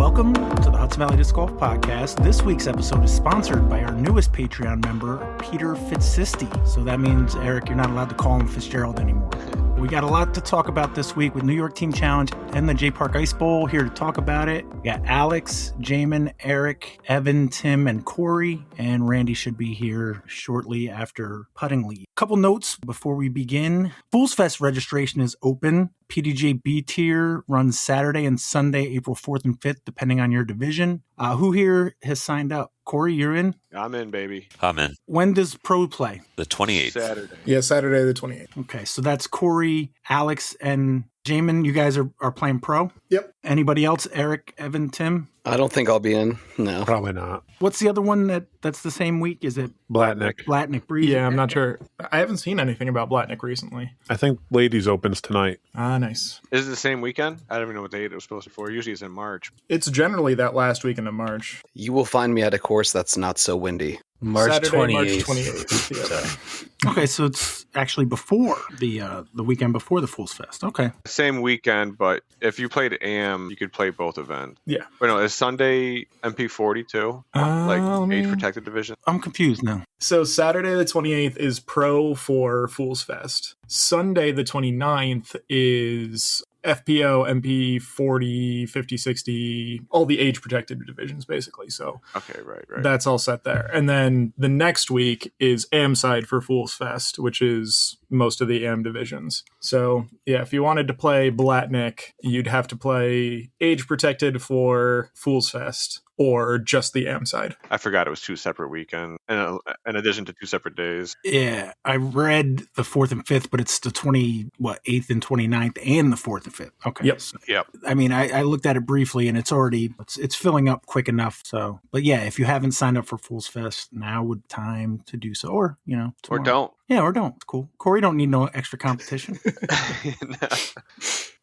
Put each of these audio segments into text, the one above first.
Welcome to the Hudson Valley Disc Golf Podcast. This week's episode is sponsored by our newest Patreon member, Peter Fitzsisti. So that means, Eric, you're not allowed to call him Fitzgerald anymore. We got a lot to talk about this week with New York Team Challenge and the J Park Ice Bowl. Here to talk about it, we got Alex, Jaimen, Erich, Evan, Tim, and Corey. And Randy should be here shortly after putting leave. Couple notes before we begin. Fools Fest registration is open. PDJ B tier runs Saturday and Sunday, April 4th and 5th, depending on your division. Who here has signed up? Corey, you're in? I'm in, baby. I'm in. When does Pro play? The 28th. Saturday. Yeah, Saturday the 28th. Okay, so that's Corey, Alex, and Jaimen. You guys are playing Pro? Yep. Anybody else? Eric, Evan, Tim? I don't think I'll be in. No. Probably not. What's the other one that's the same week? Is it Blatnick? Breeze? Yeah, I'm not sure. I haven't seen anything about Blatnick recently. I think Ladies opens tonight. Ah, nice. Is it the same weekend? I don't even know what date it was supposed to be for. Usually it's in March. It's generally that last weekend of March. You will find me at a course that's not so windy. Saturday, 28th. March 28th. Yeah. Okay, so it's actually before the weekend before the Fools Fest. Okay. Same weekend, but if you played AM, you could play both events. Yeah. Wait, no, is Sunday MP40 too? Like age protected division? I'm confused now. So Saturday the 28th is Pro for Fools Fest. Sunday the 29th is FPO, MP40, 50, 60, all the age protected divisions basically. So Okay, right. that's all set there. And then the next week is AM side for Fools Fest, which is most of the AM divisions. So yeah, if you wanted to play Blatnick, you'd have to play age protected for Fools Fest or just the AM side. I forgot it was two separate weekends, in addition to two separate days. Yeah, I read the 4th and 5th, but it's the 8th and 29th and the 4th and 5th. Okay. Yep. So, Yep. I mean, I looked at it briefly and it's filling up quick enough. So, but yeah, if you haven't signed up for Fools Fest, now would time to do so, or tomorrow. Or don't. Yeah, or don't. It's cool. Corey don't need no extra competition.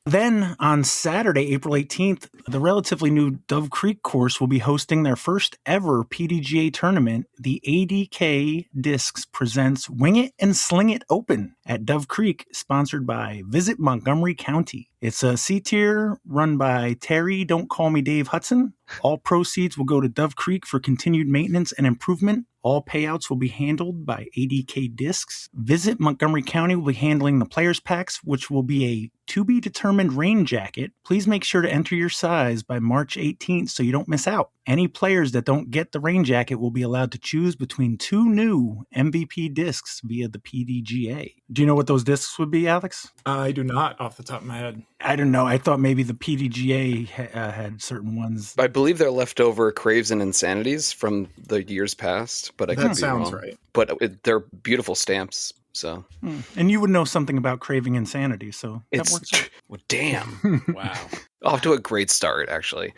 Then on Saturday, April 18th, the relatively new Dove Creek course will be hosting their first ever PDGA tournament. The ADK Discs presents Wing It and Sling It Open at Dove Creek, sponsored by Visit Montgomery County. It's a C tier run by Terry, Don't Call Me Dave Hudson. All proceeds will go to Dove Creek for continued maintenance and improvement. All payouts will be handled by ADK Discs. Visit Montgomery County will be handling the players packs, which will be a to-be-determined rain jacket. Please make sure to enter your size by March 18th so you don't miss out. Any players that don't get the rain jacket will be allowed to choose between two new MVP discs via the PDGA. Do you know what those discs would be, Alex? I do not off the top of my head. I don't know. I thought maybe the PDGA had certain ones. I believe they're leftover Craves and Insanities from the years past, but I could That be sounds wrong. right. But they're beautiful stamps, so. And you would know something about craving insanity, so that works out. Well, damn. Wow. Off to a great start, actually.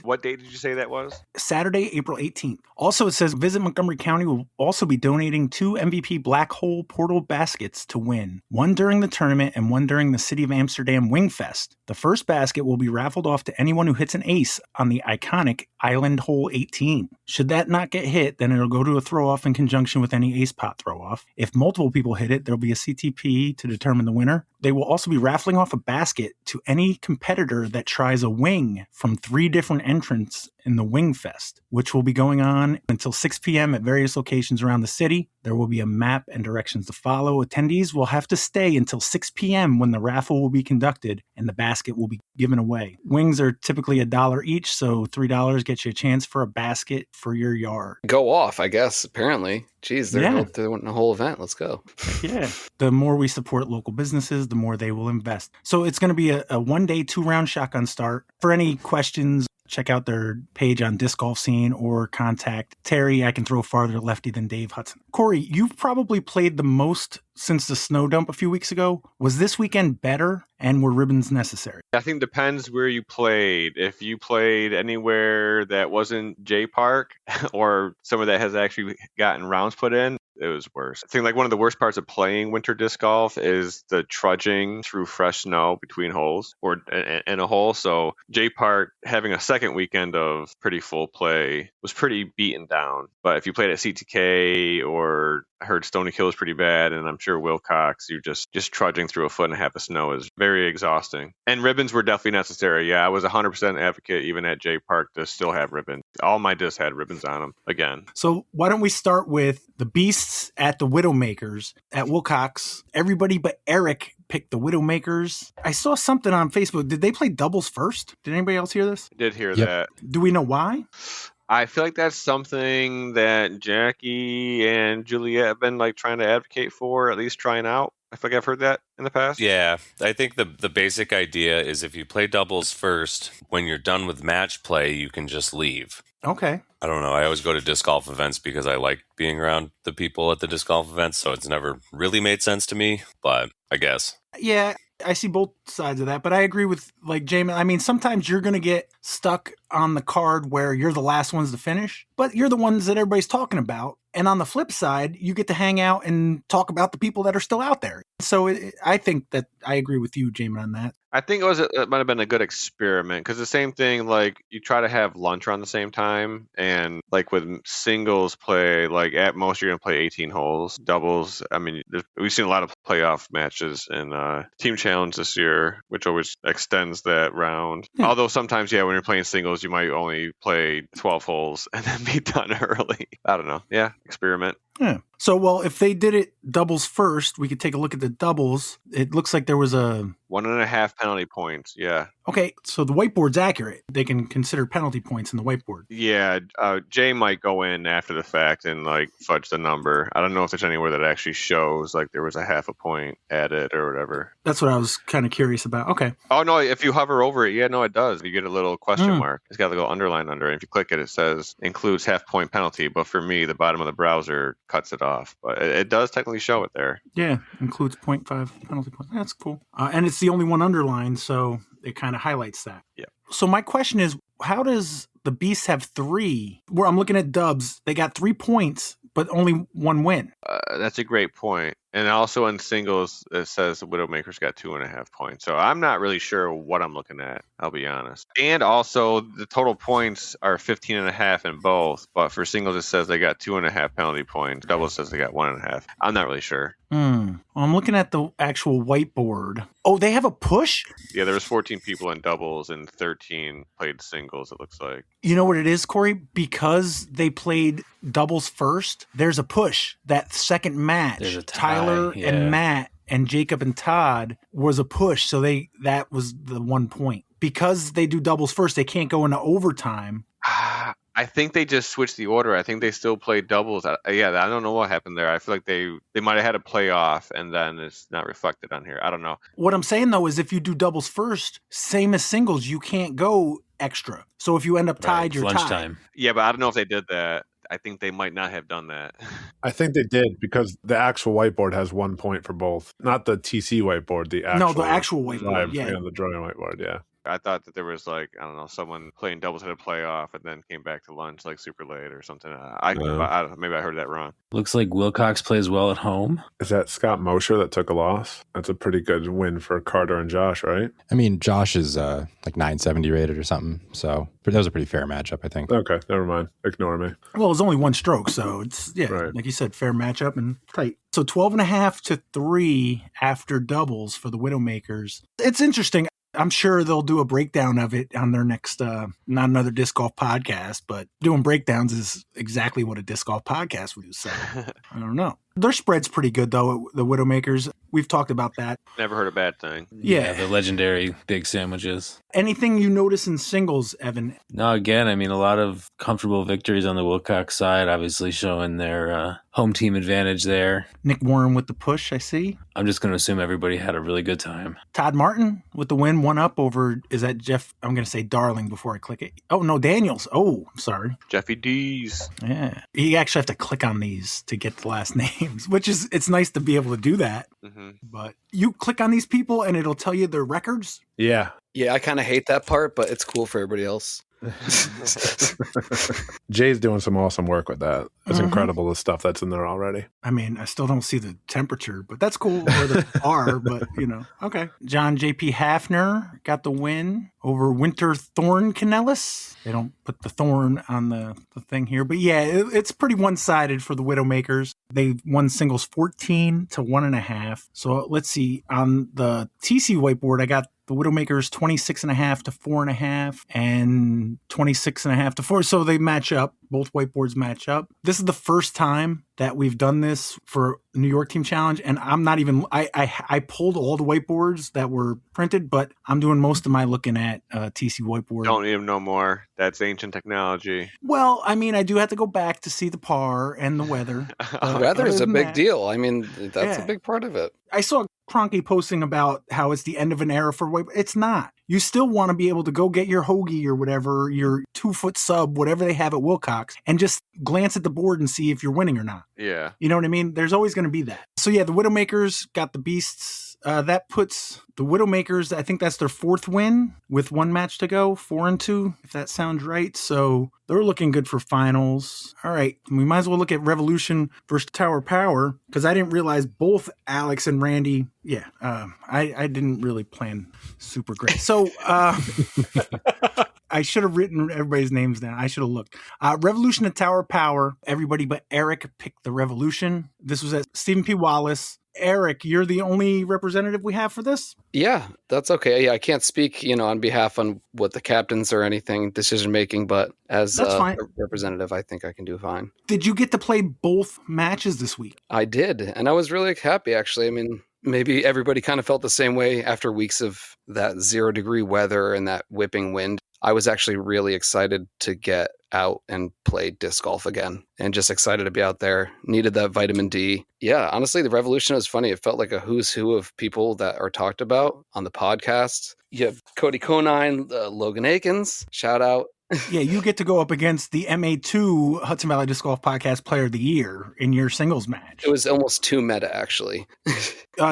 What date did you say that was? Saturday, April 18th. Also, it says Visit Montgomery County will also be donating 2 MVP Black Hole Portal baskets to win, one during the tournament and one during the City of Amsterdam Wing Fest. The first basket will be raffled off to anyone who hits an ace on the iconic Island Hole 18. Should that not get hit, then it'll go to a throw-off in conjunction with any ace pot throw-off. If multiple people hit it, there'll be a CTP to determine the winner. They will also be raffling off a basket to any competitor that tries a wing from 3 different entrants in the Wing Fest, which will be going on until 6 p.m. at various locations around the city. There will be a map and directions to follow. Attendees will have to stay until 6 p.m. when the raffle will be conducted and the basket will be given away. Wings are typically $1 each, so $3 gets you a chance for a basket for your yard. Go off, I guess, apparently. Jeez, they're wanting a whole event. Let's go. Yeah. The more we support local businesses, the more they will invest. So it's going to be a 1-day, 2-round shotgun start. For any questions, check out their page on Disc Golf Scene or contact Terry. I can throw farther lefty than Dave Hudson. Corey, you've probably played the most since the snow dump a few weeks ago. Was this weekend better, and were ribbons necessary? I think depends where you played. If you played anywhere that wasn't J Park or somewhere that has actually gotten rounds put in, it was worse. I think like one of the worst parts of playing winter disc golf is the trudging through fresh snow between holes or in a hole. So J Park having a second weekend of pretty full play was pretty beaten down. But if you played at CTK or I heard Stony Hill is pretty bad, and I'm sure Wilcox, you're just trudging through a foot and a half of snow is very exhausting. And ribbons were definitely necessary. Yeah, I was 100% advocate, even at J Park, to still have ribbons. All my discs had ribbons on them, again. So why don't we start with the Beasts at the Widowmakers at Wilcox? Everybody but Erich picked the Widowmakers. I saw something on Facebook. Did they play doubles first? Did anybody else hear this? I did hear that. Do we know why? I feel like that's something that Jackie and Juliet have been like trying to advocate for, at least trying out. I feel like I've heard that in the past. Yeah, I think the basic idea is if you play doubles first, when you're done with match play, you can just leave. Okay. I don't know. I always go to disc golf events because I like being around the people at the disc golf events, so it's never really made sense to me, but I guess. Yeah, I see both sides of that, but I agree with like Jaimen. I mean, sometimes you're going to get stuck on the card where you're the last ones to finish, but you're the ones that everybody's talking about. And on the flip side, you get to hang out and talk about the people that are still out there. So I think that I agree with you, Jaimen, on that. I think it might have been a good experiment because the same thing, like you try to have lunch around the same time, and like with singles play, like at most you're going to play 18 holes. Doubles, I mean, we've seen a lot of playoff matches in Team Challenge this year, which always extends that round. Yeah. Although sometimes, when you're playing singles, you might only play 12 holes and then be done early. I don't know. Yeah, experiment. Yeah. So, well, if they did it doubles first, we could take a look at the doubles. It looks like there was a 1.5 penalty points. Yeah. Okay. So the whiteboard's accurate. They can consider penalty points in the whiteboard. Yeah. Jay might go in after the fact and like fudge the number. I don't know if there's anywhere that actually shows like there was a half a point added or whatever. That's what I was kind of curious about. Okay. Oh, no. If you hover over it, it does. You get a little question mark. It's got a little underline under it. If you click it, it says includes half point penalty. But for me, the bottom of the browser cuts it off. But it does technically show it there. Yeah. Includes 0.5 penalty points. That's cool. And it's the only one underlined, so it kind of highlights that. Yeah. So my question is, how does the Beasts have 3? Where I'm looking at Dubs, they got 3 points, but only 1 win. That's a great point. And also in singles, it says the Widowmakers got 2.5 points. So I'm not really sure what I'm looking at, I'll be honest. And also, the total points are 15.5 in both. But for singles, it says they got 2.5 penalty points. Doubles says they got 1.5. I'm not really sure. I'm looking at the actual whiteboard. Oh, they have a push? Yeah, there was 14 people in doubles and 13 played singles, it looks like. You know what it is, Corey? Because they played doubles first, there's a push. That second match, there's a tie, Tyler and Matt and Jacob and Todd was a push. So that was the 1 point. Because they do doubles first, they can't go into overtime. I think they just switched the order. I think they still played doubles. I don't know what happened there. I feel like they might have had a playoff and then it's not reflected on here. I don't know. What I'm saying, though, is if you do doubles first, same as singles, you can't go extra. So if you end up tied, you're lunchtime. tied. Yeah, but I don't know if they did that. I think they might not have done that. I think they did because the actual whiteboard has 1 point for both. Not the TC whiteboard, the actual whiteboard. Yeah, the drawing whiteboard, yeah. I thought that there was like, I don't know, someone playing doubles at a playoff and then came back to lunch like super late or something. Maybe I heard that wrong. Looks like Wilcox plays well at home. Is that Scott Mosher that took a loss? That's a pretty good win for Carter and Josh, right? I mean, Josh is like 970 rated or something. So that was a pretty fair matchup, I think. Okay, never mind. Ignore me. Well, it was only 1 stroke, so it's, right. Like you said, fair matchup and tight. So 12.5 to 3 after doubles for the Widowmakers. It's interesting. I'm sure they'll do a breakdown of it on their next, not another disc golf podcast, but doing breakdowns is exactly what a disc golf podcast would do. So I don't know. Their spread's pretty good, though, the Widowmakers. We've talked about that. Never heard a bad thing. Yeah. The legendary big sandwiches. Anything you notice in singles, Evan? No, again, I mean, a lot of comfortable victories on the Wilcox side, obviously showing their home team advantage there. Nick Warren with the push, I see. I'm just going to assume everybody had a really good time. Todd Martin with the win, 1 up over, is that Jeff? I'm going to say Darling before I click it. Oh, no, Daniels. Oh, I'm sorry. Jeffy D's. Yeah. You actually have to click on these to get the last names, which is, it's nice to be able to do that. Mm-hmm. But you click on these people and it'll tell you their records. Yeah. Yeah, I kind of hate that part, but it's cool for everybody else. Jay's doing some awesome work with that. It's incredible, the stuff that's in there already. I mean, I still don't see the temperature, but that's cool. Or the R, but okay. John J.P. Hafner got the win over Winter Thorn Canellis. They don't put the thorn on the thing here, but yeah, it's pretty one-sided for the Widowmakers. They won singles 14 to 1.5. So let's see. On the TC whiteboard, I got the Widowmakers 26.5 to 4.5 and 26.5 to 4. So they match up. Both whiteboards match up. This is the first time that we've done this for New York Team Challenge, and I'm not even, I pulled all the whiteboards that were printed, but I'm doing most of my looking at TC whiteboard. Don't even know more. That's ancient technology. Well, I mean, I do have to go back to see the par and the weather. The weather is a big deal. I mean, that's a big part of it. I saw Kroenke posting about how it's the end of an era for whiteboard. It's not. You still want to be able to go get your hoagie or whatever, your 2-foot sub, whatever they have at Wilcox, and just glance at the board and see if you're winning or not. Yeah. You know what I mean? There's always going to be that. So yeah, the Widowmakers got the Beasts. That puts the Widowmakers, I think that's their 4th win with 1 match to go, 4-2, if that sounds right. So they're looking good for finals. All right, we might as well look at Revolution versus Tower Power, because I didn't realize both Alex and Randy, I didn't really plan super great. So I should have written everybody's names down. I should have looked. Revolution and Tower Power, everybody but Erich picked the Revolution. This was at Stephen P. Wallace. Erich, you're the only representative we have for this? Yeah, that's okay. Yeah, I can't speak, on behalf on what the captains or anything decision making, but as a representative, I think I can do fine. Did you get to play both matches this week? I did, and I was really happy, actually. I mean, maybe everybody kind of felt the same way after weeks of that 0-degree weather and that whipping wind. I was actually really excited to get out and play disc golf again, and just excited to be out there. Needed that vitamin D. Yeah, honestly, the Revolution was funny. It felt like a who's who of people that are talked about on the podcast. You have Cody Conine, Logan Akins, shout out. Yeah, you get to go up against the MA2 Hudson Valley Disc Golf Podcast Player of the Year in your singles match. It was almost too meta, actually.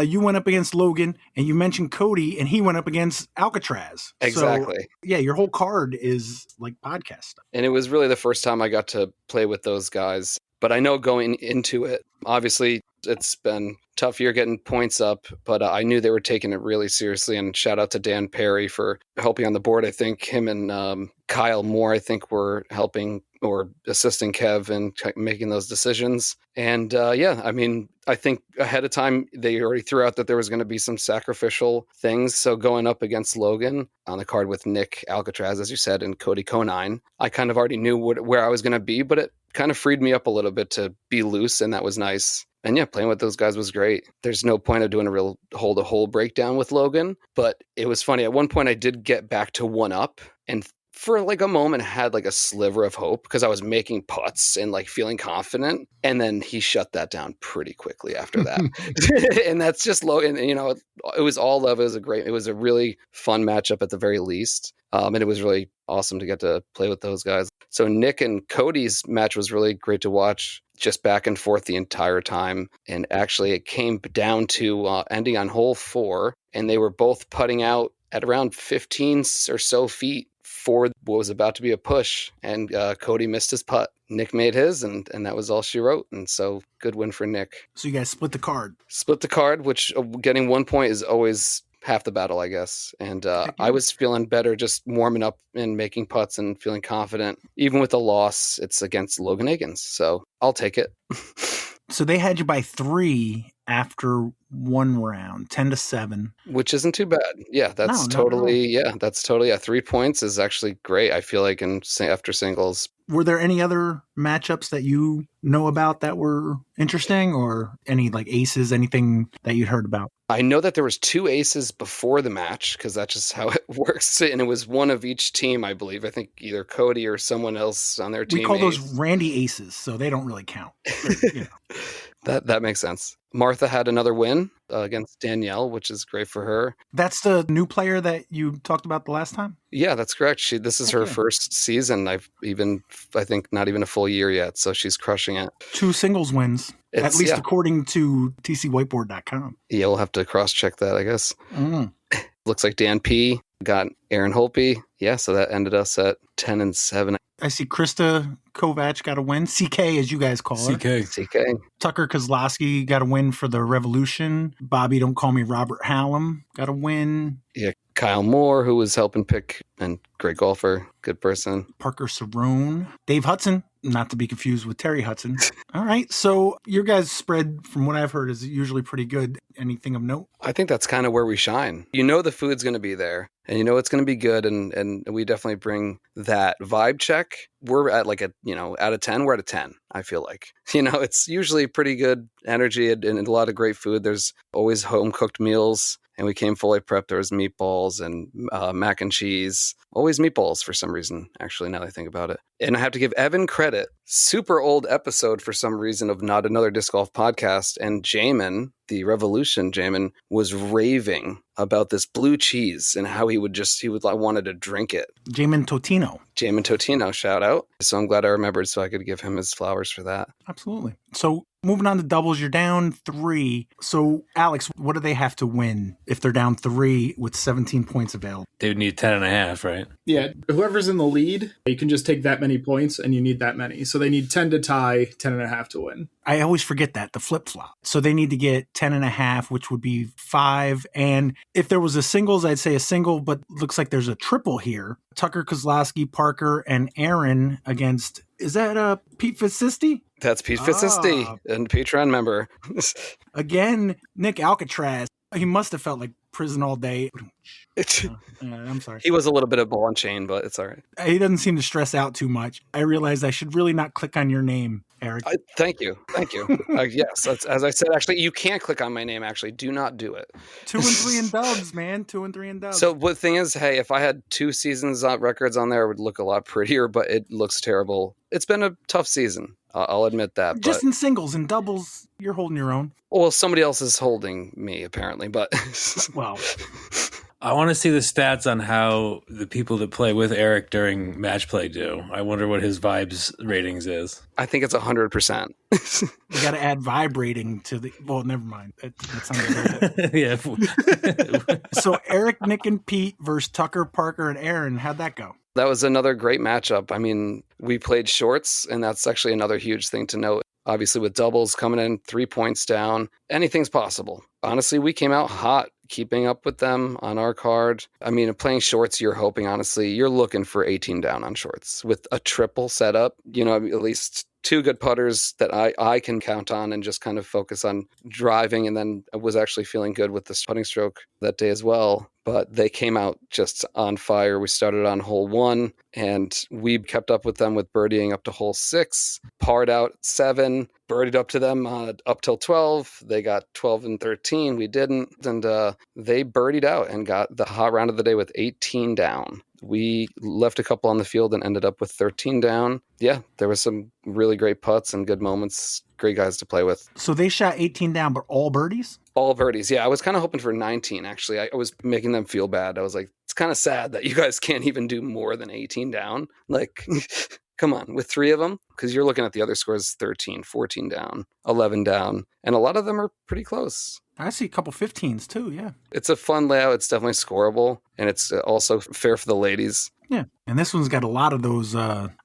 You went up against Logan, and you mentioned Cody, and he went up against Alcatraz. Exactly. So, yeah, your whole card is like podcast stuff. And it was really the first time I got to play with those guys. But I know going into it, obviously, it's been tough year getting points up, but I knew they were taking it really seriously. And shout out to Dan Perry for helping on the board. I think him and Kyle Moore, I think, were helping or assisting Kev in making those decisions. And I mean, I think ahead of time, they already threw out that there was going to be some sacrificial things. So going up against Logan on the card with Nick Alcatraz, as you said, and Cody Conine, I kind of already knew where I was going to be, but it kind of freed me up a little bit to be loose, and that was nice. And yeah, playing with those guys was great. There's no point of doing a real hole-to-hole breakdown with Logan, but it was funny. At one point, I did get back to 1-up, and for like a moment had like a sliver of hope because I was making putts and like feeling confident. And then he shut that down pretty quickly after that. And that's just low. And it was all love. It was a really fun matchup at the very least. And it was really awesome to get to play with those guys. So Nick and Cody's match was really great to watch, just back and forth the entire time. And actually it came down to ending on hole 4, and they were both putting out at around 15 or so feet for what was about to be a push, and Cody missed his putt. Nick made his, and that was all she wrote. And so good win for Nick. So you guys split the card. Split the card, which getting 1 point is always half the battle, I guess. And I was feeling better just warming up and making putts and feeling confident. Even with the loss, it's against Logan Akins, so I'll take it. So they had you by 3 after 1 round, 10-7. Which isn't too bad. Yeah, that's totally 3 points is actually great. I feel like after singles. Were there any other matchups that you know about that were interesting, or any like aces, anything that you'd heard about? I know that there was 2 aces before the match, because that's just how it works. And it was one of each team, I believe. I think either Cody or someone else on their team. We call those Randy aces, so they don't really count. But, That makes sense. Martha had another win against Danielle, which is great for her. That's the new player that you talked about the last time? Yeah, that's correct. This is her first season. I think not even a full year yet, so she's crushing it. 2 singles wins, at least according to tcwhiteboard.com. Yeah, we'll have to cross-check that, I guess. Looks like Dan P got Aaron Holpe. Yeah, so that ended us at 10-7. I see Krista Kovac got a win. CK, as you guys call her. CK. Tucker Kozlowski got a win for the Revolution. Bobby Don't Call Me Robert Hallam got a win. Yeah, Kyle Moore, who was helping pick, and great golfer, good person. Parker Cerrone. Dave Hudson, not to be confused with Terry Hudson. All right, so your guys' spread, from what I've heard, is usually pretty good. Anything of note? I think that's kind of where we shine. You know the food's going to be there, and you know it's going to be good, and we definitely bring that vibe check. We're at like out of 10, we're at a 10, I feel like. It's usually pretty good energy and a lot of great food. There's always home-cooked meals. And we came fully prepped. There was meatballs and mac and cheese. Always meatballs for some reason, actually, now that I think about it. And I have to give Evan credit. Super old episode for some reason of Not Another Disc Golf Podcast. And Jaimen, the Revolution Jaimen, was raving about this blue cheese and how he wanted to drink it. Jaimen Totino, shout out. So I'm glad I remembered so I could give him his flowers for that. Absolutely. So moving on to doubles, you're down 3. So Alex, what do they have to win if they're down 3 with 17 points available? They would need 10.5, right? Yeah, whoever's in the lead, you can just take that many points and you need that many. So they need 10 to tie, 10.5 to win. I always forget that, the flip-flop. So they need to get 10.5, which would be 5. And if there was a singles, I'd say a single, but looks like there's a triple here. Tucker Kozlowski, Parker, and Aaron against, is that Pete Fitzsisti? That's Pete Fitzsisti, and Patreon member. Again, Nick Alcatraz. He must have felt like prison all day. I'm sorry. He was a little bit of ball and chain, but it's all right. He doesn't seem to stress out too much. I realized I should really not click on your name, Erich. Thank you. Yes, as I said, actually, you can't click on my name, actually. Do not do it. 2 and 3 in dubs, man. 2 and 3 in dubs. So the thing is, hey, if I had 2 seasons records on there, it would look a lot prettier, but it looks terrible. It's been a tough season. I'll admit that. Just in singles and doubles, you're holding your own. Well, somebody else is holding me, apparently, but... Well... I want to see the stats on how the people that play with Erich during match play do. I wonder what his vibes ratings is. I think it's 100%. You got to add vibrating to the... Well, never mind. That sounds Yeah. So Erich, Nick, and Pete versus Tucker, Parker, and Aaron. How'd that go? That was another great matchup. I mean, we played shorts, and that's actually another huge thing to note. Obviously, with doubles coming in 3 points down, anything's possible. Honestly, we came out hot, keeping up with them on our card. I mean, playing shorts, you're hoping, honestly, you're looking for 18 down on shorts. With a triple setup, at least 2 good putters that I can count on and just kind of focus on driving. And then I was actually feeling good with the putting stroke that day as well. But they came out just on fire. We started on hole 1, and we kept up with them with birdieing up to hole 6, parred out 7, birdied up to them up till 12. They got 12 and 13. We didn't. And they birdied out and got the hot round of the day with 18 down. We left a couple on the field and ended up with 13 down. Yeah, there was some really great putts and good moments. Great guys to play with. So they shot 18 down, but all birdies? All birdies. Yeah, I was kind of hoping for 19, actually. I was making them feel bad. I was like, it's kind of sad that you guys can't even do more than 18 down. Like, come on, with 3 of them? Because you're looking at the other scores, 13, 14 down, 11 down. And a lot of them are pretty close. I see a couple 15s too, yeah. It's a fun layout. It's definitely scoreable. And it's also fair for the ladies. Yeah. And this one's got a lot of those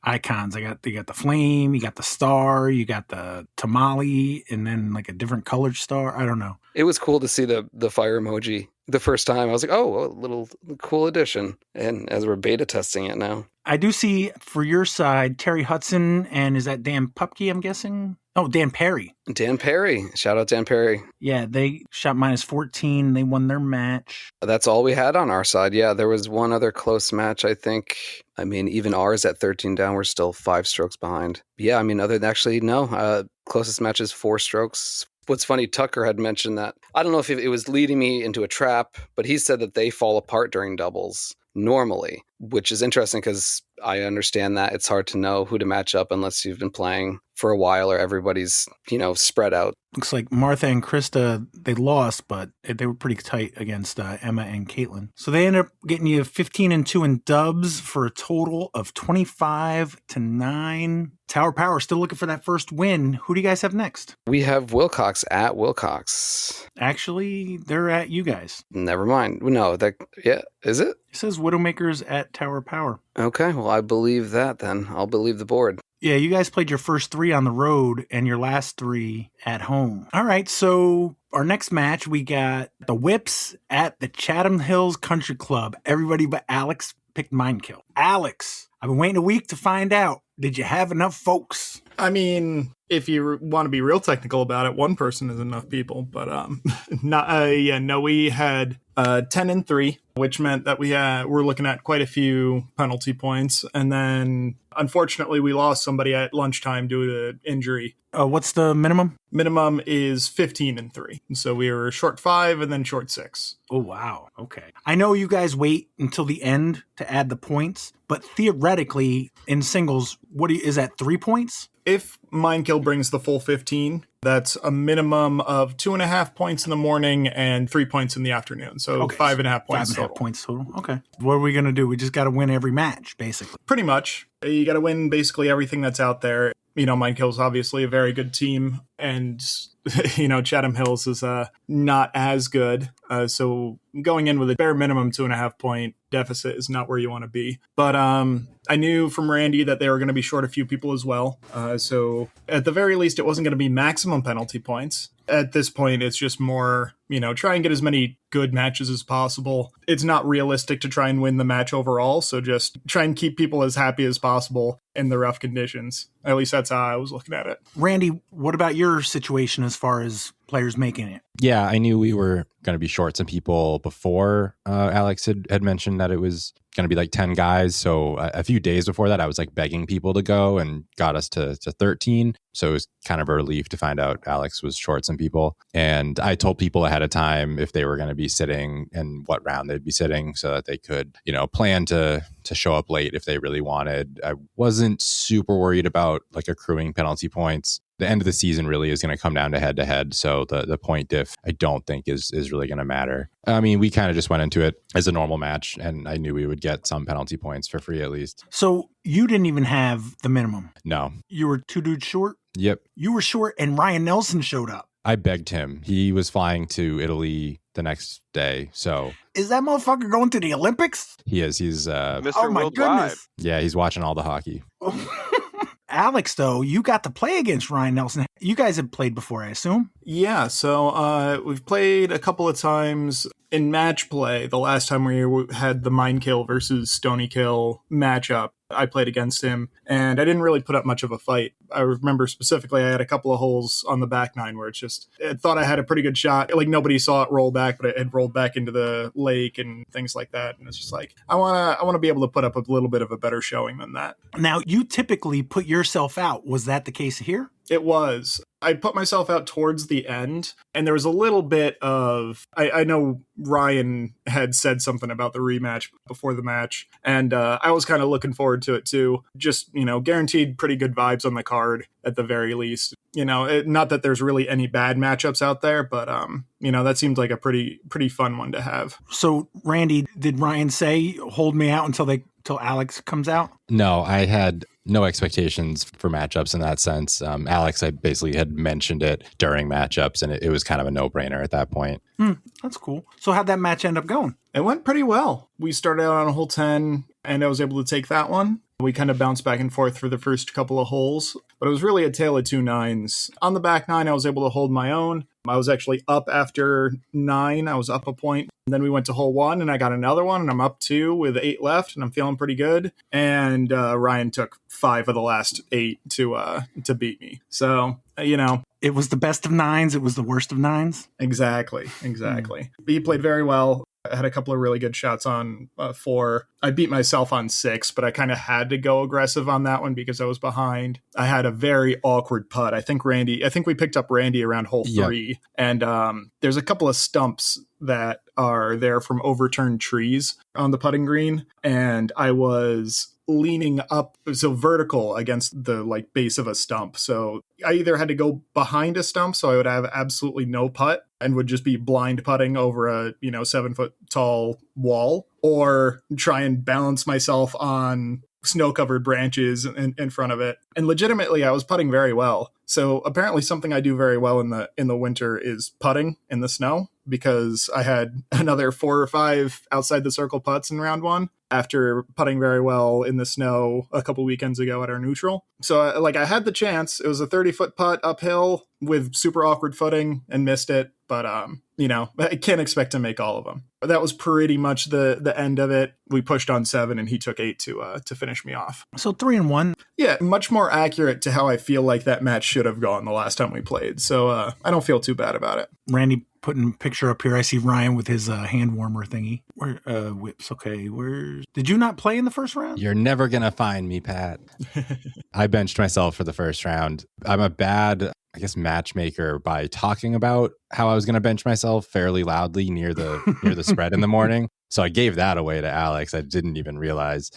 icons. You got the flame, you got the star, you got the tamale, and then like a different colored star. I don't know. It was cool to see the fire emoji the first time. I was like, oh, a little cool addition. And as we're beta testing it now. I do see for your side, Terry Hudson, and is that Dan Pupke, I'm guessing? Oh, Dan Perry. Dan Perry. Shout out Dan Perry. Yeah, they shot -14. They won their match. That's all we had on our side. Yeah, there was one other close match, I think. I mean, even ours at 13 down, we're still 5 strokes behind. Yeah, I mean, other than actually, no. Closest match is 4 strokes. What's funny, Tucker had mentioned that. I don't know if it was leading me into a trap, but he said that they fall apart during doubles normally. which is interesting because I understand that it's hard to know who to match up unless you've been playing for a while or everybody's, spread out. Looks like Martha and Krista, they lost, but they were pretty tight against Emma and Caitlin. So they ended up getting you 15-2 in dubs for a total of 25-9. Tower Power still looking for that first win. Who do you guys have next? We have Wilcox at Wilcox. Actually, they're at you guys. Never mind. No, is it? It says Widowmakers at Tower Power. Okay, well, I believe that then. I'll believe the board. Yeah, you guys played your first 3 on the road and your last 3 at home. All right, so our next match, we got the Whips at the Chatham Hills Country Club. Everybody but Alex picked Minekill. Alex, I've been waiting a week to find out. Did you have enough folks? I mean, if you want to be real technical about it, one person is enough people. But we had 10-3, which meant that we're looking at quite a few penalty points. And then, unfortunately, we lost somebody at lunchtime due to injury. What's the minimum? Minimum is 15-3. So we were short 5 and then short 6. Oh, wow. Okay. I know you guys wait until the end to add the points, but theoretically, in singles, is that 3 points? If Minekill brings the full 15, that's a minimum of 2.5 points in the morning and 3 points in the afternoon. So okay, 5.5 points total. 5.5 points total. Okay. What are we going to do? We just got to win every match, basically. Pretty much. You got to win basically everything that's out there. Minekill's obviously a very good team, and Chatham Hills is not as good. So going in with a bare minimum 2.5 point deficit is not where you want to be. But I knew from Randy that they were going to be short a few people as well. So at the very least, it wasn't going to be maximum penalty points. At this point, it's just more, try and get as many good matches as possible. It's not realistic to try and win the match overall, so just try and keep people as happy as possible in the rough conditions. At least that's how I was looking at it. Randy, what about your situation as far as players making it? Yeah, I knew we were going to be short some people before Alex had mentioned that it was going to be like 10 guys. So a few days before that, I was like begging people to go and got us to 13. So it was kind of a relief to find out Alex was short some people. And I told people ahead of time if they were going to be sitting and what round they'd be sitting so that they could, plan to show up late if they really wanted. I wasn't super worried about like accruing penalty points. The end of the season really is going to come down to head-to-head, so the point diff I don't think is really going to matter. I mean, we kind of just went into it as a normal match, and I knew we would get some penalty points for free at least. So you didn't even have the minimum? No. You were 2 dudes short? Yep. You were short, and Ryan Nelson showed up. I begged him. He was flying to Italy the next day, so... Is that motherfucker going to the Olympics? He is. He's... Mr. Oh my Worldwide. goodness. Yeah, he's watching all the hockey. Alex, though, you got to play against Ryan Nelson. You guys have played before, I assume? Yeah, so we've played a couple of times in match play. The last time we had the Minekill versus Stonykill matchup, I played against him, and I didn't really put up much of a fight. I remember specifically I had a couple of holes on the back nine where I thought I had a pretty good shot. Like, nobody saw it roll back, but it had rolled back into the lake and things like that. And it's just like, I want to be able to put up a little bit of a better showing than that. Now, you typically put yourself out. Was that the case here? It was. I put myself out towards the end, and there was a little bit of... I know Ryan had said something about the rematch before the match, and I was kind of looking forward to it too. Just, guaranteed pretty good vibes on the card at the very least. Not that there's really any bad matchups out there, but that seemed like a pretty fun one to have. So, Randy, did Ryan say, hold me out until Alex comes out? No, I had no expectations for matchups in that sense. Alex, I basically had mentioned it during matchups, and it was kind of a no-brainer at that point. That's cool. So how'd that match end up going? It went pretty well. We started out on hole 10, and I was able to take that one. We kind of bounced back and forth for the first couple of holes, but it was really a tale of two nines. On the back nine, I was able to hold my own. I was actually up after 9. I was up a point. And then we went to hole 1, and I got another one, and I'm up 2 with 8 left, and I'm feeling pretty good. And Ryan took 5 of the last 8 to beat me. So, It was the best of 9s. It was the worst of 9s. Exactly. He played very well. I had a couple of really good shots on 4. I beat myself on 6, but I kind of had to go aggressive on that one because I was behind. I had a very awkward putt. I think we picked up Randy around hole 3. And there's a couple of stumps that are there from overturned trees on the putting green. And I was leaning up, so vertical against the like base of a stump. So I either had to go behind a stump, so I would have absolutely no putt and would just be blind putting over a 7 foot tall wall, or try and balance myself on snow-covered branches in front of it. And legitimately, I was putting very well. So apparently something I do very well in the winter is putting in the snow, because I had another 4 or 5 outside the circle putts in round 1 after putting very well in the snow a couple weekends ago at our neutral. So I had the chance. It was a 30-foot putt uphill with super awkward footing and missed it. But, I can't expect to make all of them. But that was pretty much the end of it. We pushed on 7 and he took 8 to finish me off. So 3-1. Yeah, much more accurate to how I feel like that match should have gone the last time we played. So I don't feel too bad about it. Randy putting a picture up here. I see Ryan with his hand warmer thingy. Whips. Okay, did you not play in the first round? You're never going to find me, Pat. I benched myself for the first round. I'm a bad, matchmaker by talking about how I was going to bench myself fairly loudly near the spread in the morning. So I gave that away to Alex. I didn't even realize,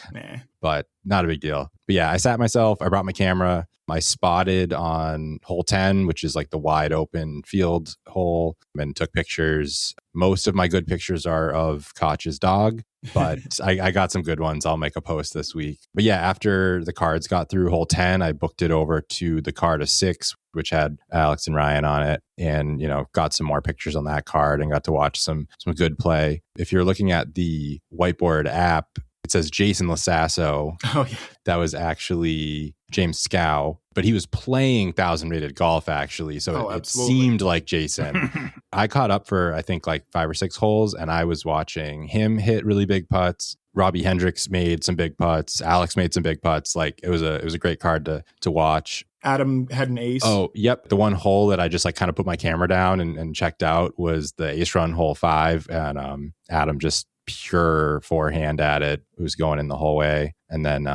but not a big deal. But yeah, I sat myself. I brought my camera. I spotted on hole 10, which is like the wide open field hole, and took pictures. Most of my good pictures are of Koch's dog, but I got some good ones. I'll make a post this week. But yeah, after the cards got through hole 10, I booked it over to the card of 6, which had Alex and Ryan on it, and got some more pictures on that card and got to watch some good play. If you're looking at the whiteboard app, it says Jason Lasasso. Oh yeah, that was actually James Scow, but he was playing 1,000 rated golf actually, so it seemed like Jason. I caught up for I think like 5 or 6 holes, and I was watching him hit really big putts. Robbie Hendricks made some big putts. Alex made some big putts. Like it was a great card to watch. Adam had an ace. Oh, yep. The one hole that I just like kind of put my camera down and checked out was the ace run hole 5, and Adam just pure forehand at it. It was going in the whole way. And then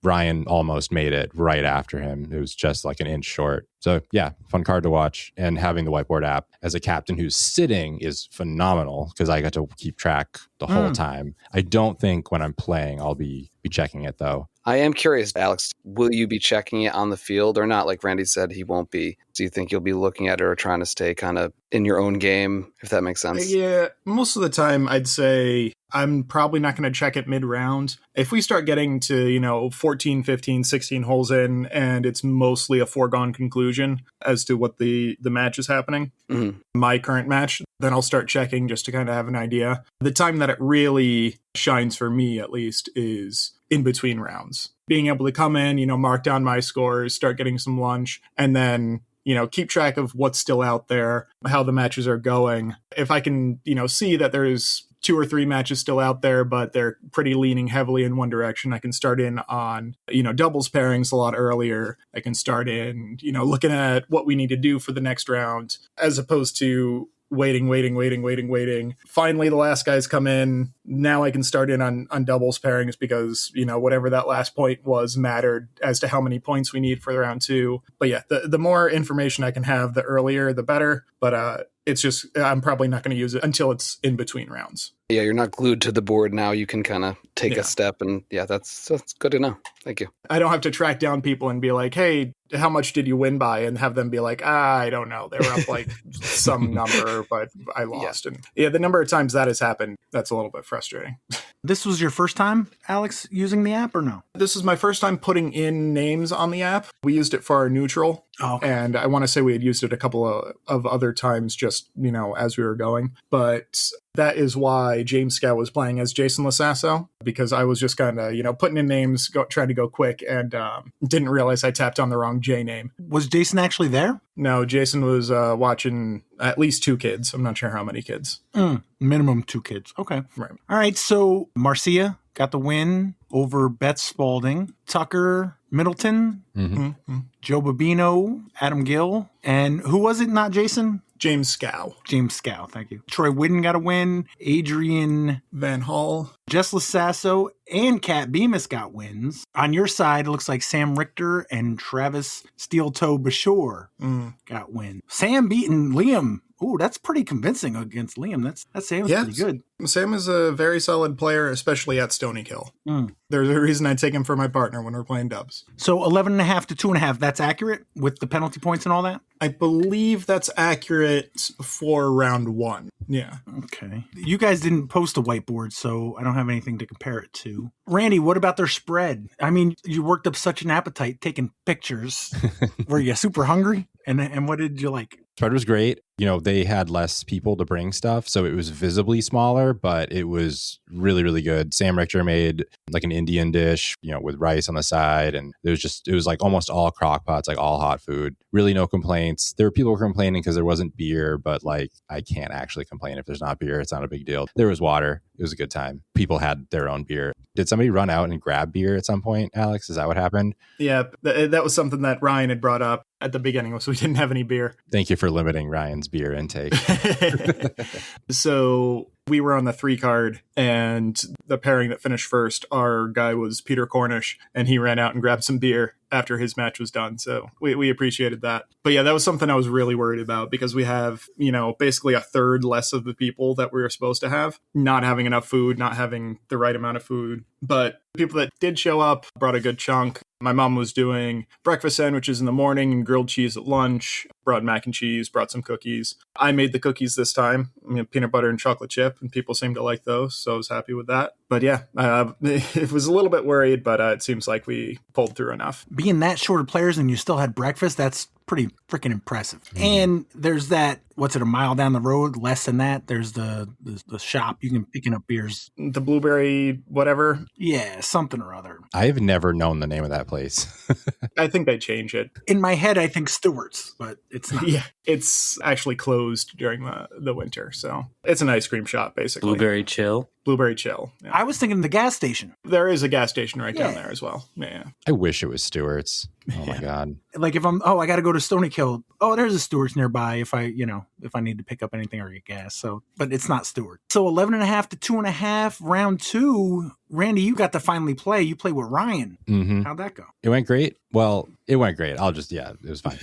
Ryan almost made it right after him. It was just like an inch short. So yeah, fun card to watch. And having the whiteboard app as a captain who's sitting is phenomenal because I got to keep track the whole time. I don't think when I'm playing I'll be checking it though. I am curious, Alex, will you be checking it on the field or not? Like Randy said, he won't be. Do you think you'll be looking at it or trying to stay kind of in your own game, if that makes sense? Yeah, most of the time I'd say I'm probably not going to check it mid-round. If we start getting to, 14, 15, 16 holes in, and it's mostly a foregone conclusion as to what the match is happening, my current match, then I'll start checking just to kind of have an idea. The time that it really shines for me, at least, is in between rounds. Being able to come in, mark down my scores, start getting some lunch, and then keep track of what's still out there, how the matches are going. If I can, see that there's 2 or 3 matches still out there, but they're pretty leaning heavily in one direction, I can start in on, doubles pairings a lot earlier. I can start in, looking at what we need to do for the next round, as opposed to waiting. Finally, the last guys come in. Now I can start in on doubles pairings because, whatever that last point was mattered as to how many points we need for round 2. But yeah, the more information I can have, the earlier, the better. But it's just, I'm probably not going to use it until it's in between rounds. Yeah, you're not glued to the board now. You can kind of take a step, and that's good to know. Thank you. I don't have to track down people and be like, hey, how much did you win by? And have them be like, I don't know. They were up like some number, but I lost. And the number of times that has happened, that's a little bit frustrating. This was your first time, Alex, using the app or no? This is my first time putting in names on the app. We used it for our neutral. Oh, okay. And I want to say we had used it a couple of other times just, as we were going. But that is why James Scow was playing as Jason Lasasso, because I was just kind of, putting in names, trying to go quick, and didn't realize I tapped on the wrong J name. Was Jason actually there? No, Jason was watching at least 2 kids. I'm not sure how many kids. Minimum 2 kids. Okay. Right. All right. So Marcia got the win over Beth Spalding, Tucker Middleton, Joe Babino, Adam Gill, and who was it? Not Jason? James Scow. James Scow, thank you. Troy Whidden got a win. Adrian Van Hall. Jess Lasasso and Kat Bemis got wins. On your side, it looks like Sam Richter and Travis Steel Toe Bashore got wins. Sam beating Liam. Ooh, that's pretty convincing against Liam. That Sam's pretty good. Sam is a very solid player, especially at Stonykill. There's a reason I take him for my partner when we're playing dubs. So 11.5 to 2.5, that's accurate with the penalty points and all that? I believe that's accurate for round 1. Yeah. Okay. You guys didn't post a whiteboard, so I don't have anything to compare it to. Randy, what about their spread? I mean, you worked up such an appetite taking pictures. Were you super hungry? And what did you like? Spread was great. You know, they had less people to bring stuff, so it was visibly smaller, but it was really, really good. Sam Richter made like an Indian dish, you know, with rice on the side, and it was like almost all crock pots, like all hot food. Really no complaints. There were people complaining because there wasn't beer, but like I can't actually complain if there's not beer. It's not a big deal. There was water. It was a good time. People had their own beer. Did somebody run out and grab beer at some point, Alex? Is that what happened? Yeah, that was something that Ryan had brought up at the beginning, so we didn't have any beer. Thank you for limiting Ryan's beer intake. So we were on the 3 card, and the pairing that finished first, our guy was Peter Cornish, and he ran out and grabbed some beer after his match was done. So we appreciated that. But yeah, that was something I was really worried about because we have, you know, basically a third less of the people that we were supposed to have, not having enough food, not having the right amount of food. But people that did show up brought a good chunk. My mom was doing breakfast sandwiches in the morning and grilled cheese at lunch, brought mac and cheese, brought some cookies. I made the cookies this time, peanut butter and chocolate chip, and people seemed to like those, so I was happy with that. But yeah, it was a little bit worried, but it seems like we pulled through enough. Being that short of players and you still had breakfast, that's pretty freaking impressive. And there's that, what's it, a mile down the road, less than that, there's the shop you can picking up beers. The blueberry whatever. Yeah, something or other. I've never known the name of that place. I think they change it. In my head, I think Stewart's, but it's not. Yeah, it's actually closed during the winter, so it's an ice cream shop, basically. Blueberry Chill. Blueberry Chill. Yeah. I was thinking the gas station. There is a gas station right down there as well. Yeah. I wish it was Stewart's. Oh my God. Like if I got to go to Stonykill. Oh, there's a Stewart's nearby if I need to pick up anything or get gas. So, but it's not Stewart. So 11.5 to 2.5, round 2. Randy, you got to finally play. You played with Ryan. Mm-hmm. How'd that go? It went great. Well, it went great. It was fine.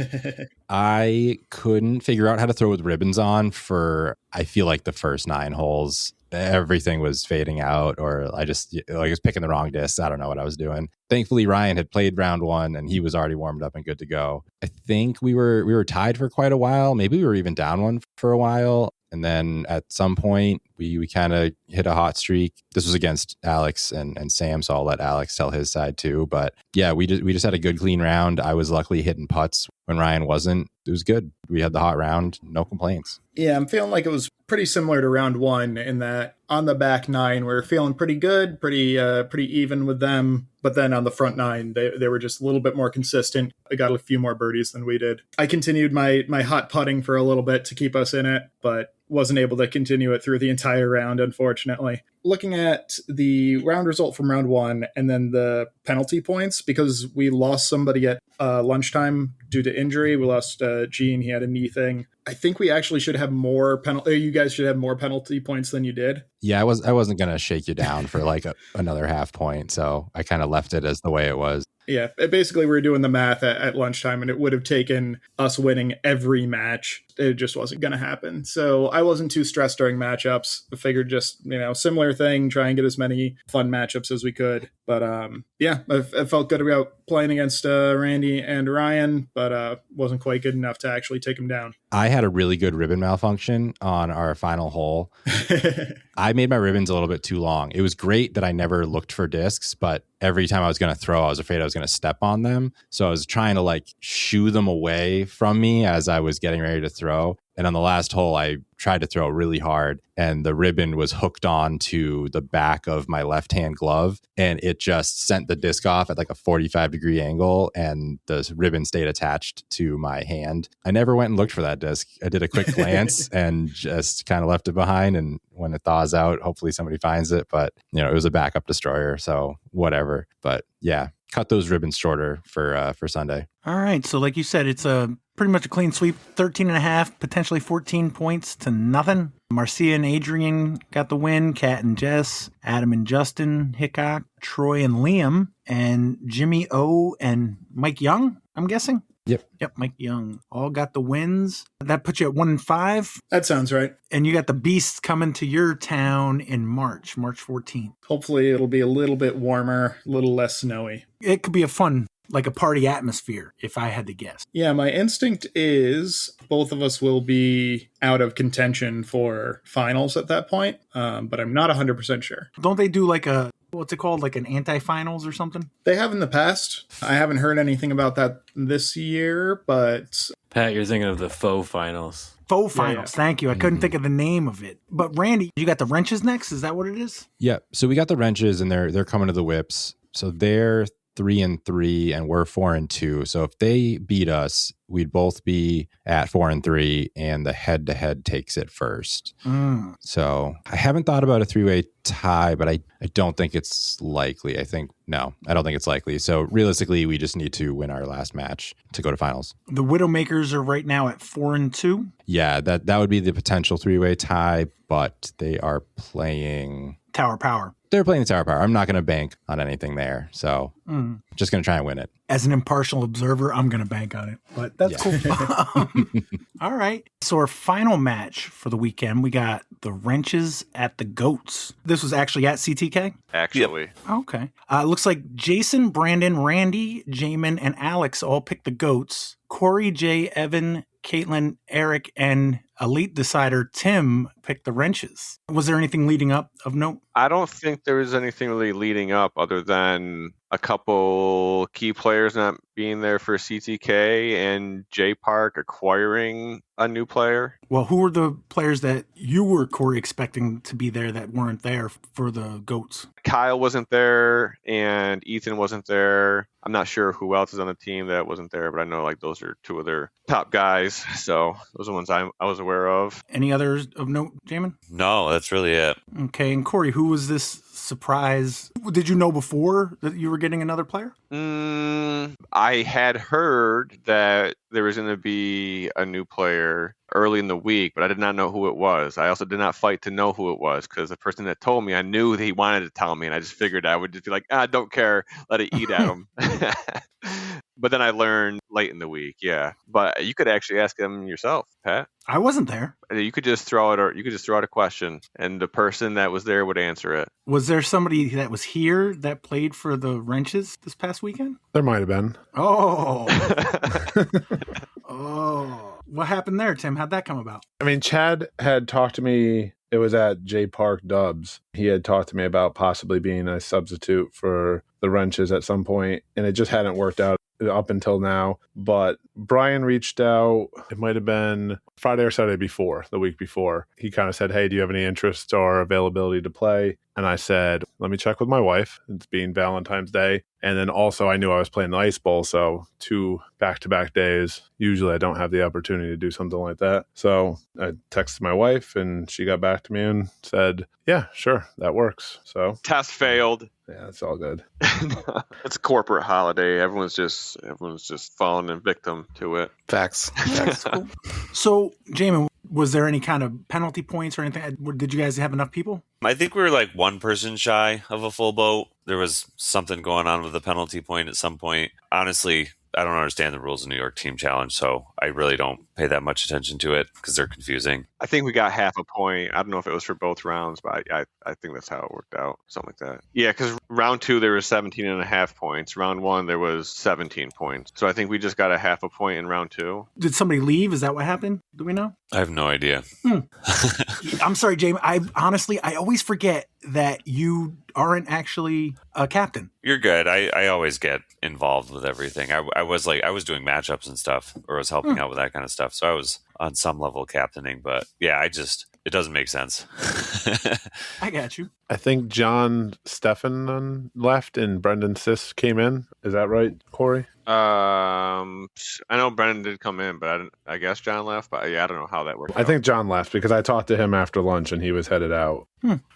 I couldn't figure out how to throw with ribbons on for, I feel like, the first 9 holes. Everything was fading out, or I was picking the wrong discs. I don't know what I was doing. Thankfully, Ryan had played round 1 and he was already warmed up and good to go. I think we were tied for quite a while. Maybe we were even down 1 for a while. And then at some point, we kind of hit a hot streak. This was against Alex and Sam, so I'll let Alex tell his side too. But yeah, we just had a good, clean round. I was luckily hitting putts when Ryan wasn't. It was good. We had the hot round. No complaints. Yeah, I'm feeling like it was pretty similar to round 1 in that on the back 9, we're feeling pretty good, pretty even with them. But then on the front 9, they were just a little bit more consistent. I got a few more birdies than we did. I continued my hot putting for a little bit to keep us in it, but wasn't able to continue it through the entire round, unfortunately. Looking at the round result from round 1 and then the penalty points, because we lost somebody at lunchtime due to injury. We lost Gene. He had a knee thing. I think we actually should have more penalty. You guys should have more penalty points than you did. Yeah, I wasn't going to shake you down for like another half point. So I kind of left it as the way it was. Yeah, basically we were doing the math at lunchtime, and it would have taken us winning every match. It just wasn't going to happen. So I wasn't too stressed during matchups. I figured just, similar thing, try and get as many fun matchups as we could. But yeah, I felt good about playing against Randy and Ryan, but wasn't quite good enough to actually take him down. I had a really good ribbon malfunction on our final hole. I made my ribbons a little bit too long. It was great that I never looked for discs, but every time I was going to throw, I was afraid I was going to step on them. So I was trying to like shoo them away from me as I was getting ready to throw. And on the last hole, I tried to throw really hard, and the ribbon was hooked on to the back of my left-hand glove, and it just sent the disc off at like a 45-degree angle, and the ribbon stayed attached to my hand. I never went and looked for that disc. I did a quick glance and just kind of left it behind, and when it thaws out, hopefully somebody finds it. But, it was a backup destroyer, so whatever. But yeah, cut those ribbons shorter for Sunday. All right. So like you said, it's a pretty much a clean sweep. 13.5, potentially 14 points to nothing. Marcia and Adrian got the win. Kat and Jess, Adam and Justin, Hickok, Troy and Liam, and Jimmy O and Mike Young, I'm guessing. Yep, Mike Young. All got the wins. That puts you at 1-5. That sounds right. And you got the Beasts coming to your town in March 14th. Hopefully it'll be a little bit warmer, a little less snowy. It could be a fun, like a party atmosphere, if I had to guess. Yeah, my instinct is both of us will be out of contention for finals at that point, but I'm not 100% sure. Don't they do like a, what's it called, like an anti-finals or something? They have in the past. I haven't heard anything about that this year, but... Pat, you're thinking of the faux finals. Faux finals, Thank you. I couldn't think of the name of it. But Randy, you got the wrenches next? Is that what it is? Yeah, so we got the wrenches, and they're coming to the whips. So they're 3-3 and we're 4-2. So if they beat us, we'd both be at 4-3 and the head-to-head takes it first. So I haven't thought about a 3-way tie, but I don't think it's likely. I don't think it's likely. So realistically, we just need to win our last match to go to finals. The Widowmakers are right now at 4-2. Yeah, that would be the potential 3-way tie, but they are playing Tower Power. They're playing the Tower Power. I'm not going to bank on anything there. So just going to try and win it. As an impartial observer, I'm going to bank on it. But that's cool. All right. So our final match for the weekend, we got the Wrenches at the Goats. This was actually at CTK? Actually. Yep. Okay. Looks like Jason, Brandon, Randy, Jaimen, and Alex all picked the Goats. Corey, Jay, Evan, Caitlin, Erich, and Elite Decider Tim picked the Wrenches. Was there anything leading up of note? I don't think there was anything really leading up other than a couple key players not being there for CTK and J Park acquiring a new player. Well, who were the players that you were, Corey, expecting to be there that weren't there for the Goats? Kyle wasn't there and Ethan wasn't there. I'm not sure who else is on the team that wasn't there, but I know like those are two of their top guys. So those are the ones I was aware of. Any others of note, Jaimen? No, that's really it. Okay, and Corey, who was this surprise? Did you know before that you were getting another player? I had heard that there was going to be a new player early in the week, but I did not know who it was. I also did not fight to know who it was because the person that told me, I knew that he wanted to tell me, and I just figured I would just be like, don't care, let it eat at him. But then I learned late in the week, yeah. But you could actually ask him yourself, Pat. I wasn't there. You could just throw out a question, and the person that was there would answer it. Was there somebody that was here that played for the Wrenches this past weekend? There might have been. Oh. What happened there, Tim? How'd that come about? I mean, Chad had talked to me. It was at J Park Dubs. He had talked to me about possibly being a substitute for the Wrenches at some point, and it just hadn't worked out up until now. But Brian reached out. It might have been Friday or Saturday before, the week before. He kind of said, hey, do you have any interest or availability to play? And I said, let me check with my wife. It's being Valentine's Day. And then also I knew I was playing the Ice Bowl, so 2 back-to-back days. Usually I don't have the opportunity to do something like that. So I texted my wife and she got back to me and said, yeah, sure, that works. So test failed. Yeah, it's all good. It's a corporate holiday. Everyone's just falling in victim to it. Facts. Cool. So, Jaimen, was there any kind of penalty points or anything? Did you guys have enough people? I think we were like one person shy of a full boat. There was something going on with the penalty point at some point. Honestly, I don't understand the rules of New York Team Challenge, so I really don't pay that much attention to it because they're confusing. I think we got half a point. I don't know if it was for both rounds, but I think that's how it worked out. Something like that. Yeah, because round 2, there was 17.5 points. Round 1, there was 17 points. So I think we just got a half a point in round 2. Did somebody leave? Is that what happened? Do we know? I have no idea. I'm sorry, Jaimen. I always forget that you aren't actually a captain. You're good. I always get involved with everything. I was doing matchups and stuff, or I was helping out with that kind of stuff. So I was on some level captaining, but yeah, it doesn't make sense. I got you. I think John Stefan left and Brendan Sis came in. Is that right, Corey? I know Brendan did come in, but I guess John left. But yeah, I don't know how that worked. I think John left because I talked to him after lunch and he was headed out.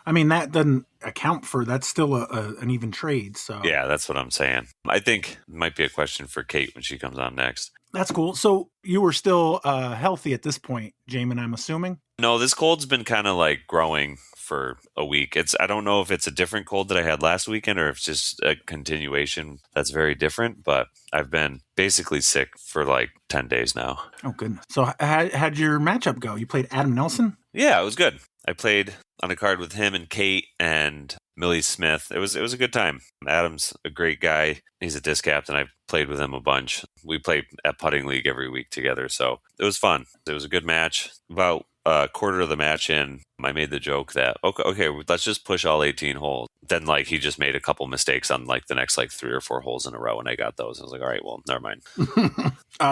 I mean, that doesn't account for that's still an even trade. So yeah, that's what I'm saying. I think it might be a question for Kate when she comes on next. That's cool. So you were still healthy at this point, Jaimen, I'm assuming? No, this cold's been kind of like growing for a week. I don't know if it's a different cold that I had last weekend or if it's just a continuation that's very different, but I've been basically sick for like 10 days now. Oh, goodness. So how'd your matchup go? You played Adam Nelson? Yeah, it was good. I played on a card with him and Kate and Millie Smith. It was a good time. Adam's a great guy. He's a disc captain. I've played with him a bunch. We play at Putting League every week together, so it was fun. It was a good match. About a quarter of the match in, I made the joke that, okay, let's just push all 18 holes. Then, like, he just made a couple mistakes on, like, the next, like, 3 or 4 holes in a row, and I got those. I was like, all right, well, never mind.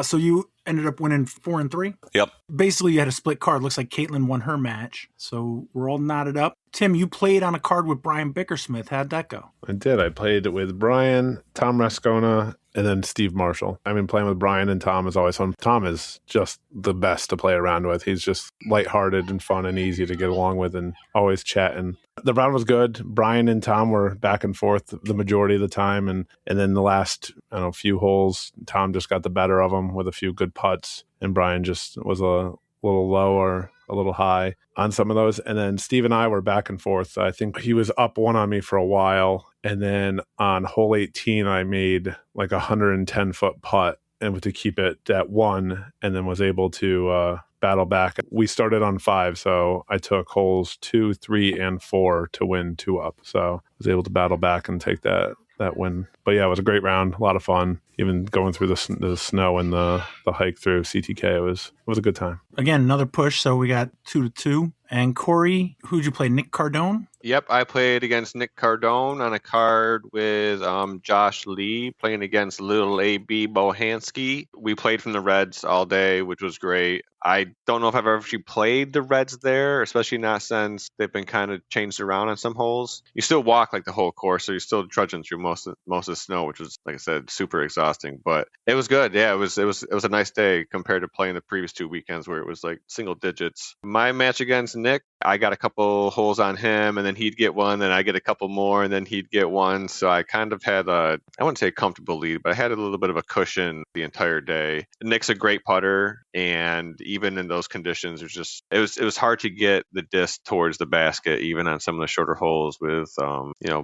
So you ended up winning 4-3? Yep. Basically, you had a split card. Looks like Caitlin won her match, so we're all knotted up. Tim, you played on a card with Brian Bickersmith. How'd that go? I did. I played with Brian, Tom Rascona, and then Steve Marshall. I mean, playing with Brian and Tom is always fun. Tom is just the best to play around with. He's just lighthearted and fun and easy to get along with and always chatting. The round was good. Brian and Tom were back and forth the majority of the time. And then the last, few holes, Tom just got the better of him with a few good putts. And Brian just was a little low or a little high on some of those. And then Steve and I were back and forth. I think he was up one on me for a while. And then on hole 18, I made like a 110-foot putt and to keep it at 1, and then was able to battle back. We started on 5, so I took holes 2, 3, and 4 to win 2 up. So I was able to battle back and take that win. But yeah, it was a great round, a lot of fun. Even going through the snow and the hike through CTK, it was a good time. Again, another push, so we got 2-2. And Corey, who'd you play? Nick Cardone? Yep, I played against Nick Cardone on a card with Josh Lee, playing against Little A.B. Bohansky. We played from the Reds all day, which was great. I don't know if I've ever actually played the Reds there, especially not since they've been kind of changed around on some holes. You still walk like the whole course, so you're still trudging through most of the snow, which was, like I said, super exhausting. But it was good. Yeah, it was a nice day compared to playing the previous 2 weekends where it was like single digits. My match against Nick, I got a couple holes on him, and then he'd get one, then I get a couple more, and then he'd get one. So I kind of had I wouldn't say a comfortable lead, but I had a little bit of a cushion the entire day. Nick's a great putter, and even in those conditions, it was hard to get the disc towards the basket, even on some of the shorter holes with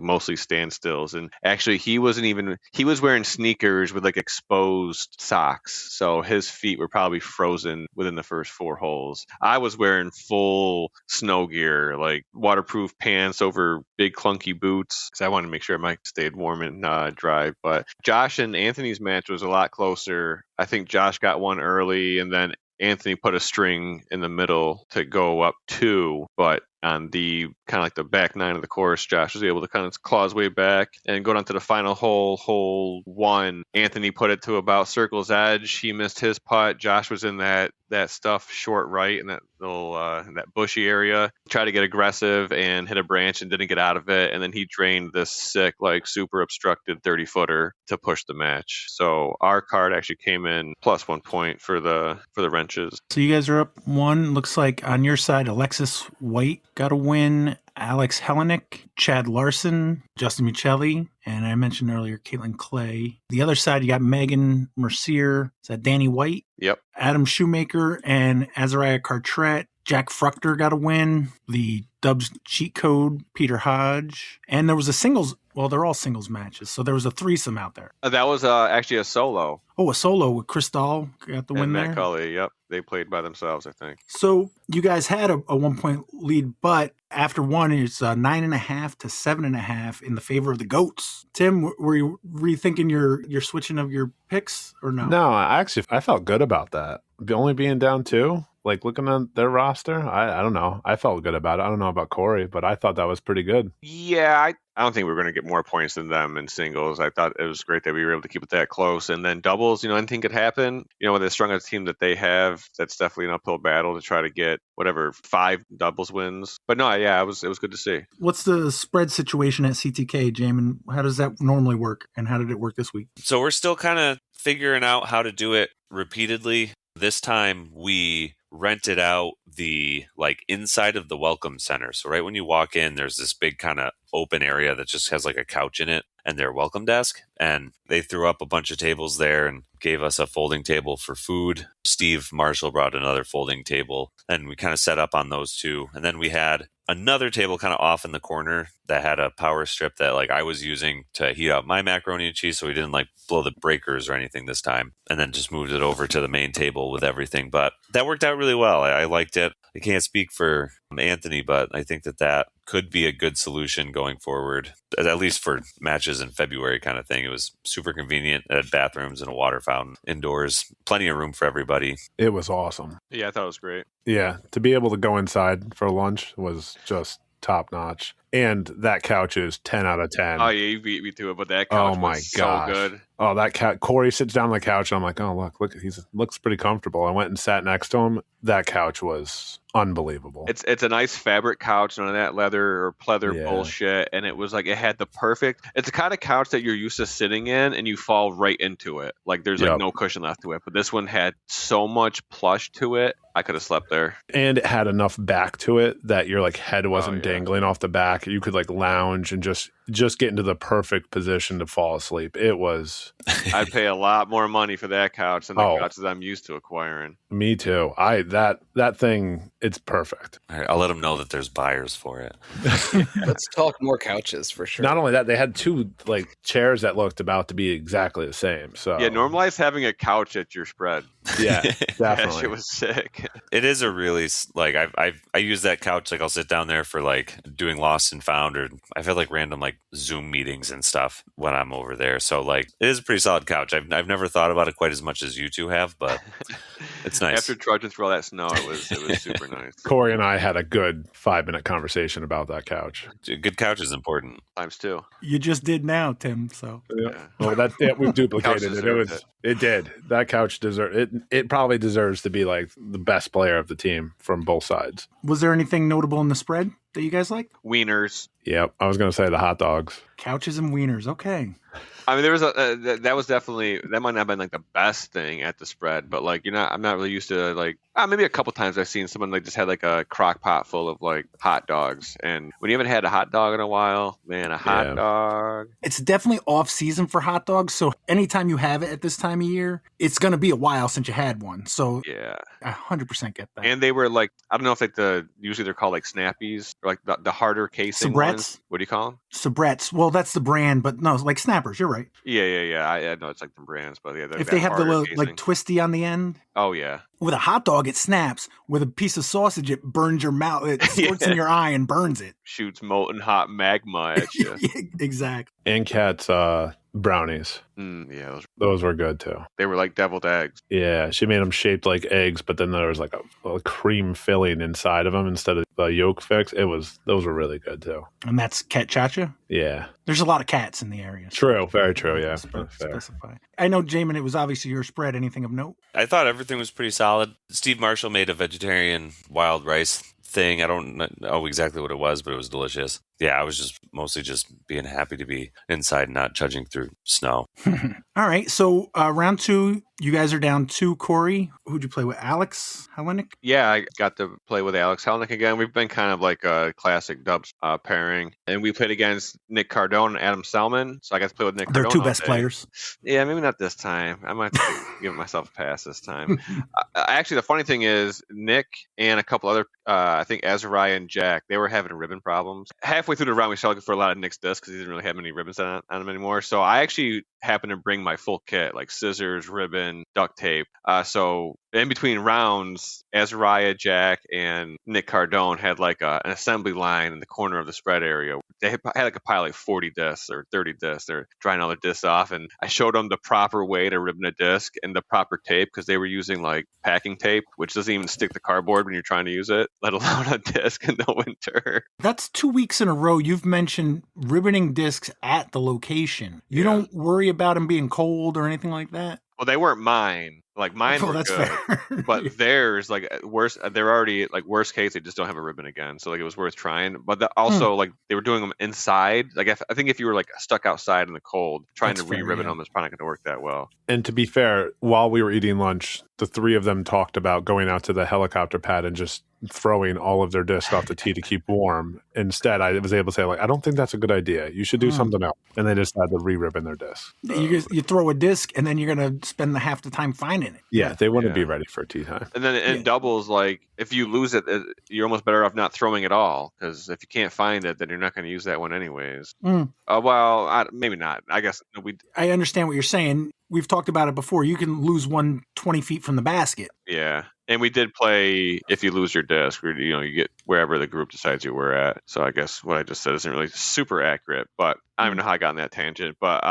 mostly standstills. And actually, he was wearing sneakers with like exposed socks, so his feet were probably frozen within the first 4 holes. I was wearing full snow gear, like waterproof pants over big clunky boots, because I wanted to make sure I stayed warm and dry. But Josh and Anthony's match was a lot closer. I think Josh got one early, and then Anthony put a string in the middle to go up 2, but on the kind of like the back 9 of the course, Josh was able to kind of claw his way back and go down to the final hole 1. Anthony put it to about circle's edge. He missed his putt. Josh was in that stuff short right in that little that bushy area. Tried to get aggressive and hit a branch and didn't get out of it. And then he drained this sick, like super obstructed 30-footer to push the match. So our card actually came in plus 1 point for the wrenches. So you guys are up 1. Looks like on your side, Alexis White got a win. Alex Hellenick, Chad Larson, Justin Michelli, and I mentioned earlier Caitlin Clay. The other side, you got Megan Mercier. Is that Danny White? Yep. Adam Shoemaker and Azariah Cartret. Jack Fruchter got a win. The Dubs cheat code, Peter Hodge. And there was a singles, well, they're all singles matches. So there was a threesome out there. That was actually a solo. Oh, a solo with Chris Dahl got the win and there. Matt Cully, yep. They played by themselves, I think. So you guys had a 1-point lead, but after 1, it's 9.5 to 7.5 in the favor of the Goats. Tim, were you rethinking your switching of your picks or no? No, I felt good about that. Only being down 2, like looking at their roster, I don't know. I felt good about it. I don't know about Corey, but I thought that was pretty good. Yeah, I don't think we were going to get more points than them in singles. I thought it was great that we were able to keep it that close. And then doubles, anything could happen. With the strongest team that they have, that's definitely an uphill battle to try to get 5 doubles wins. But no, yeah, it was good to see. What's the spread situation at CTK, Jaimen? How does that normally work, and how did it work this week? So we're still kind of figuring out how to do it repeatedly. This time we rented out the like inside of the welcome center. So right when you walk in, there's this big kind of open area that just has like a couch in it and their welcome desk. And they threw up a bunch of tables there and gave us a folding table for food. Steve Marshall brought another folding table and we kind of set up on those two. And then we had another table kind of off in the corner that had a power strip that like I was using to heat up my macaroni and cheese, so we didn't like blow the breakers or anything this time, and then just moved it over to the main table with everything. But that worked out really well. I liked it. I can't speak for Anthony, but I think that could be a good solution going forward, at least for matches in February kind of thing. It was super convenient. It had bathrooms and a water fountain indoors, plenty of room for everybody. It was awesome. Yeah, I thought it was great. Yeah, to be able to go inside for lunch was just top notch. And that couch is 10 out of 10. Oh, yeah, you beat me to it, but that couch was so good. Oh, that couch. Corey sits down on the couch, and I'm like, oh, look, he looks pretty comfortable. I went and sat next to him. That couch was unbelievable. It's a nice fabric couch, none of that leather or pleather bullshit. And it was like, it had the perfect, it's the kind of couch that you're used to sitting in and you fall right into it. Like there's like no cushion left to it. But this one had so much plush to it. I could have slept there. And it had enough back to it that your like head wasn't dangling off the back. You could like lounge and just get into the perfect position to fall asleep. It was. I'd pay a lot more money for that couch than the couches I'm used to acquiring. Me too. That thing, it's perfect. All right, I'll let them know that there's buyers for it. Let's talk more couches for sure. Not only that, they had two like chairs that looked about to be exactly the same. So yeah, normalize having a couch at your spread. Yeah, definitely. That shit was sick. It is a really like I use that couch, like I'll sit down there for like doing Lost and Found, or I've had like random like Zoom meetings and stuff when I'm over there. So like it is a pretty solid couch. I've never thought about it quite as much as you two have, but it's nice. After trudging through all that snow, it was super nice. Corey and I had a good 5-minute conversation about that couch. A good couch is important. Times two. You just did now, Tim. So yeah. Well, we've duplicated it. It did. That couch deserved it. It probably deserves to be like the best player of the team from both sides. Was there anything notable in the spread that you guys liked? Wieners. Yep, I was going to say the hot dogs. Couches and wieners. Okay. I mean, there was that was definitely, that might not have been like the best thing at the spread, but like I'm not really used to like maybe a couple times I've seen someone like just had like a crock pot full of like hot dogs, and when you haven't had a hot dog in a while, man, a hot dog. It's definitely off season for hot dogs, so anytime you have it at this time of year, it's going to be a while since you had one. So yeah, I 100% get that. And they were like, I don't know if like usually they're called like Snappies or like the harder casing ones. What do you call them? Sabrettes. Well, that's the brand, but no, like Snappers. You're right. Yeah. I know it's like the brands, but yeah. If they have the little, like twisty on the end. Oh yeah. With a hot dog, it snaps. With a piece of sausage, it burns your mouth. It squirts in your eye and burns it. Shoots molten hot magma at you. Exactly. And Kat's brownies. Yeah, those were good too. They were like deviled eggs. Yeah, she made them shaped like eggs, but then there was like a cream filling inside of them instead of the yolk fix. Those were really good too. And that's Cat Chacha? Yeah. There's a lot of cats in the area. True, very true, yeah. Specify. I know, Jaimen, it was obviously your spread. Anything of note? I thought everything was pretty solid. Steve Marshall made a vegetarian wild rice thing. I don't know exactly what it was, but it was delicious. Yeah, I was just mostly just being happy to be inside, not trudging through snow. All right, so round 2, you guys are down 2. Corey, who'd you play with? Alex Hellenic? Yeah, I got to play with Alex Hellenic again. We've been kind of like a classic dubs pairing. And we played against Nick Cardone and Adam Selman. So I got to play with Nick Cardone. They're two best players. Yeah, maybe not this time. I might have to give myself a pass this time. Actually, the funny thing is, Nick and a couple other, I think Azariah and Jack, they were having ribbon problems. Halfway through the round, we started looking for a lot of Nick's discs because he didn't really have any ribbons on him anymore. So I actually happened to bring my full kit, like scissors, ribbon, duct tape. So in between rounds, Azariah, Jack, and Nick Cardone had like an assembly line in the corner of the spread area. They had like a pile of like 40 discs or 30 discs. They're drying all the discs off, and I showed them the proper way to ribbon a disc and the proper tape because they were using like packing tape, which doesn't even stick to cardboard when you're trying to use it, let alone a disc in the winter. That's 2 weeks in a row you've mentioned ribboning discs at the location. You don't worry about them being cold or anything like that? Well, they weren't mine. Like mine were that's good, fair. but theirs, like worse. They're already like worst case. They just don't have a ribbon again. So like it was worth trying. But also like they were doing them inside. Like I think if you were like stuck outside in the cold, trying to re-ribbon them is probably not going to work that well. And to be fair, while we were eating lunch, the 3 of them talked about going out to the helicopter pad and just throwing all of their disc off the tee to keep warm. Instead, I was able to say, like, I don't think that's a good idea. You should do something else. And they just had to re-ribbon their disc. You throw a disc, and then you're going to spend the half the time finding it. Yeah, they wouldn't be ready for tee time. And then in doubles, like, if you lose it, you're almost better off not throwing it all, because if you can't find it, then you're not going to use that one anyways. Maybe not. I guess I understand what you're saying. We've talked about it before. You can lose one 20 feet from the basket. Yeah. And we did play if you lose your disc, or, you get wherever the group decides you were at. So I guess what I just said isn't really super accurate, but I don't even know how I got on that tangent. But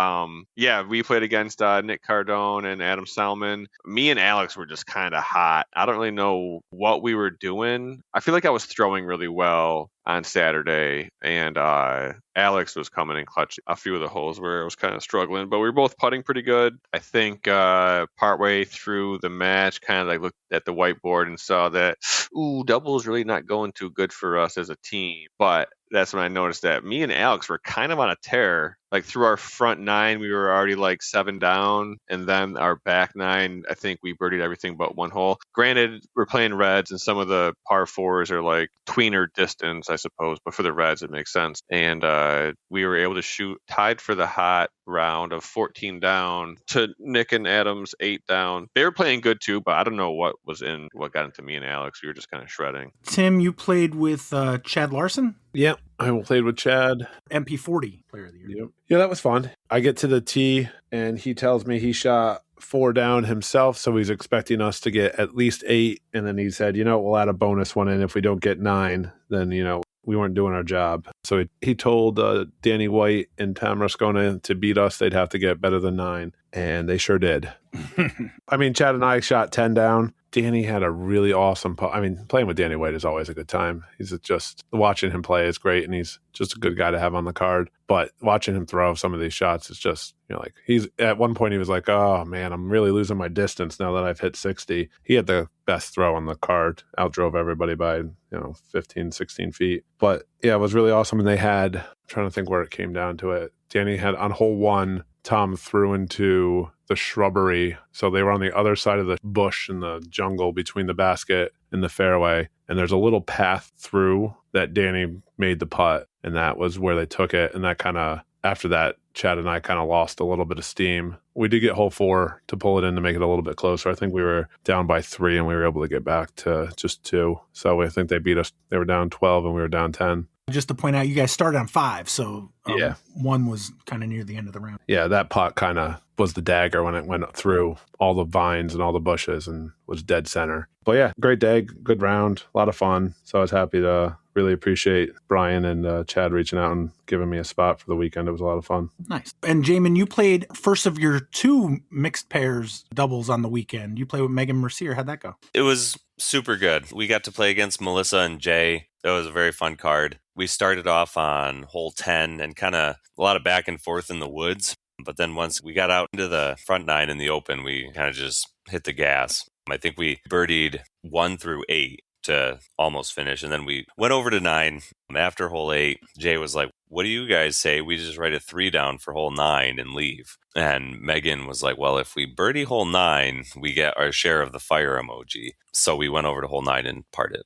we played against Nick Cardone and Adam Salmon. Me and Alex were just kind of hot. I don't really know what we were doing. I feel like I was throwing really well on Saturday, and Alex was coming in clutch a few of the holes where I was kind of struggling, but we were both putting pretty good. I think partway through the match, kind of like looked at the whiteboard and saw that, doubles really not going too good for us as a team. But that's when I noticed that me and Alex were kind of on a tear. Like through our front 9, we were already like 7 down. And then our back 9, I think we birdied everything but one hole. Granted, we're playing reds and some of the par 4s are like tweener distance, I suppose. But for the reds, it makes sense. And we were able to shoot tied for the hot round of 14 down to Nick and Adam's 8 down. They were playing good too, but I don't know what got into me and Alex. We were just kind of shredding. Tim, you played with Chad Larson? Yep, I played with Chad. MP40 player of the year. Yep. Yeah, that was fun. I get to the tee, and he tells me he shot 4 down himself, so he's expecting us to get at least 8. And then he said, we'll add a bonus one in. If we don't get 9, then, we weren't doing our job. So he told Danny White and Tom Rascona to beat us, they'd have to get better than 9. And they sure did. I mean, Chad and I shot 10 down. Danny had a really awesome playing with Danny White is always a good time. He's just, watching him play is great, and he's just a good guy to have on the card. But watching him throw some of these shots is just, he's at one point he was like, oh man, I'm really losing my distance now that I've hit 60. He had the best throw on the card, outdrove everybody by, 15, 16 feet. But yeah, it was really awesome. And they had, I'm trying to think where it came down to it. Danny had on hole 1, Tom threw into the shrubbery. So they were on the other side of the bush in the jungle between the basket and the fairway. And there's a little path through that Danny made the putt. And that was where they took it. And that kind of, after that, Chad and I kind of lost a little bit of steam. We did get hole 4 to pull it in to make it a little bit closer. I think we were down by 3 and we were able to get back to just 2. So I think they beat us. They were down 12 and we were down 10. Just to point out, you guys started on 5, so yeah, 1 was kind of near the end of the round. Yeah, that putt kind of was the dagger when it went through all the vines and all the bushes and was dead center. But yeah, great day, good round, a lot of fun. So I was happy to really appreciate Brian and Chad reaching out and giving me a spot for the weekend. It was a lot of fun. Nice. And Jaimen, you played first of your 2 mixed pairs doubles on the weekend. You played with Megan Mercier. How'd that go? It was super good. We got to play against Melissa and Jay. That was a very fun card. We started off on hole 10 and kind of a lot of back and forth in the woods. But then once we got out into the front 9 in the open, we kind of just hit the gas. I think we birdied 1 through 8 to almost finish. And then we went over to 9. After hole 8, Jay was like, what do you guys say we just write a 3 down for hole 9 and leave? And Megan was like, well, if we birdie hole 9, we get our share of the fire emoji. So we went over to hole 9 and parted.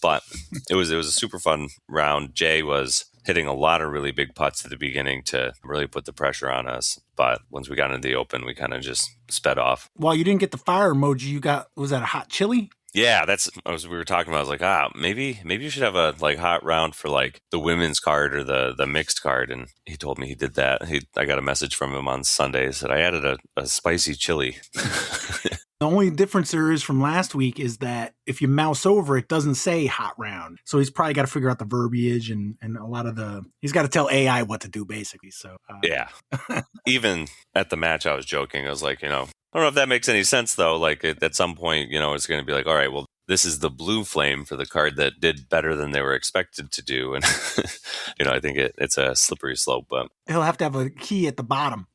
But it was a super fun round. Jay was hitting a lot of really big putts at the beginning to really put the pressure on us. But once we got into the open, we kind of just sped off. Well, you didn't get the fire emoji. You got, was that a hot chili? Yeah, we were talking about. I was like, maybe you should have a hot round for the women's card or the mixed card. And he told me he did that. I got a message from him on Sunday that I added a spicy chili. The only difference there is from last week is that if you mouse over, it doesn't say hot round. So he's probably got to figure out the verbiage and a lot of he's got to tell AI what to do basically. So yeah, even at the match, I was joking. I was like, I don't know if that makes any sense though. At some point, it's going to be like, all right, well, this is the blue flame for the card that did better than they were expected to do. And, I think it's a slippery slope, but he'll have to have a key at the bottom.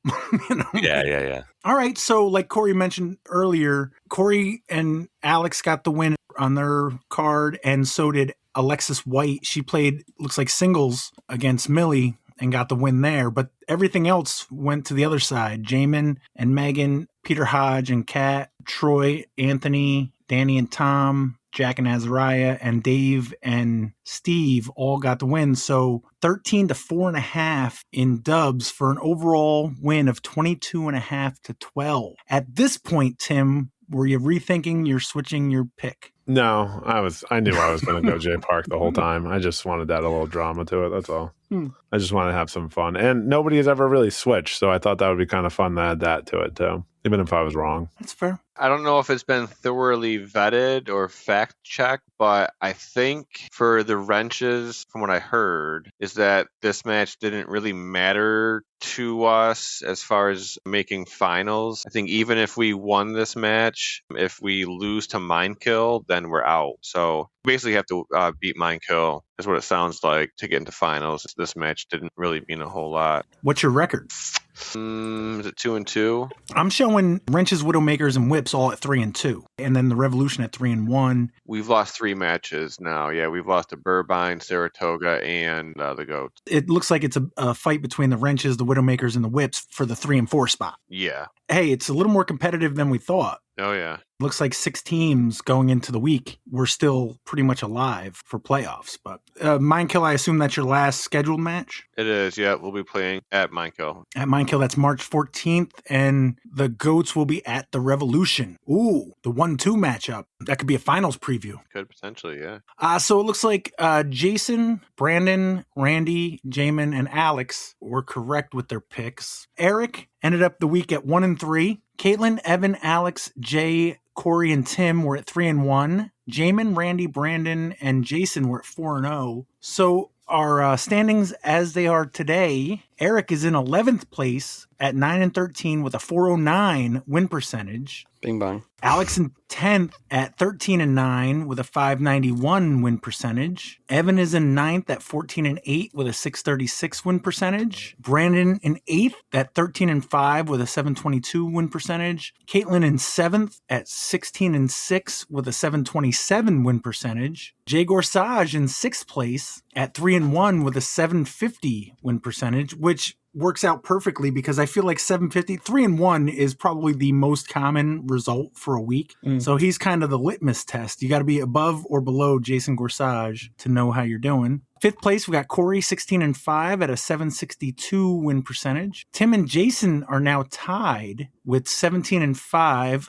Yeah. All right. So like Corey mentioned earlier, Corey and Alex got the win on their card. And so did Alexis White. She played, looks like singles against Millie and got the win there. But everything else went to the other side. Jaimen and Megan, Peter Hodge and Kat, Troy, Anthony, Danny and Tom, Jack and Azariah, and Dave and Steve all got the win. So 13 to 4.5 in dubs for an overall win of 22.5 to 12. At this point, Tim, were you rethinking you're switching your pick? No, I knew I was going to go Jay Park the whole time. I just wanted that a little drama to it. That's all. I just want to have some fun. And nobody has ever really switched, so I thought that would be kind of fun to add that to it too, even if I was wrong. That's fair. I don't know if it's been thoroughly vetted or fact checked, but I think for the wrenches, from what I heard, is that this match didn't really matter to us as far as making finals. I think even if we won this match, if we lose to Minekill, then we're out. So basically have to beat Minekill is what it sounds like to get into finals. This match didn't really mean a whole lot. What's your record? Is it 2-2? I'm showing Wrenches, Widowmakers, and Whips all at 3-2, and then the Revolution at 3-1. We've lost 3 matches now. Yeah, we've lost to Burbine, Saratoga, and the Goats. It looks like it's a fight between the Wrenches, the Widowmakers, and the Whips for the 3 and 4 spot. Yeah. Hey, it's a little more competitive than we thought. Oh, yeah. Looks like 6 teams going into the week. We're still pretty much alive for playoffs. But Minekill, I assume that's your last scheduled match? It is, yeah. We'll be playing at Minekill. At Minekill, that's March 14th. And the Goats will be at the Revolution. Ooh, the 1-2 matchup. That could be a finals preview. Could potentially, yeah. So it looks like Jason, Brandon, Randy, Jaimen, and Alex were correct with their picks. Erich ended up the week at 1-3. Caitlin, Evan, Alex, Jay, Corey, and Tim were at 3-1. Jaimen, Randy, Brandon, and Jason were at 4-0. So our standings as they are today, Erich is in 11th place at 9-13 with a 409 win percentage. Bing bang. Alex in 10th at 13-9 with a 591 win percentage. Evan is in 9th at 14-8 with a 636 win percentage. Brandon in 8th at 13-5 with a 722 win percentage. Caitlin in 7th at 16-6 with a 727 win percentage. Jay Gorsage in 6th place at 3-1 with a 750 win percentage, which works out perfectly because I feel like 750, 3-1 is probably the most common result for a week. So he's kind of the litmus test. You got to be above or below Jason Gorsage to know how you're doing. 5th place, we got Corey, 16-5 at a 762 win percentage. Tim and Jason are now tied with 17-5,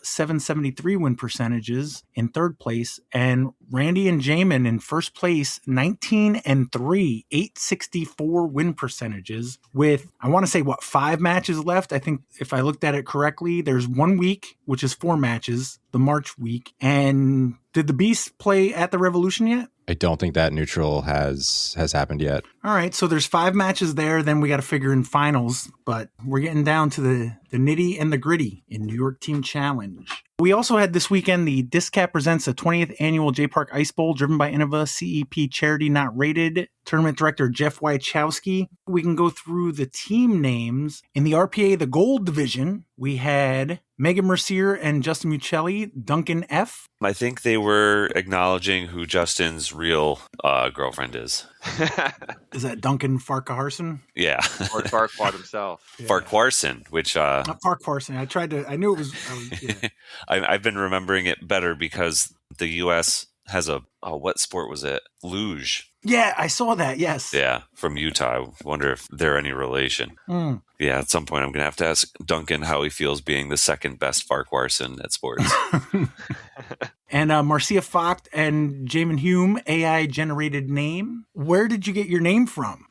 773 win percentages in 3rd place. And Randy and Jaimen in 1st place, 19-3, 864 win percentages with, I want to say, 5 matches left? I think if I looked at it correctly, there's 1 week, which is 4 matches, the March week. And did the Beast play at the Revolution yet? I don't think that neutral has happened yet. All right, so there's 5 matches there. Then we got to figure in finals, but we're getting down to the nitty and the gritty in New York Team Challenge. We also had this weekend the Discap presents a 20th annual J Park Ice Bowl driven by Innova CEP Charity Not Rated. Tournament director Jeff Wachowski. We can go through the team names. In the RPA, the gold division, we had Megan Mercier and Justin Muccelli, Duncan F. I think they were acknowledging who Justin's real girlfriend is. Is that Duncan Farquharson? Yeah. Or Farquhar himself. Yeah. Farquharson, which... Not Farquharson. I knew it was... yeah. I've been remembering it better because the U.S. has a what sport was it? Luge. Yeah, I saw that, yes. Yeah, from Utah. I wonder if they're any relation. Yeah, at some point I'm going to have to ask Duncan how he feels being the second best Farquharson at sports. And Marcia Focht and Jaimen Hume, AI-generated name. Where did you get your name from?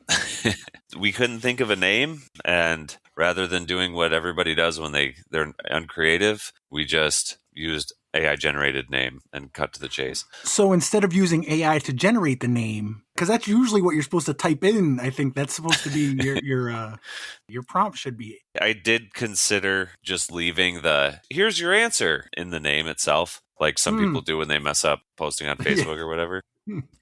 We couldn't think of a name, and rather than doing what everybody does when they're uncreative, we just used AI-generated name and cut to the chase. So instead of using AI to generate the name, because that's usually what you're supposed to type in, I think that's supposed to be your prompt should be. I did consider just leaving the "here's your answer" in the name itself, like some people do when they mess up posting on Facebook or whatever.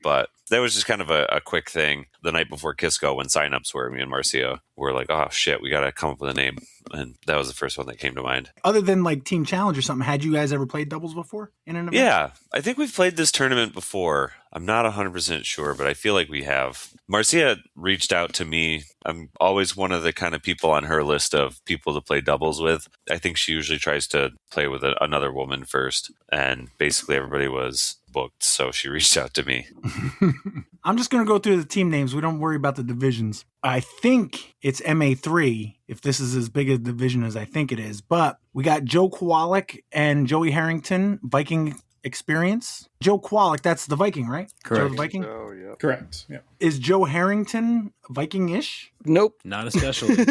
But that was just kind of a quick thing the night before Kisco when signups were. Me and Marcia were like, oh shit, we got to come up with a name. and that was the first one that came to mind. Other than like Team Challenge or something, had you guys ever played doubles before in an event? Yeah, I think we've played this tournament before. I'm not 100% sure, but I feel like we have. Marcia reached out to me. I'm always one of the kind of people on her list of people to play doubles with. I think she usually tries to play with another woman first, and basically everybody was booked, so she reached out to me. I'm just going to go through the team names. We don't worry about the divisions. I think it's MA3, if this is as big a division as I think it is. But we got Joe Kowalik and Joey Harrington, Viking Experience. Joe Kowalik, that's the Viking, right? Correct. Joe the Viking? Oh, yeah. Correct. Yeah. Is Joe Harrington Viking-ish? Nope. Not especially.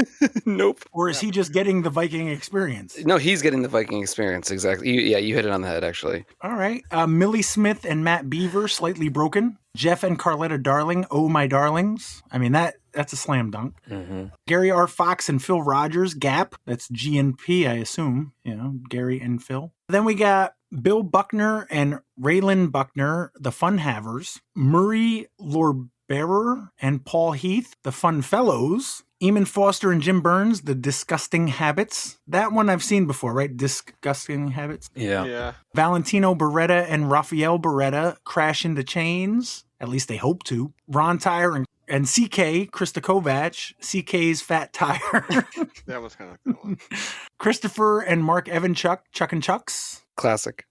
Nope. Or is he just getting the Viking experience? No, he's getting the Viking experience. Exactly. You hit it on the head, actually. All right. Millie Smith and Matt Beaver, Slightly Broken. Jeff and Carletta Darling, Oh My Darlings. I mean, that's a slam dunk. Mm-hmm. Gary R. Fox and Phil Rogers, Gap. That's GNP, I assume. You know, Gary and Phil. Then we got Bill Buckner and Raylan Buckner, the Fun Havers. Murray Lorberer and Paul Heath, the Fun Fellows. Eamon Foster and Jim Burns, the Disgusting Habits. That one I've seen before, right? Disgusting Habits. Yeah. Valentino Beretta and Rafael Beretta, Crash into Chains. At least they hope to. Ron Tyre and CK, Krista Kovac, CK's Fat Tire. That was kind of a good one. Christopher and Mark Evanchuk, Chuck and Chucks. Classic.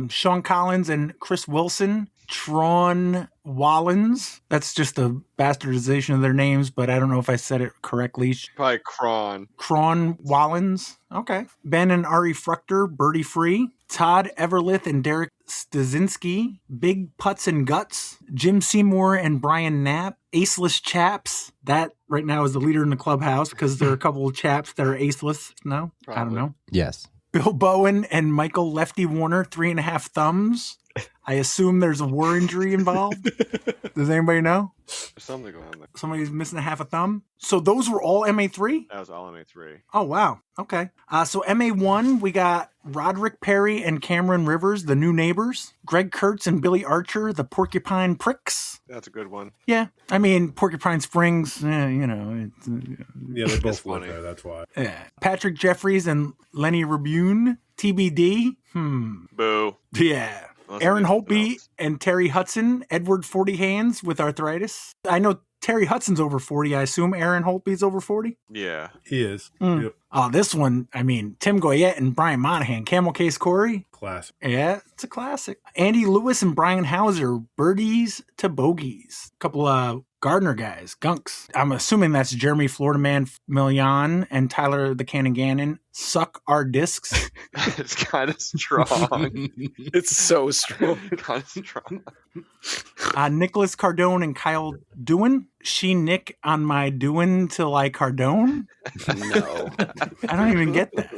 Sean Collins and Chris Wilson, Tron Wallens. That's just a bastardization of their names, but I don't know if I said it correctly. Probably Kron. Kron Wallens. Okay. Ben and Ari Fruchter, Birdie Free. Todd Everlith and Derek Stasinski, Big Putts and Guts. Jim Seymour and Brian Knapp. Aceless Chaps. That right now is the leader in the clubhouse because there are a couple of chaps that are aceless. No? Probably. I don't know. Yes. Bill Bowen and Michael Lefty Warner, 3.5 thumbs. I assume there's a war injury involved. Does anybody know? There's something going on there. Somebody's missing a half a thumb. So those were all MA3? That was all MA3. Oh, wow. Okay. So MA1, we got Roderick Perry and Cameron Rivers, the New Neighbors. Greg Kurtz and Billy Archer, the Porcupine Pricks. That's a good one. Yeah. I mean, Porcupine Springs, you know. Yeah, they both It's live funny. there. That's why. Yeah. Patrick Jeffries and Lenny Rabune, TBD. Boo. Yeah. Unless Aaron we do something Holtby else. and Terry Hudson, Edward 40 Hands with arthritis. I know Terry Hudson's over 40. I assume Aaron Holtby's over 40. Yeah. He is. Mm. Yep. Oh, this one, I mean, Tim Goyette and Brian Monahan, Camel Case Corey. Classic. Yeah, it's a classic. Andy Lewis and Brian Hauser, Birdies to Bogeys. A couple of Gardner guys, Gunks. I'm assuming that's Jeremy Florida Man Million and Tyler the Cannon Gannon. Suck our discs. It's kind of strong. It's so strong. Kind of strong. Nicholas Cardone and Kyle Dewin. She Nick on my doing till I Cardone. No. I don't even get that.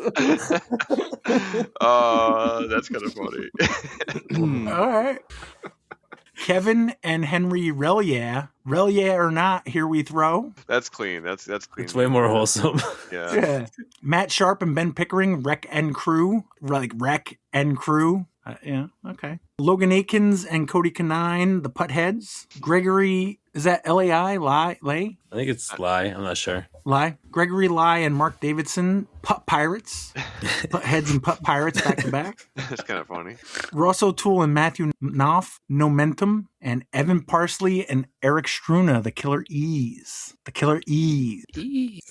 That's kind of funny. All right. Kevin and Henry Relier. Relier or not, here we throw. That's clean. That's clean. It's way more wholesome. Yeah. Yeah. Matt Sharp and Ben Pickering, Wreck and Crew. Like Wreck and Crew. Yeah, okay. Logan Akins and Cody Canine, the Puttheads. Gregory, is that Lai? Lay? I think it's Lie. I'm not sure. Lie. Gregory Lai and Mark Davidson, Putt Pirates. Puttheads and Putt Pirates back to back. That's kind of funny. Ross O'Toole and Matthew Knopf, Nomentum. And Evan Parsley and Eric Struna, the Killer E's. The Killer E's.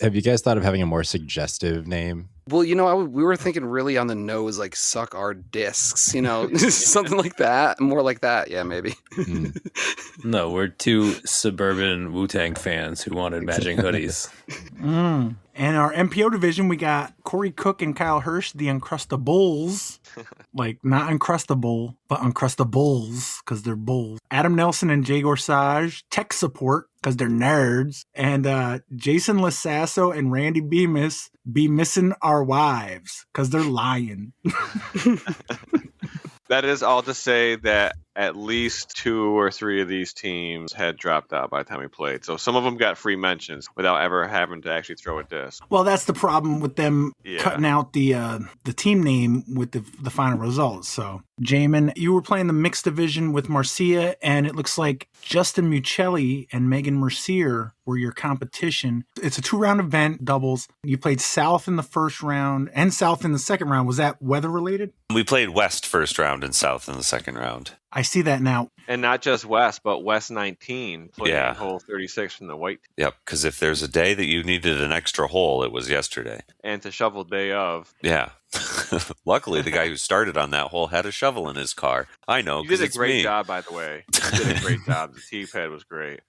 Have you guys thought of having a more suggestive name? Well, you know, we were thinking really on the nose, like suck our discs, you know, something like that. More like that. Yeah, maybe. No, we're two suburban Wu-Tang fans who wanted matching hoodies. And our MPO division, we got Corey Cook and Kyle Hirsch, the Uncrustables. Like, not Uncrustable, but Uncrustables, because they're bulls. Adam Nelson and Jay Gorsage, Tech Support, because they're nerds. And Jason Lasasso and Randy Bemis, Be Missing Our Wives, because they're lying. That is all to say that at least 2 or 3 of these teams had dropped out by the time we played. So some of them got free mentions without ever having to actually throw a disc. Well, that's the problem with them cutting out the team name with the final results. So, Jaimen, you were playing the mixed division with Marcia, and it looks like Justin Muccelli and Megan Mercier were your competition. It's a 2-round event, doubles. You played South in the first round and South in the second round. Was that weather related? We played West first round and South in the second round. I see that now. And not just West, but West 19 playing hole 36 from the white. Yep, because if there's a day that you needed an extra hole, it was yesterday. And to shovel day of. Yeah. Luckily, the guy who started on that hole had a shovel in his car. I know, You did a it's great me. job, by the way. You did a great job. The tee pad was great.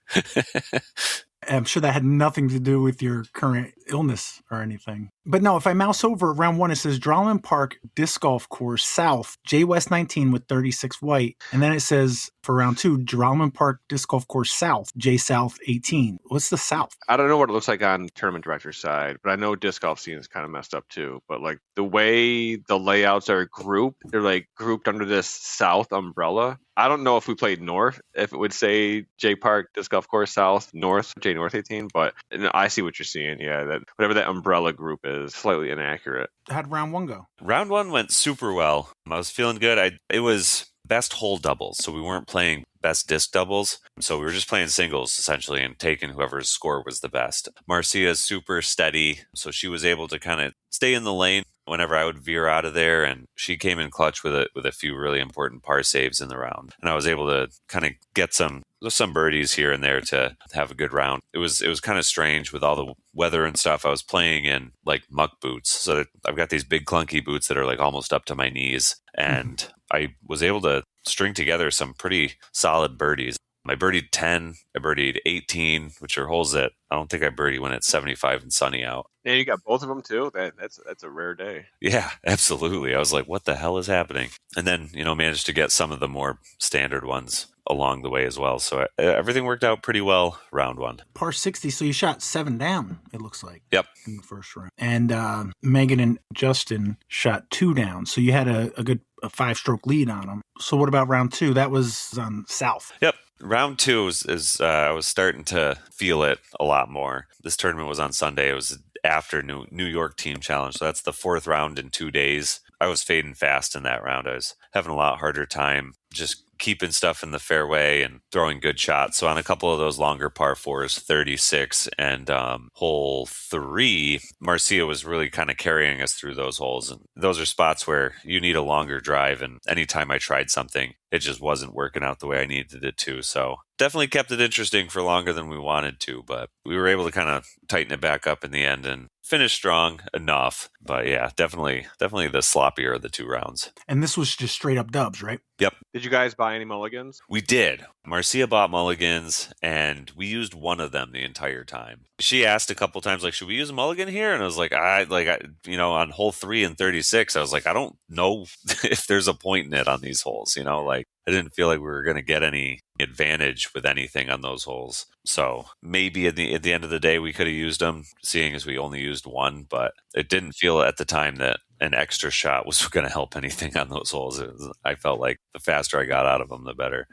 I'm sure that had nothing to do with your current illness or anything. But no, if I mouse over round 1, it says Drolman Park Disc Golf Course South, J West 19 with 36 white. And then it says for round 2, Drolman Park Disc Golf Course South, J South 18. What's the South? I don't know what it looks like on tournament director's side, but I know disc golf scene is kind of messed up too. But like the way the layouts are grouped, they're like grouped under this South umbrella. I don't know if we played North, if it would say J Park Disc Golf Course South, North, J North 18. But I see what you're seeing. Yeah, that whatever that umbrella group is, slightly inaccurate. How'd round 1 go? Round 1 went super well. I was feeling good. It was best hole doubles, so we weren't playing best disc doubles. So we were just playing singles, essentially, and taking whoever's score was the best. Marcia's super steady, so she was able to kind of stay in the lane whenever I would veer out of there, and she came in clutch with a few really important par saves in the round. And I was able to kind of get some birdies here and there to have a good round. It was kind of strange with all the weather and stuff. I was playing in like muck boots, so I've got these big clunky boots that are like almost up to my knees, and I was able to string together some pretty solid birdies. I birdied 10, I birdied 18, which are holes that I don't think I birdied when it's 75 and sunny out. And you got both of them too? That's a rare day. Yeah, absolutely. I was like, what the hell is happening? And then, managed to get some of the more standard ones along the way as well. So everything worked out pretty well round 1. Par 60, so you shot 7 down, it looks like. Yep. In the first round. And Megan and Justin shot 2 down, so you had a good 5-stroke lead on them. So what about round 2? That was on South. Yep. Round 2 is I was starting to feel it a lot more. This tournament was on Sunday. It was after New York Team Challenge, so that's the 4th round in 2 days. I was fading fast in that round. I was having a lot harder time just keeping stuff in the fairway and throwing good shots. So on a couple of those longer par 4s, 36 and hole 3, Marcia was really kind of carrying us through those holes. And those are spots where you need a longer drive. And anytime I tried something, it just wasn't working out the way I needed it to. So definitely kept it interesting for longer than we wanted to, but we were able to kind of tighten it back up in the end and finish strong enough. But yeah, definitely the sloppier of the 2 rounds. And this was just straight up dubs, right? Yep. Did you guys buy any mulligans? We did. Marcia bought mulligans, and we used one of them the entire time. She asked a couple times, like, should we use a mulligan here? And I was like, on hole 3 and 36, I was like, I don't know if there's a point in it on these holes, like I didn't feel like we were going to get any advantage with anything on those holes. So maybe at the end of the day, we could have used them, seeing as we only used one, but it didn't feel at the time that an extra shot was going to help anything on those holes. I felt like the faster I got out of them, the better.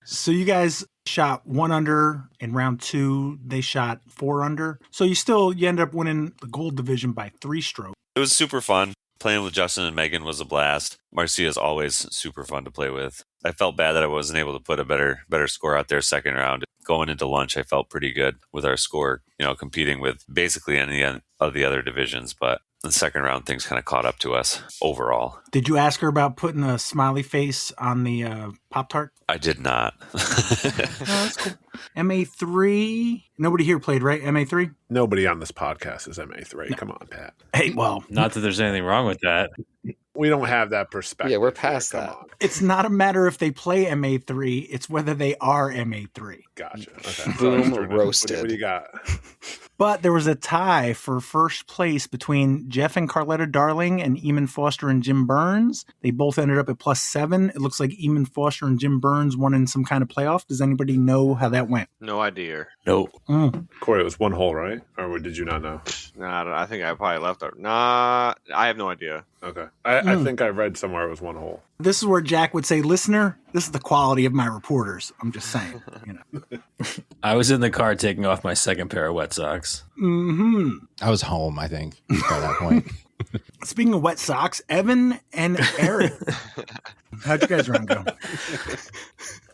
So you guys shot 1 under in round 2. They shot 4 under. So you ended up winning the gold division by 3 strokes. It was super fun. Playing with Justin and Megan was a blast. Marcia is always super fun to play with. I felt bad that I wasn't able to put a better score out there second round. Going into lunch, I felt pretty good with our score, competing with basically any of the other divisions. But in the second round, things kind of caught up to us overall. Did you ask her about putting a smiley face on the Pop-Tart? I did not. That's cool. MA3? Nobody here played, right? MA3? Nobody on this podcast is MA3. No. Come on, Pat. Hey, well. Not that there's anything wrong with that. We don't have that perspective. Yeah, we're past that. On. It's not a matter if they play MA3. It's whether they are MA3. Gotcha. Okay. Boom, roasted. What do you got? But there was a tie for first place between Jeff and Carletta Darling and Eamon Foster and Jim Burns. They both ended up at +7. It looks like Eamon Foster and Jim Burns won in some kind of playoff. Does anybody know how that went? No idea. No. Corey, it was 1 hole, right? Or did you not know? Nah, I think I probably left out. Nah, I have no idea. Okay. I think I read somewhere it was 1 hole. This is where Jack would say, listener, this is the quality of my reporters. I'm just saying, you know. I was in the car taking off my second pair of wet socks. Mm-hmm. I was home, I think, by that point. Speaking of wet socks, Evan and Erich. How'd you guys round go?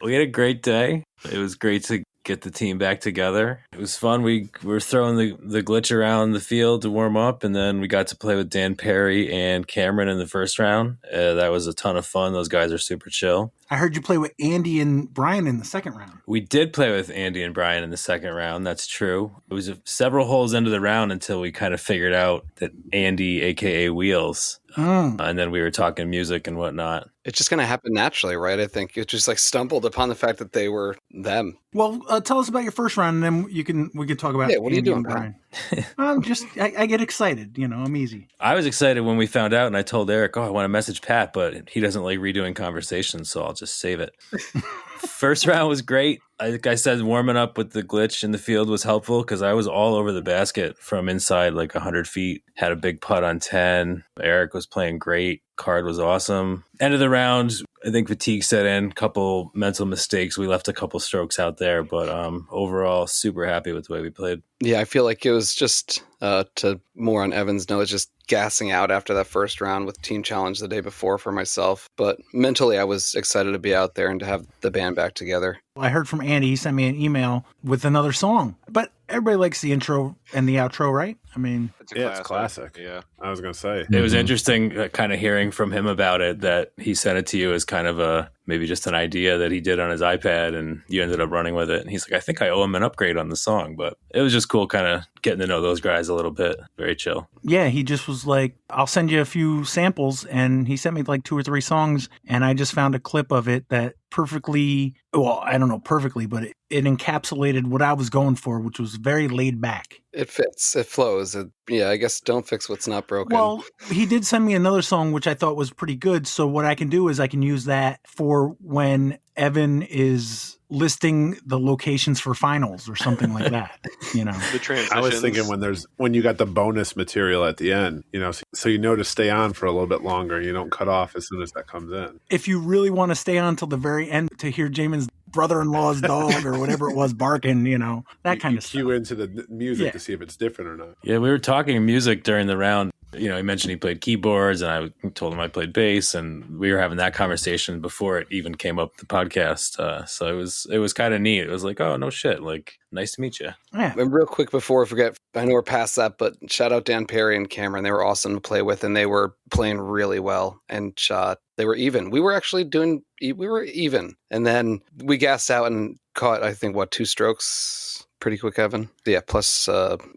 We had a great day. It was great to get the team back together. It was fun. We were throwing the glitch around the field to warm up, and then we got to play with Dan Perry and Cameron in the first round. That was a ton of fun. Those guys are super chill. I heard you play with Andy and Brian in the second round. We did play with Andy and Brian in the second round. That's true. It was several holes into the round until we kind of figured out that Andy, a.k.a. Wheels, and then we were talking music and whatnot. It's just going to happen naturally, right? I think it just like stumbled upon the fact that they were them. Well, tell us about your first round, and then we could talk about what are you doing, Brian? I'm just, I get excited. You know, I'm easy. I was excited when we found out, and I told Erich, I want to message Pat, but he doesn't like redoing conversations, so I'll just save it. First round was great. Like I said, warming up with the glitch in the field was helpful because I was all over the basket from inside like 100 feet. Had a big putt on 10. Erich was playing great. Card was awesome. End of the round, I think fatigue set in. Couple mental mistakes. We left a couple strokes out there, but overall, super happy with the way we played. Yeah, I feel like it was just, to more on Evan's note, just gassing out after that first round with Team Challenge the day before for myself. But mentally, I was excited to be out there and to have the band back together. I heard from Andy. He sent me an email with another song. But everybody likes the intro and the outro, right? I mean, it's classic. Yeah, I was going to say. It was interesting kind of hearing from him about it, that he sent it to you as kind of a maybe just an idea that he did on his iPad and you ended up running with it. And he's like, I think I owe him an upgrade on the song. But it was just cool kind of getting to know those guys a little bit. Very chill. Yeah, he just was like, I'll send you a few samples. And he sent me like 2 or 3 songs. And I just found a clip of it that perfectly, well, I don't know perfectly, but it encapsulated what I was going for, which was very laid back. It fits. It flows. Yeah, I guess don't fix what's not broken. Well, he did send me another song, which I thought was pretty good. So what I can do is I can use that for when Evan is listing the locations for finals or something like that. You know, the transitions. I was thinking when you got the bonus material at the end, you know, so you know to stay on for a little bit longer. You don't cut off as soon as that comes in. If you really want to stay on till the very end to hear Jaimen's brother-in-law's dog or whatever it was barking, you know, that kind of stuff. Cue into the music to see if it's different or not. Yeah, we were talking music during the round. You know, he mentioned he played keyboards, and I told him I played bass, and we were having that conversation before it even came up the podcast. So it was kind of neat. It was like, oh, no shit, like, nice to meet you. Yeah. And real quick before I forget, I know we're past that, but shout out Dan Perry and Cameron. They were awesome to play with, and they were playing really well, and they were even. We were even, and then we gassed out and caught, I think, 2 strokes. Pretty quick, Evan. Yeah, plus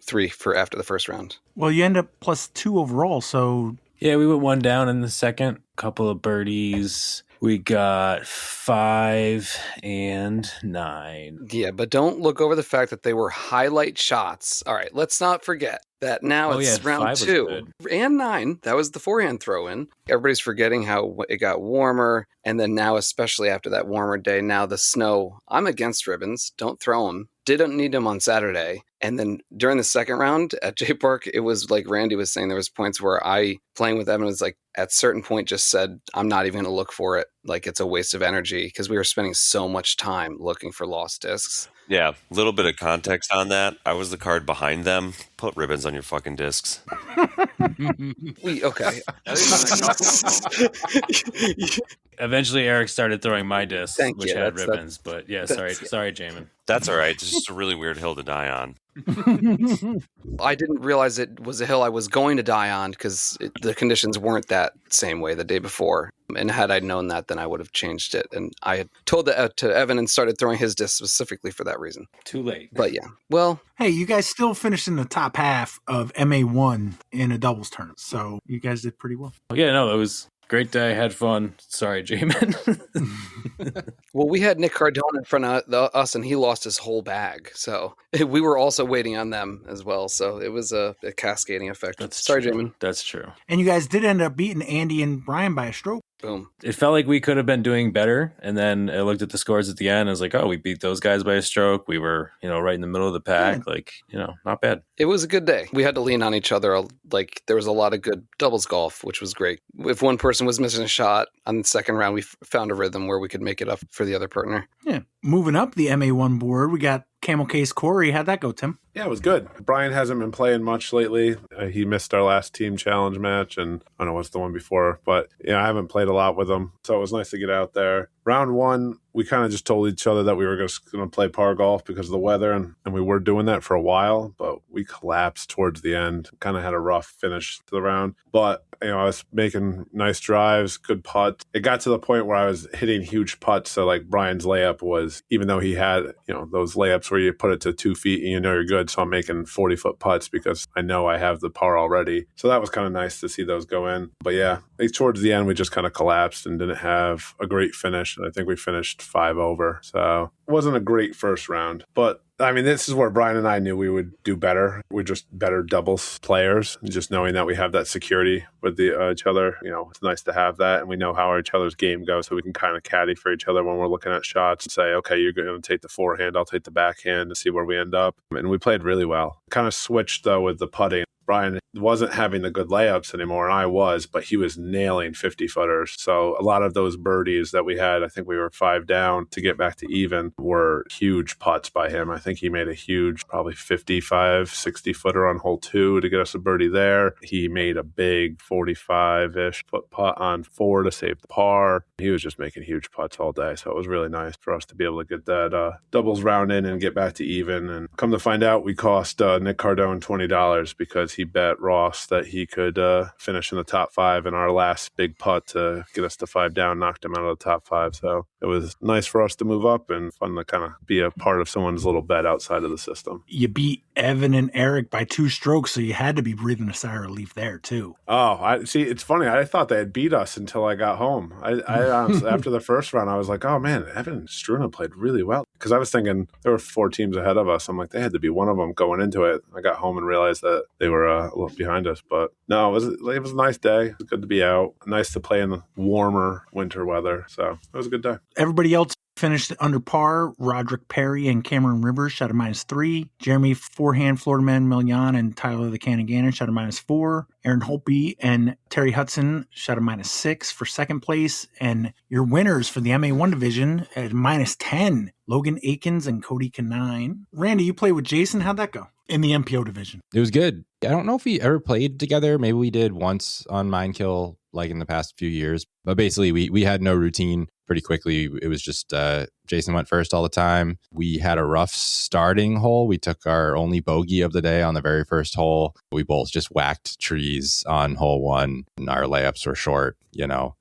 3 for after the first round. Well, you end up plus 2 overall, so... Yeah, we went 1 down in the second. Couple of birdies. We got 5 and 9. Yeah, but don't look over the fact that they were highlight shots. All right, let's not forget that now it's round 2 and 9. That was the forehand throw in. Everybody's forgetting how it got warmer. And then now, especially after that warmer day, now the snow. I'm against ribbons. Don't throw them. Didn't need them on Saturday. And then during the second round at J Park, it was like Randy was saying, there was points where I, playing with Evan, was like, at certain point just said, I'm not even going to look for it. Like, it's a waste of energy because we were spending so much time looking for lost discs. Yeah, a little bit of context on that. I was the card behind them. Put ribbons on your fucking discs. Okay. Eventually, Erich started throwing my discs, which had ribbons. But yeah, sorry, Jaimen. That's all right. It's just a really weird hill to die on. I didn't realize it was a hill I was going to die on because the conditions weren't that same way the day before. And had I known that, then I would have changed it. And I had told that to Evan and started throwing his disc specifically for that reason. Too late. But yeah, well. Hey, you guys still finished in the top half of MA1 in a doubles tournament. So you guys did pretty well. Yeah, no, it was great day. Had fun. Sorry, Jaimen. Well, we had Nick Cardone in front of us, and he lost his whole bag. So we were also waiting on them as well. So it was a cascading effect. Sorry, Jaimen. That's true. And you guys did end up beating Andy and Brian by a stroke. Boom. It felt like we could have been doing better. And then I looked at the scores at the end. I was like, oh, we beat those guys by a stroke. We were, right in the middle of the pack. Like, not bad. It was a good day. We had to lean on each other. Like, there was a lot of good doubles golf, which was great. If one person was missing a shot on the second round, we found a rhythm where we could make it up for the other partner. Yeah. Moving up the MA1 board, we got Camel Case Corey. How'd that go, Tim? Yeah, it was good. Brian hasn't been playing much lately. He missed our last team challenge match, and I don't know what's the one before, but I haven't played a lot with him, so it was nice to get out there. Round one, we kind of just told each other that we were just going to play par golf because of the weather, and we were doing that for a while, but we collapsed towards the end. Kind of had a rough finish to the round, but I was making nice drives, good putts. It got to the point where I was hitting huge putts, so like Brian's layup was, even though he had those layups where you put it to 2 feet and you're good, so I'm making 40-foot putts because I know I have the par already. So that was kind of nice to see those go in. But yeah, towards the end, we just kind of collapsed and didn't have a great finish. And I think we finished 5 over. So it wasn't a great first round. But I mean, this is where Brian and I knew we would do better. We're just better doubles players. Just knowing that we have that security with each other, it's nice to have that. And we know how each other's game goes, so we can kind of caddy for each other when we're looking at shots and say, okay, you're going to take the forehand, I'll take the backhand to see where we end up. And we played really well. Kind of switched, though, with the putting. Brian wasn't having the good layups anymore, and I was, but he was nailing 50-footers. So a lot of those birdies that we had, I think we were 5 down to get back to even, were huge putts by him. I think he made a huge, probably 55, 60-footer on hole 2 to get us a birdie there. He made a big 45-ish foot putt on 4 to save the par. He was just making huge putts all day, so it was really nice for us to be able to get that doubles round in and get back to even. And come to find out, we cost Nick Cardone $20 because he bet Ross that he could finish in the top 5 in our last big putt to get us to 5 down, knocked him out of the top 5. So it was nice for us to move up and fun to kind of be a part of someone's little bet outside of the system. You beat Evan and Erich by 2 strokes, so you had to be breathing a sigh of relief there too. Oh, I see. It's funny. I thought they had beat us until I got home. I honestly, after the first round, I was like, oh man, Evan and Struna played really well. Because I was thinking there were 4 teams ahead of us. I'm like, they had to be one of them going into it. I got home and realized that they were a little behind us. But no, it was a nice day. It was good to be out. Nice to play in the warmer winter weather. So it was a good day. Everybody else finished under par. Roderick Perry and Cameron Rivers shot a -3. Jeremy Forehand, Florida Man Millian, and Tyler the Cannon Gannon shot a -4. Aaron Holtby and Terry Hudson shot a -6 for second place. And your winners for the MA1 division at -10, Logan Akins and Cody Canine. Randy, you played with Jason. How'd that go in the MPO division? It was good. I don't know if we ever played together. Maybe we did once on Minekill, like in the past few years. But basically, we had no routine. Pretty quickly, it was just Jason went first all the time. We had a rough starting hole. We took our only bogey of the day on the very first hole. We both just whacked trees on hole 1, and our layups were short.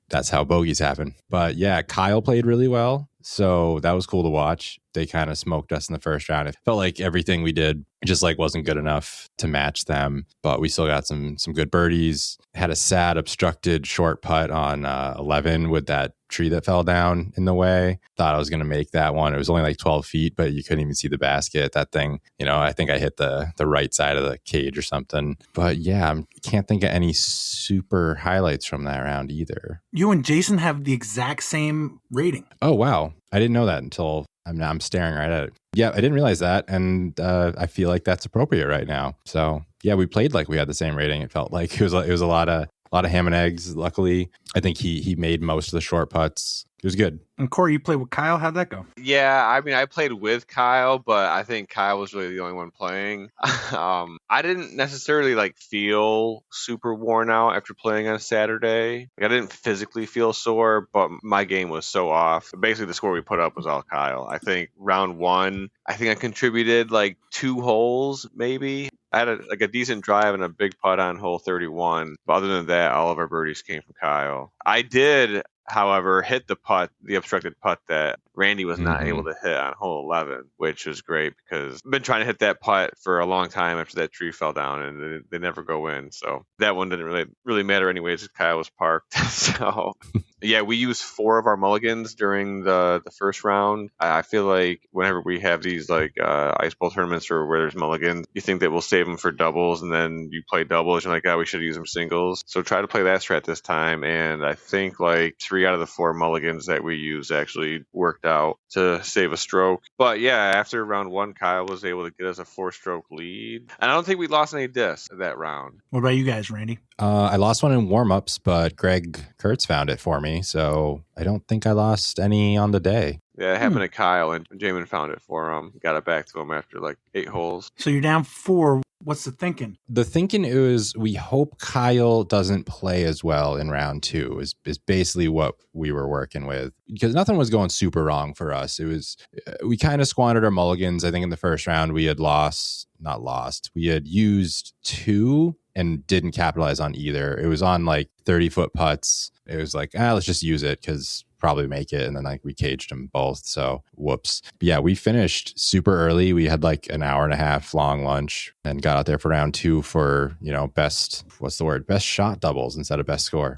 That's how bogeys happen. But yeah, Kyle played really well. So that was cool to watch. They kind of smoked us in the first round. It felt like everything we did just wasn't good enough to match them, but we still got some good birdies. Had a sad obstructed short putt on 11 with that tree that fell down in the way. Thought I was going to make that one. It was only 12 feet, but you couldn't even see the basket. That thing, I think I hit the right side of the cage or something. But yeah, I can't think of any super highlights from that round either. You and Jason have the exact same rating. Oh, wow. I didn't know that until I'm staring right at it. Yeah, I didn't realize that. And I feel like that's appropriate right now. So yeah, we played like we had the same rating. It felt like it was a lot of ham and eggs. Luckily, I think he made most of the short putts. It was good. And Corey, you played with Kyle. How'd that go? Yeah, I mean, I played with Kyle, but I think Kyle was really the only one playing. I didn't necessarily feel super worn out after playing on Saturday. I didn't physically feel sore, but my game was so off. Basically, the score we put up was all Kyle. I think round 1, I contributed 2 holes, maybe. I had a decent drive and a big putt on hole 31. But other than that, all of our birdies came from Kyle. I did, however, hit the obstructed putt that Randy was not able to hit on hole 11, which was great because I've been trying to hit that putt for a long time after that tree fell down, and they never go in. So that one didn't really matter anyways. Kyle was parked. So yeah, we used 4 of our mulligans during the first round. I feel like whenever we have these like ice bowl tournaments or where there's mulligans, you think that we'll save them for doubles, and then you play doubles. You're like, oh, we should use them singles. So try to play that strat this time, and I think like 3 out of the 4 mulligans that we used actually worked out to save a stroke. But yeah, after round 1, Kyle was able to get us a 4-stroke lead, and I don't think we lost any discs that round. What about you guys, Randy? I lost one in warm-ups, but Greg Kurtz found it for me, so I don't think I lost any on the day. Yeah, it happened to Kyle, and Jaimen found it for him. Got it back to him after like 8 holes. So you're down 4. What's the thinking? The thinking is we hope Kyle doesn't play as well in round 2 is basically what we were working with, because nothing was going super wrong for us. It was, we kind of squandered our mulligans. I think in the first round we had we had used 2 and didn't capitalize on either. It was on like 30-foot putts. It was like, let's just use it because probably make it. And then like we caged them both. So whoops. But yeah, we finished super early. We had like an hour and a half long lunch and got out there for round 2 for, best shot doubles instead of best score.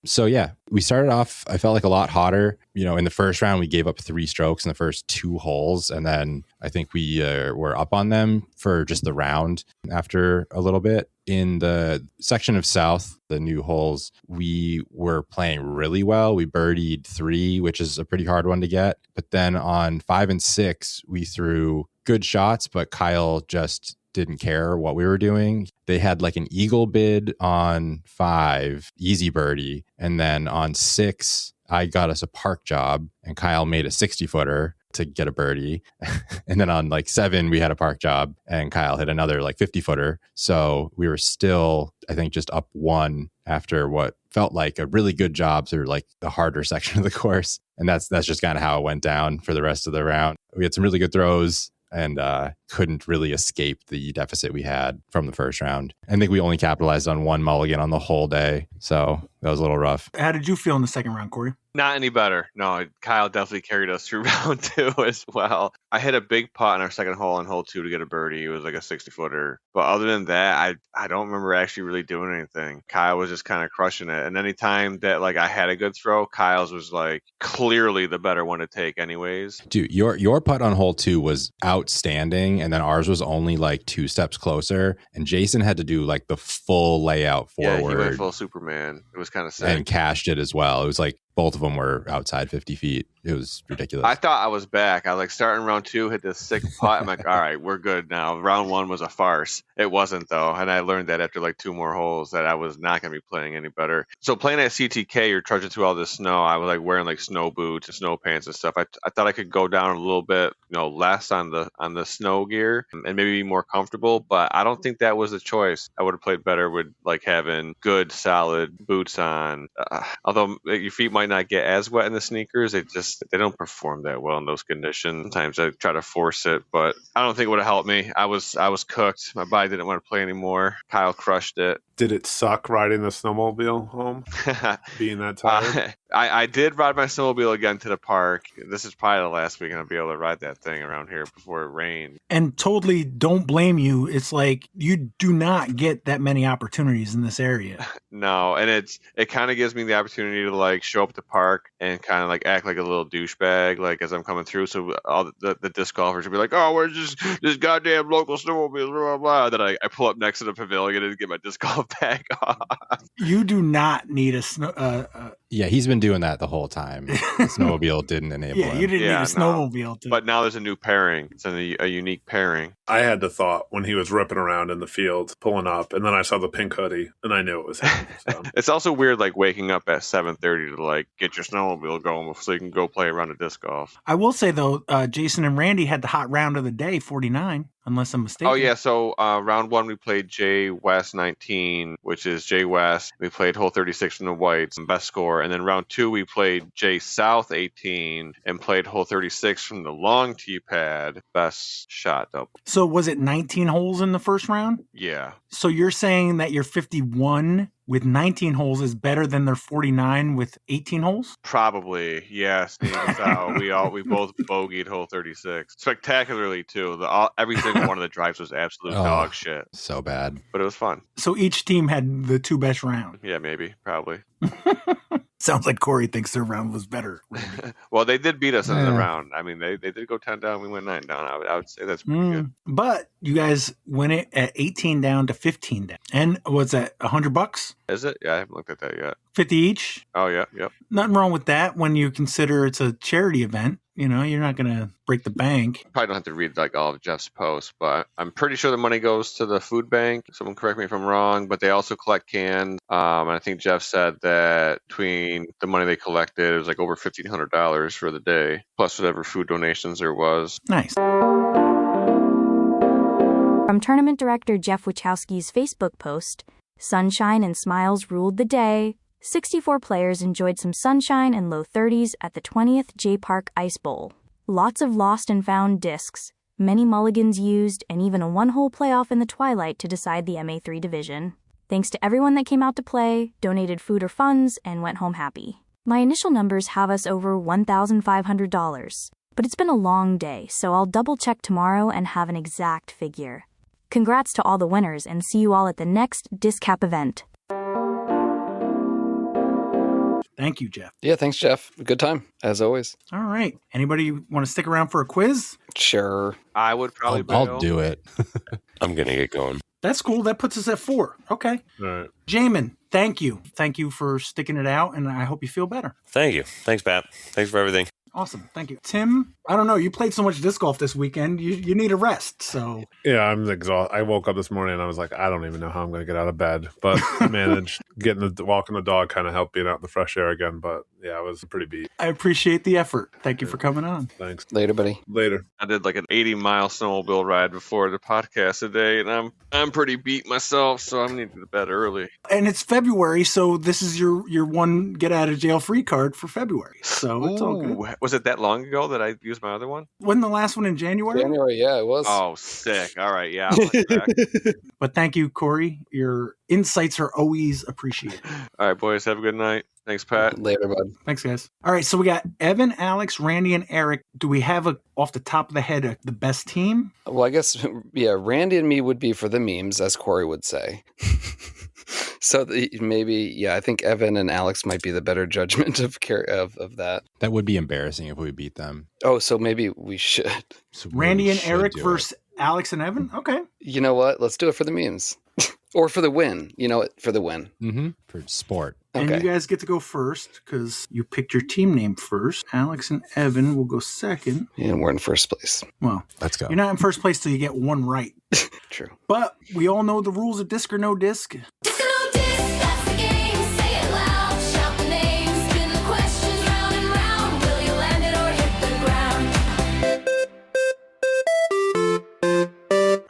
So yeah, we started off, I felt like a lot hotter. In the first round, we gave up 3 strokes in the first 2 holes. And then I think we were up on them for just the round after a little bit. In the section of South, the new holes, we were playing really well. We birdied 3, which is a pretty hard one to get. But then on 5 and 6, we threw good shots, but Kyle just didn't care what we were doing. They had like an eagle bid on 5, easy birdie. And then on 6, I got us a park job and Kyle made a 60-footer to get a birdie. And then on like 7, we had a park job and Kyle hit another like 50-footer. So we were still, I think, just up 1 after what felt like a really good job through like the harder section of the course. And that's just kind of how it went down for the rest of the round. We had some really good throws and couldn't really escape the deficit we had from the first round. I think we only capitalized on 1 mulligan on the whole day. So that was a little rough. How did you feel in the second round, Corey? Not any better. No, Kyle definitely carried us through round 2 as well. I hit a big putt on our second hole on hole 2 to get a birdie. It was like a 60-footer. But other than that, I don't remember actually really doing anything. Kyle was just kind of crushing it. And anytime that like I had a good throw, Kyle's was like clearly the better one to take anyways. Dude, your putt on hole 2 was outstanding. And then ours was only like 2 steps closer. And Jason had to do like the full layout forward. Yeah, he went full Superman. It was kind of sick. And cashed it as well. It was like both of them were outside 50 feet. It was ridiculous. I thought I was back. I like starting round 2, hit this sick putt. I'm like, all right, we're good now. Round 1 was a farce. It wasn't though. And I learned that after like 2 more holes that I was not going to be playing any better. So playing at CTK, you're trudging through all this snow. I was like wearing like snow boots and snow pants and stuff. I thought I could go down a little bit, less on the snow gear and maybe be more comfortable, but I don't think that was the choice. I would have played better with like having good solid boots on. Although your feet might not get as wet in the sneakers, they don't perform that well in those conditions. Sometimes I try to force it, but I don't think it would have helped me. I was cooked. My body didn't want to play anymore. Kyle crushed it. Did it suck riding the snowmobile home? Being that tired? I did ride my snowmobile again to the park. This is probably the last week I'll be able to ride that thing around here before it rained. And totally don't blame you. It's like you do not get that many opportunities in this area. No, and it kind of gives me the opportunity to like show up at the park and kind of like act like a little douchebag like as I'm coming through. So all the disc golfers will be like, oh, where's this goddamn local snowmobile, blah, blah, blah. Then I pull up next to the pavilion and get my disc golf bag off. You do not need a snow. Yeah, he's been doing that the whole time. The snowmobile didn't enable him. You didn't need a snowmobile. But now there's a new pairing. It's a unique pairing. I had the thought when he was ripping around in the field, pulling up, and then I saw the pink hoodie, and I knew it was him. So. It's also weird, like waking up at 7:30 to like get your snowmobile going so you can go play around a disc golf. I will say though, Jason and Randy had the hot round of the day, 49. Unless I'm mistaken. Oh, yeah. So round 1, we played J West 19, which is J West. We played hole 36 from the whites, best score. And then round 2, we played J South 18 and played hole 36 from the long tee pad, best shot double. So was it 19 holes in the first round? Yeah. So you're saying that your 51 with 19 holes is better than their 49 with 18 holes? Probably, yeah. Seeing as how we both bogeyed hole 36 spectacularly too. Every single one of the drives was absolute dog shit, So bad. but it was fun. So each team had the 2 best rounds. Yeah, maybe, probably. Sounds like Corey thinks their round was better. Well, they did beat us in the round. I mean, they did go 10 down. We went 9 down. I would say that's pretty good. But you guys win it at 18 down to 15 down. And what's that, $100? Is it? Yeah, I haven't looked at that yet. 50 each? Oh, yeah, yep. Nothing wrong with that when you consider it's a charity event. You know, you're not going to break the bank. Probably don't have to read like all of Jeff's posts, but I'm pretty sure the money goes to the food bank. Someone correct me if I'm wrong, but they also collect cans. And I think Jeff said that between the money they collected, it was like over $1,500 for the day, plus whatever food donations there was. Nice. From tournament director Jeff Wachowski's Facebook post, sunshine and smiles ruled the day. 64 players enjoyed some sunshine and low 30s at the 20th J Park Ice Bowl. Lots of lost and found discs, many mulligans used, and even a one-hole playoff in the twilight to decide the MA3 division. Thanks to everyone that came out to play, donated food or funds, and went home happy. My initial numbers have us over $1,500, but it's been a long day, so I'll double-check tomorrow and have an exact figure. Congrats to all the winners, and see you all at the next DiscCap event. Thank you, Jeff. Yeah, thanks, Jeff. Good time, as always. All right. Anybody want to stick around for a quiz? Sure. I would probably I'll do it. I'm going to get going. That's cool. That puts us at 4. Okay. All right. Jaimen, thank you. Thank you for sticking it out, and I hope you feel better. Thank you. Thanks, Pat. Thanks for everything. Awesome. Thank you. Tim, I don't know. You played so much disc golf this weekend. You need a rest. So Yeah, I'm exhausted. I woke up this morning and I was like, I don't even know how I'm going to get out of bed, but I managed. Walking the dog kind of helped being out in the fresh air again. But yeah, I was pretty beat. I appreciate the effort. Thank you for coming on. Thanks. Later, buddy. Later. I did like an 80-mile snowmobile ride before the podcast today, and I'm pretty beat myself, so I'm needing to bed early. And it's February, so this is your one get out of jail free card for February. So it's all good. Was it that long ago that I used my other one? Wasn't the last one in January? January, yeah, it was. Oh, sick. All right, yeah. I'll look back. But thank you, Corey. Your insights are always appreciated. All right, boys. Have a good night. Thanks, Pat. Later, bud. Thanks, guys. All right, so we got Evan, Alex, Randy, and Eric. Do we have off the top of the head the best team? Well, I guess, yeah, Randy and me would be for the memes, as Corey would say. So maybe, yeah, I think Evan and Alex might be the better judgment of that. That would be embarrassing if we beat them. Oh, so maybe we should. So Randy we and should Eric do versus it. Alex and Evan? Okay. You know what? Let's do it for the memes. Or for the win. You know what? For the win. Mm-hmm. For sport. And Okay. you guys get to go first because you picked your team name first. Alex and Evan will go second. And we're in first place. Well, Let's go. you're not in first place till you get one right. True. But we all know the rules of disc or no disc.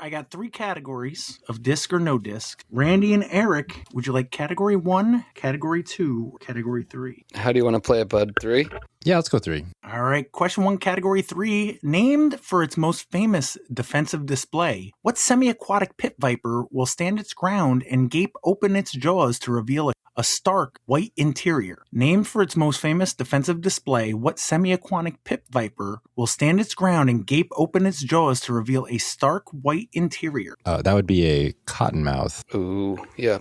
I got 3 categories of disc or no disc. Randy and Eric, would you like category 1, category 2, or category 3? How do you want to play it, bud? 3? Yeah, let's go 3. All right, question 1, category 3. Named for its most famous defensive display, what semi-aquatic pit viper will stand its ground and gape open its jaws to reveal a stark white interior? Named for its most famous defensive display, what semi-aquatic pit viper will stand its ground and gape open its jaws to reveal a stark white interior? That would be a cottonmouth. Ooh, yeah.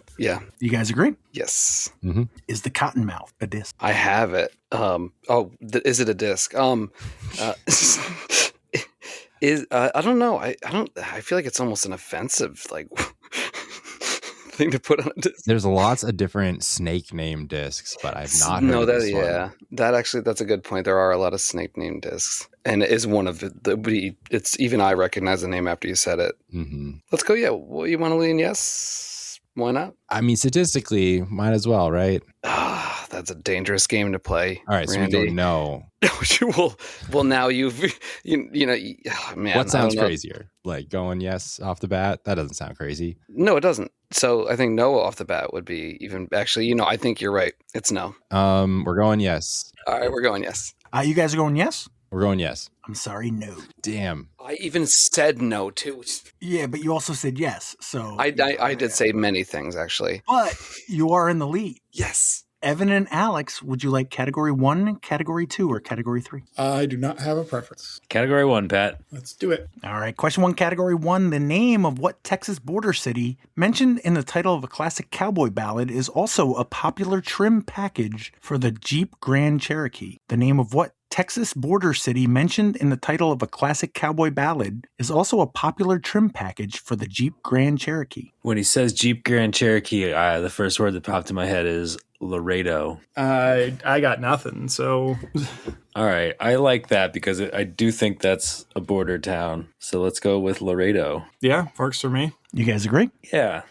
You guys agree? Yes. Mm-hmm. Is the cottonmouth a disc? I have it. Is it a disc? I don't know. I feel like it's almost an offensive thing to put on a disc. There's lots of different snake name discs, but I've not heard of this one. That's a good point. There are a lot of snake name discs, and it is one of the. It's even I recognize the name after you said it. Mm-hmm. Let's go. Yeah, well, you want to lean yes? Why not? I mean, statistically, might as well, right? That's a dangerous game to play. All right, Randy. so we go no. well, now you've man. What sounds crazier? Like going yes off the bat? That doesn't sound crazy. No, it doesn't. So I think no off the bat would be even. Actually, I think you're right. It's no. We're going yes. All right, we're going yes. You guys are going yes? We're going yes. I'm sorry, no. Damn. I even said no too. Yeah, but you also said yes. So I did say many things actually. But you are in the lead. Yes. Evan and Alex, would you like category 1, category 2, or category 3? I do not have a preference. Category 1, Pat. Let's do it. All right. Question 1, category 1. The name of what Texas border city mentioned in the title of a classic cowboy ballad is also a popular trim package for the Jeep Grand Cherokee? The name of what Texas border city mentioned in the title of a classic cowboy ballad is also a popular trim package for the Jeep Grand Cherokee? When he says Jeep Grand Cherokee, the first word that popped in my head is Laredo. I got nothing, so... All right. I like that because I do think that's a border town. So let's go with Laredo. Yeah, works for me. You guys agree? Yeah.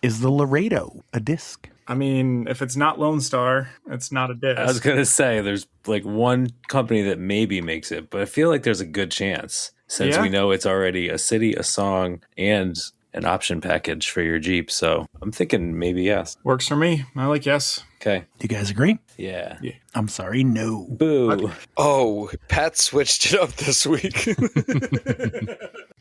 Is the Laredo a disc? I mean, if it's not Lone Star, it's not a disc. I was going to say there's like one company that maybe makes it, but I feel like there's a good chance since we know it's already a city, a song, and an option package for your Jeep. So I'm thinking maybe yes. Works for me. I like yes. Okay. You guys agree? Yeah. I'm sorry, no. Boo. Oh, Pat switched it up this week.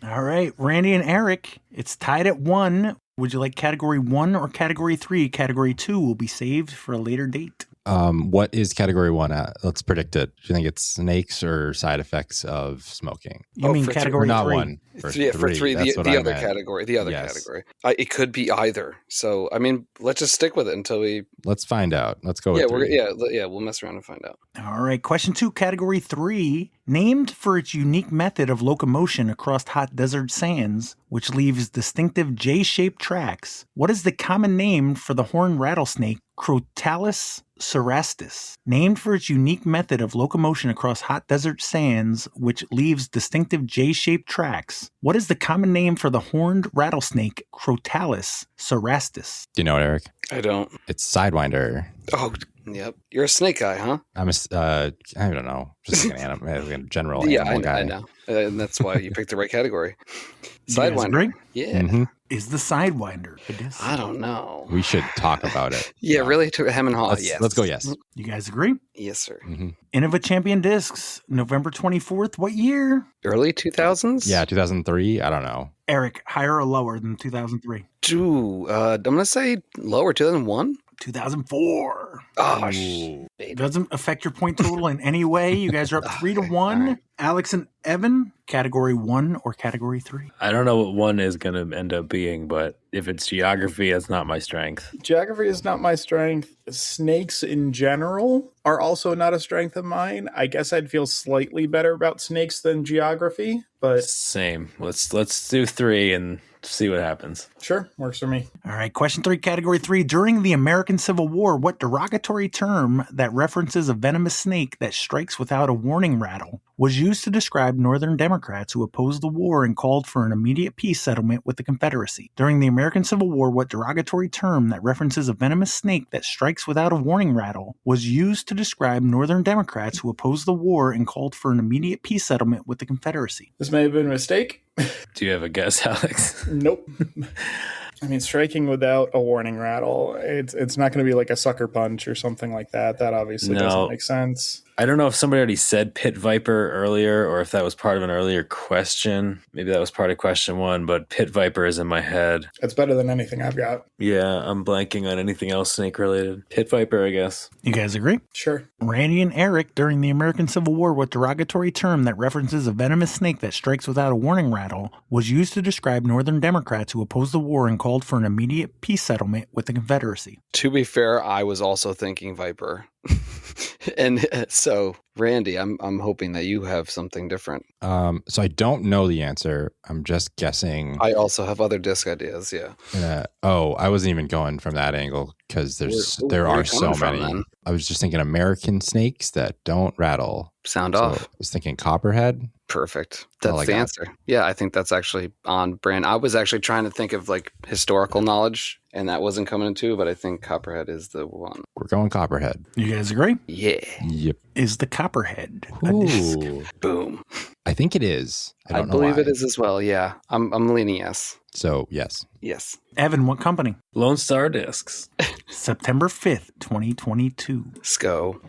All right, Randy and Erich, it's tied at 1. Would you like category 1 or category 3? Category 2 will be saved for a later date. What is category 1 at? Let's predict it. Do you think it's snakes or side effects of smoking? You mean for category 3? Not 1. For yeah, for 3, That's the what I other meant. category. The other Yes. category. It could be either. So, I mean, let's just stick with it until we... Let's find out. Let's go with 3. We'll mess around and find out. All right, question 2, category 3. Named for its unique method of locomotion across hot desert sands, which leaves distinctive J-shaped tracks, what is the common name for the horned rattlesnake Crotalus cerastus? Named for its unique method of locomotion across hot desert sands, which leaves distinctive J-shaped tracks, what is the common name for the horned rattlesnake Crotalus cerastus? Do you know it, Eric? I don't. It's Sidewinder. Oh, yep. You're a snake guy, huh? I'm I don't know. Just like a general Yeah, animal guy. I know. And that's why you picked the right category. You guys Sidewinder. agree? Yeah. Mhm. Is the Sidewinder a disc? I don't know. We should talk about it. Yeah, really? To hem and haw. Yes. Let's go yes. You guys agree? Yes, sir. Mm-hmm. Innova Champion Discs, November 24th. What year? Early 2000s? Yeah, 2003. I don't know. Erich, higher or lower than 2003? I'm going to say lower, 2001? 2004. Oh, It doesn't affect your point total in any way. You guys are up 3-1. right. Alex and Evan, category 1 or category 3? I don't know what one is going to end up being, but if it's geography, that's not my strength. Geography is not my strength. Snakes in general are also not a strength of mine. I guess I'd feel slightly better about snakes than geography, but Same. Let's do 3 and see what happens. sure, works for me. All right, question 3, category 3. During the American Civil War, what derogatory term that references a venomous snake that strikes without a warning rattle was used to describe Northern Democrats who opposed the war and called for an immediate peace settlement with the Confederacy? During the American Civil War, what derogatory term that references a venomous snake that strikes without a warning rattle was used to describe Northern Democrats who opposed the war and called for an immediate peace settlement with the Confederacy? This may have been a mistake. Do you have a guess, Alex? Nope. I mean, striking without a warning rattle, it's not going to be like a sucker punch or something like that. That obviously No. doesn't make sense. I don't know if somebody already said pit viper earlier or if that was part of an earlier question. Maybe that was part of question 1, but pit viper is in my head. It's better than anything I've got. Yeah, I'm blanking on anything else snake related. Pit viper, I guess. You guys agree? Sure. Randy and Erich, during the American Civil War, what derogatory term that references a venomous snake that strikes without a warning rattle was used to describe Northern Democrats who opposed the war and called for an immediate peace settlement with the Confederacy? To be fair, I was also thinking Viper. And so, Randy, I'm hoping that you have something different. So I don't know the answer. I'm just guessing. I also have other disc ideas, yeah. I wasn't even going from that angle because there where are you so coming from, many. then? I was just thinking American snakes that don't rattle. Sound So off. I was thinking copperhead. Perfect. all I That's the got. answer. Yeah, I think that's actually on brand. I was actually trying to think of like historical knowledge, and that wasn't coming into, but I think Copperhead is the one. We're going copperhead. You guys agree? Yeah. Yep. Is the Copperhead a disc? Ooh. Boom. I think it is. I I don't know believe why. it is as well. Yeah. I'm leaning yes. So, yes. Yes. Evan, what company? Lone Star Discs. September 5th, 2022. Let's go.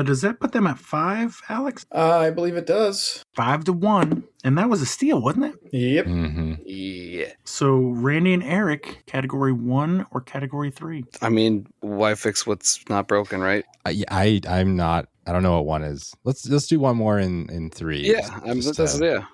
Does that put them at 5, Alex? I believe it does. 5-1. And that was a steal, wasn't it? Yep. Mm-hmm. Yeah. So Randy and Eric, category 1 or category 3? I mean, why fix what's not broken, right? I'm not. I don't know what 1 is. Let's do one more in 3. Yeah.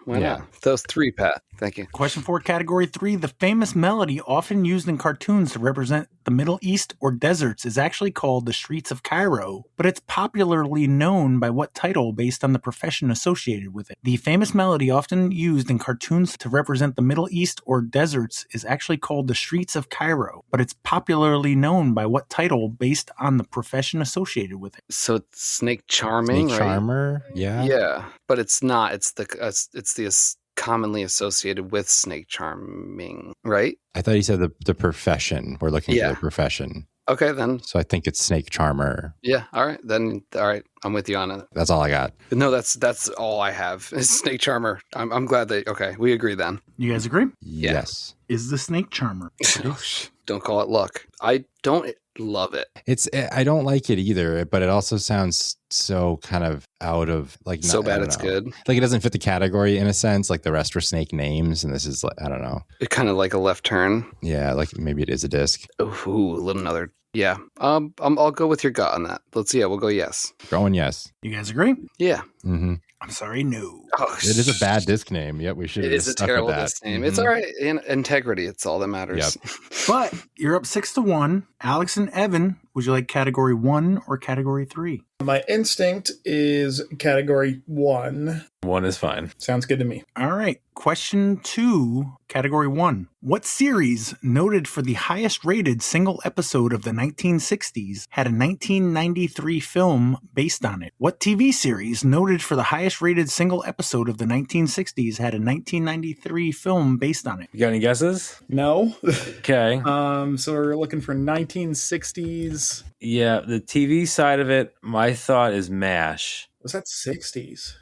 Why not? Those 3, Pat. Thank you. Question 4, category 3. The famous melody often used in cartoons to represent the Middle East or deserts is actually called the Streets of Cairo, but it's popularly known by what title based on the profession associated with it? The famous melody often used in cartoons to represent the Middle East or deserts is actually called the Streets of Cairo, but it's popularly known by what title based on the profession associated with it? So it's Snake Charming, Snake right? Charmer, yeah. Yeah, but it's not. It's the commonly associated with Snake Charming, right? I thought you said the profession. We're looking for the profession. Okay, then. So I think it's Snake Charmer. Yeah, all right. Then, all right. I'm with you on it. That's all I got. No, that's all I have is Snake Charmer. I'm glad that, okay, we agree then. You guys agree? Yes. Is the Snake Charmer? Don't call it luck. I don't love it. I don't like it either, but it also sounds so kind of out of like So bad it's good. Like it doesn't fit the category in a sense. Like the rest were snake names, and this is like, I don't know. It kind of like a left turn. Yeah, like maybe it is a disc. Ooh, a little another. Yeah. I'll go with your gut on that. We'll go yes. Going yes. You guys agree? Yeah. Mm-hmm. I'm sorry, no. Oh, It is a bad disc name. Yep, we should. It is a terrible disc name. It's all right. Integrity. It's all that matters. Yep. But you're up 6-1. Alex and Evan, would you like category 1 or category 3? My instinct is category 1. 1 is fine. Sounds good to me. All right. Question 2, category 1. What series, noted for the highest rated single episode of the 1960s, had a 1993 film based on it? What TV series, noted for the highest rated single episode of the 1960s, had a 1993 film based on it? You got any guesses? No. Okay. So we're looking for 1960s. Yeah, the TV side of it, my thought is MASH. Was that 60s?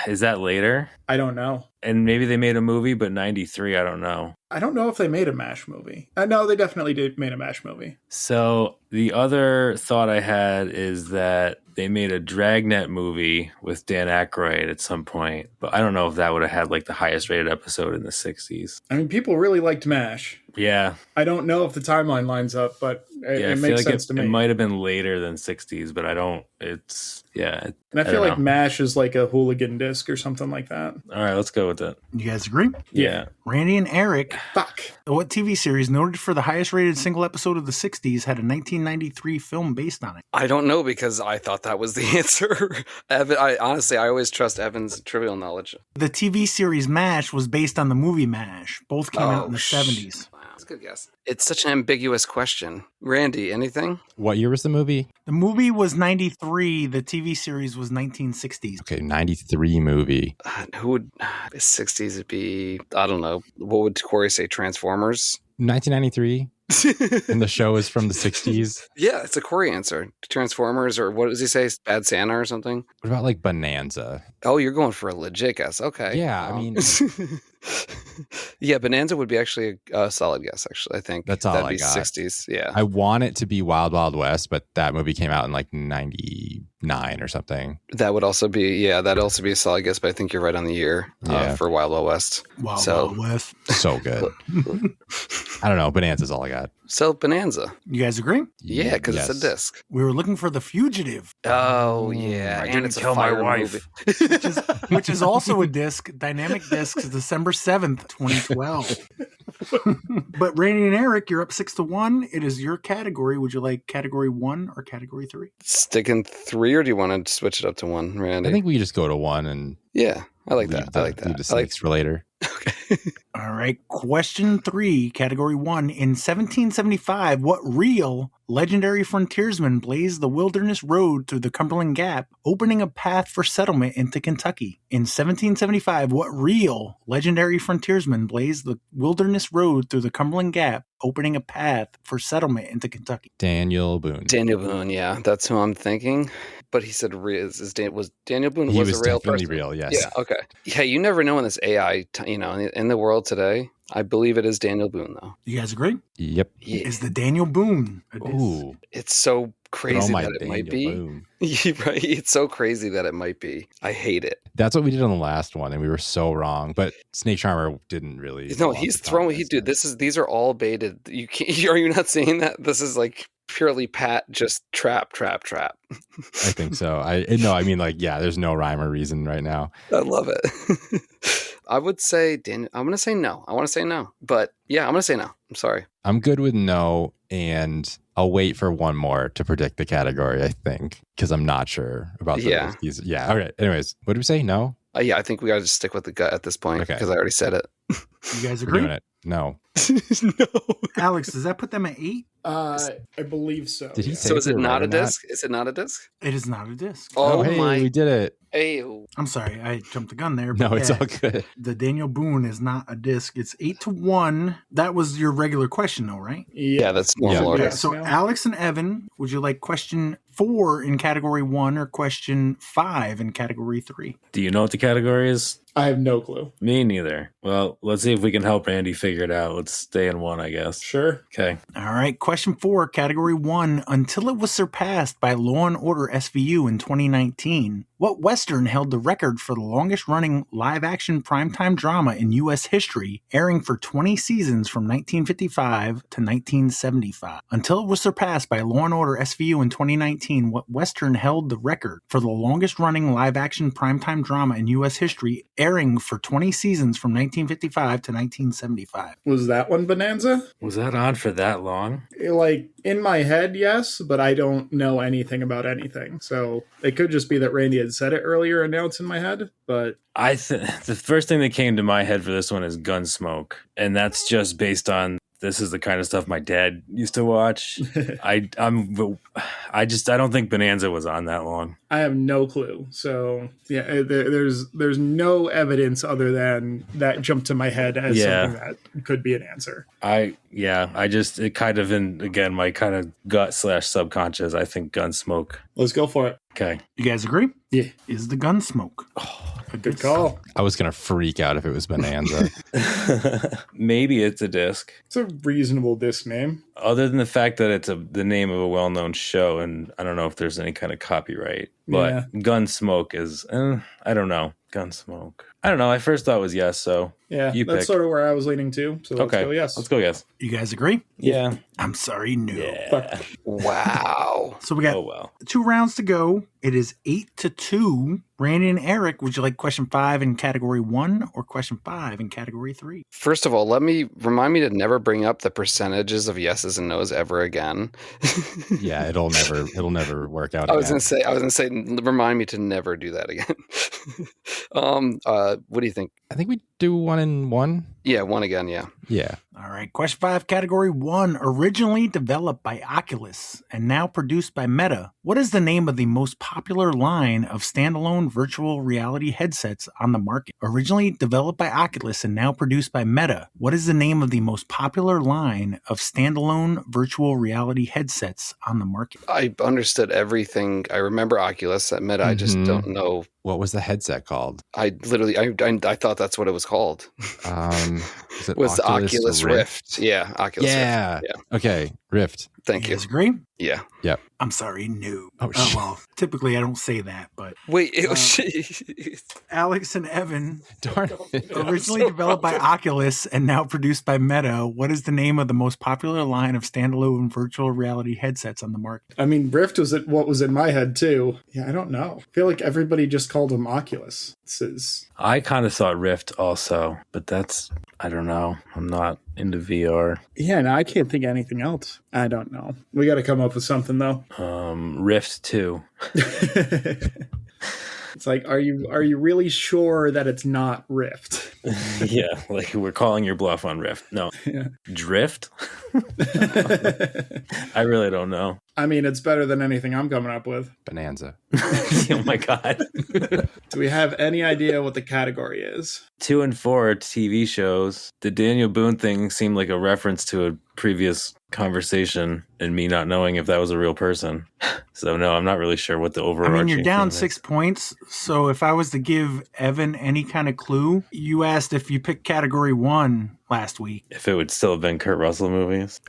Is that later? I don't know. And maybe they made a movie, but 93, I don't know. I don't know if they made a MASH movie. No, they definitely made a MASH movie. So the other thought I had is that they made a Dragnet movie with Dan Aykroyd at some point, but I don't know if that would have had like the highest rated episode in the 60s. I mean, people really liked MASH. Yeah. I don't know if the timeline lines up, but it makes sense to me. It might have been later than 60s, but I don't, it's, yeah. And I feel like MASH is like a hooligan disc or something like that. All right, let's go with it. You guys agree? Yeah. Randy and Eric. Fuck. What TV series, noted for the highest rated single episode of the 60s, had a 1993 film based on it? I don't know because I thought that was the answer. Evan, I always trust Evan's trivial knowledge. The TV series MASH was based on the movie MASH. Both came out in the 70s. Wow, that's a good guess. It's such an ambiguous question. Randy, anything? What year was the movie? The movie was 93. The TV series was 1960s. Okay, 93 movie. Who would the 60s would be? I don't know. What would Corey say? Transformers? 1993. And the show is from the 60s. Yeah, it's a Corey answer. Transformers, or what does he say? Bad Santa or something? What about like Bonanza? Oh, you're going for a legit guess. Okay. Yeah, I mean... Yeah, Bonanza would be actually a solid guess, actually. I think that's all that'd I be got. 60s. Yeah. I want it to be Wild Wild West, but that movie came out in like 99 or something. That would also be, that'd also be a solid guess, but I think you're right on the year for Wild Wild West. Wild West. So good. I don't know. Bonanza's all I got. So Bonanza. You guys agree? Yeah, because it's a disc. We were looking for The Fugitive. Oh, yeah. I didn't kill my wife. Which is also a disc. Dynamic Discs, December 7th, 2012. But Randy and Eric, you're up 6-1. It is your category. Would you like category 1 or category 3? Sticking 3, or do you want to switch it up to 1, Randy? I think we just go to 1 and yeah, I like that. I like that. Leave the snakes for later. Okay. All right. Question 3, category 1. In 1775, what real legendary frontiersman blazed the wilderness road through the Cumberland Gap, opening a path for settlement into Kentucky? In 1775, what real legendary frontiersman blazed the wilderness road through the Cumberland Gap, opening a path for settlement into Kentucky? Daniel Boone. Daniel Boone, yeah. That's who I'm thinking. but he said was Daniel Boone He was was a real definitely person? real, yes. Yeah, okay. Yeah, you never know in this AI, in the world today. I believe it is Daniel Boone, though. You guys agree? Yep. Yeah. Is the Daniel Boone a disc? Ooh. It's so crazy Throw my that it might Daniel be. Boone. Right? It's so crazy that it might be. I hate it. That's what we did on the last one, and we were so wrong. But Snake Charmer didn't really. No, he's throwing. These are all baited. You can't. Are you not seeing that? This is like purely Pat, just trap. I think so. I mean, like, yeah, there's no rhyme or reason right now. I love it. I would say, Daniel. I'm going to say no. I want to say no, but yeah, I'm going to say no. I'm sorry. I'm good with no, and I'll wait for one more to predict the category, I think, because I'm not sure about the Yeah. these. Yeah. Okay. Anyways, what did we say? No? Yeah, I think we got to just stick with the gut at this point Okay. because I already said it. You guys We're agree? doing it. No. No. Alex, does that put them at 8? I believe so. Did he yeah. say So is we it were not right a on that? disc? Is it not a disc? It is not a disc. Oh, hey, my. we did it. Ew. I'm sorry, I jumped the gun there. No, But it's yeah, all good. the Daniel Boone is not a disc. It's 8-1. That was your regular question, though, right? Yeah, that's normal Yeah. order. Yeah. So Alex and Evan, would you like question 4 in category 1 or question 5 in category 3? Do you know what the category is? I have no clue. Me neither. Well, let's see if we can help Randy figure it out. Let's stay in 1, I guess. Sure. Okay. All right, question 4, category 1. Until it was surpassed by Law and Order SVU in 2019, what Western held the record for the longest running live action primetime drama in U.S. history, airing for 20 seasons from 1955 to 1975? Until it was surpassed by Law and Order SVU in 2019, what Western held the record for the longest running live action primetime drama in U.S. history, airing for 20 seasons from 1955 to 1975? Was that one Bonanza? Was that on for that long? Like, in my head, yes, but I don't know anything about anything. So it could just be that Randy had said it earlier and now it's in my head, but The first thing that came to my head for this one is Gunsmoke, and that's just based on this is the kind of stuff my dad used to watch. I don't think Bonanza was on that long. I have no clue. So yeah, there's no evidence other than that jumped to my head as something that could be an answer. It kind of again, my kind of gut / subconscious, I think Gunsmoke. Let's go for it. Okay. You guys agree? Yeah. Is the Gunsmoke? A good call. I was going to freak out if it was Bonanza. Maybe it's a disc. It's a reasonable disc name. Other than the fact that it's the name of a well-known show, and I don't know if there's any kind of copyright, but Yeah. Gunsmoke is, I don't know. Gunsmoke. I don't know. I first thought it was yes, so Yeah, you that's pick. sort of where I was leaning to. So let's go yes. Let's go yes. You guys agree? Yeah. I'm sorry, no. Yeah. Wow. So we got Oh, well. 2 rounds to go. It is 8-2. Randy and Eric, would you like question 5 in category 1 or question 5 in category 3? First of all, remind me to never bring up the percentages of yeses and nos ever again. Yeah, it'll never work out. I was again. gonna say, remind me to never do that again. What do you think? I think we do 1 and 1. Yeah, 1 again. Yeah. Yeah. All right, question 5, category 1. Originally developed by Oculus and now produced by Meta, what is the name of the most popular line of standalone virtual reality headsets on the market? Originally developed by Oculus and now produced by Meta, what is the name of the most popular line of standalone virtual reality headsets on the market? I understood everything. I remember Oculus at Meta. I just don't know. What was the headset called? I literally, I thought that's what it was called. Was it Was Oculus Rift? Yeah, Oculus Yeah. Rift. Yeah. Okay, Rift. Thank You you. guys agree? Yeah. Yep. I'm sorry, no. Oh, shit. Well, typically I don't say that, but Wait, it was Alex and Evan, Darn it. originally developed by Oculus and now produced by Meta, what is the name of the most popular line of standalone virtual reality headsets on the market? I mean, Rift was what was in my head too. Yeah, I don't know. I feel like everybody just called him Oculus. This is I kind of thought Rift also, but I don't know. I'm not into VR. yeah. No, I can't think of anything else. I don't know. We got to come up with something though. Rift 2. It's like, are you really sure that it's not Rift? Yeah, like we're calling your bluff on Rift. No. Yeah. Drift? I really don't know. I mean, it's better than anything I'm coming up with. Bonanza. Oh my God. Do we have any idea what the category is? 2 and 4 are TV shows. The Daniel Boone thing seemed like a reference to a previous conversation and me not knowing if that was a real person. So no, I'm not really sure what the overarching. I mean, you're down theme 6 is. points. So if I was to give Evan any kind of clue, you asked if you picked category 1 last week. If it would still have been Kurt Russell movies.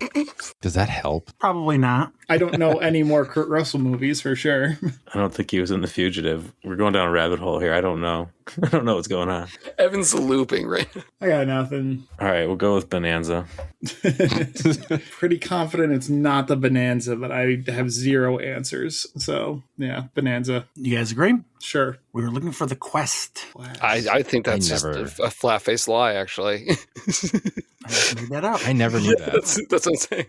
Does that help? Probably not. I don't know any more Kurt Russell movies for sure. I don't think he was in The Fugitive. We're going down a rabbit hole here. I don't know. I don't know what's going on. Evan's looping right now. I got nothing. All right, we'll go with Bonanza. Pretty confident it's not the Bonanza, but I have 0 answers. So, yeah, Bonanza. You guys agree? Sure. We were looking for the quest. I think that's just a flat-faced lie, actually. I just made that up. I never knew that. That's what I'm saying.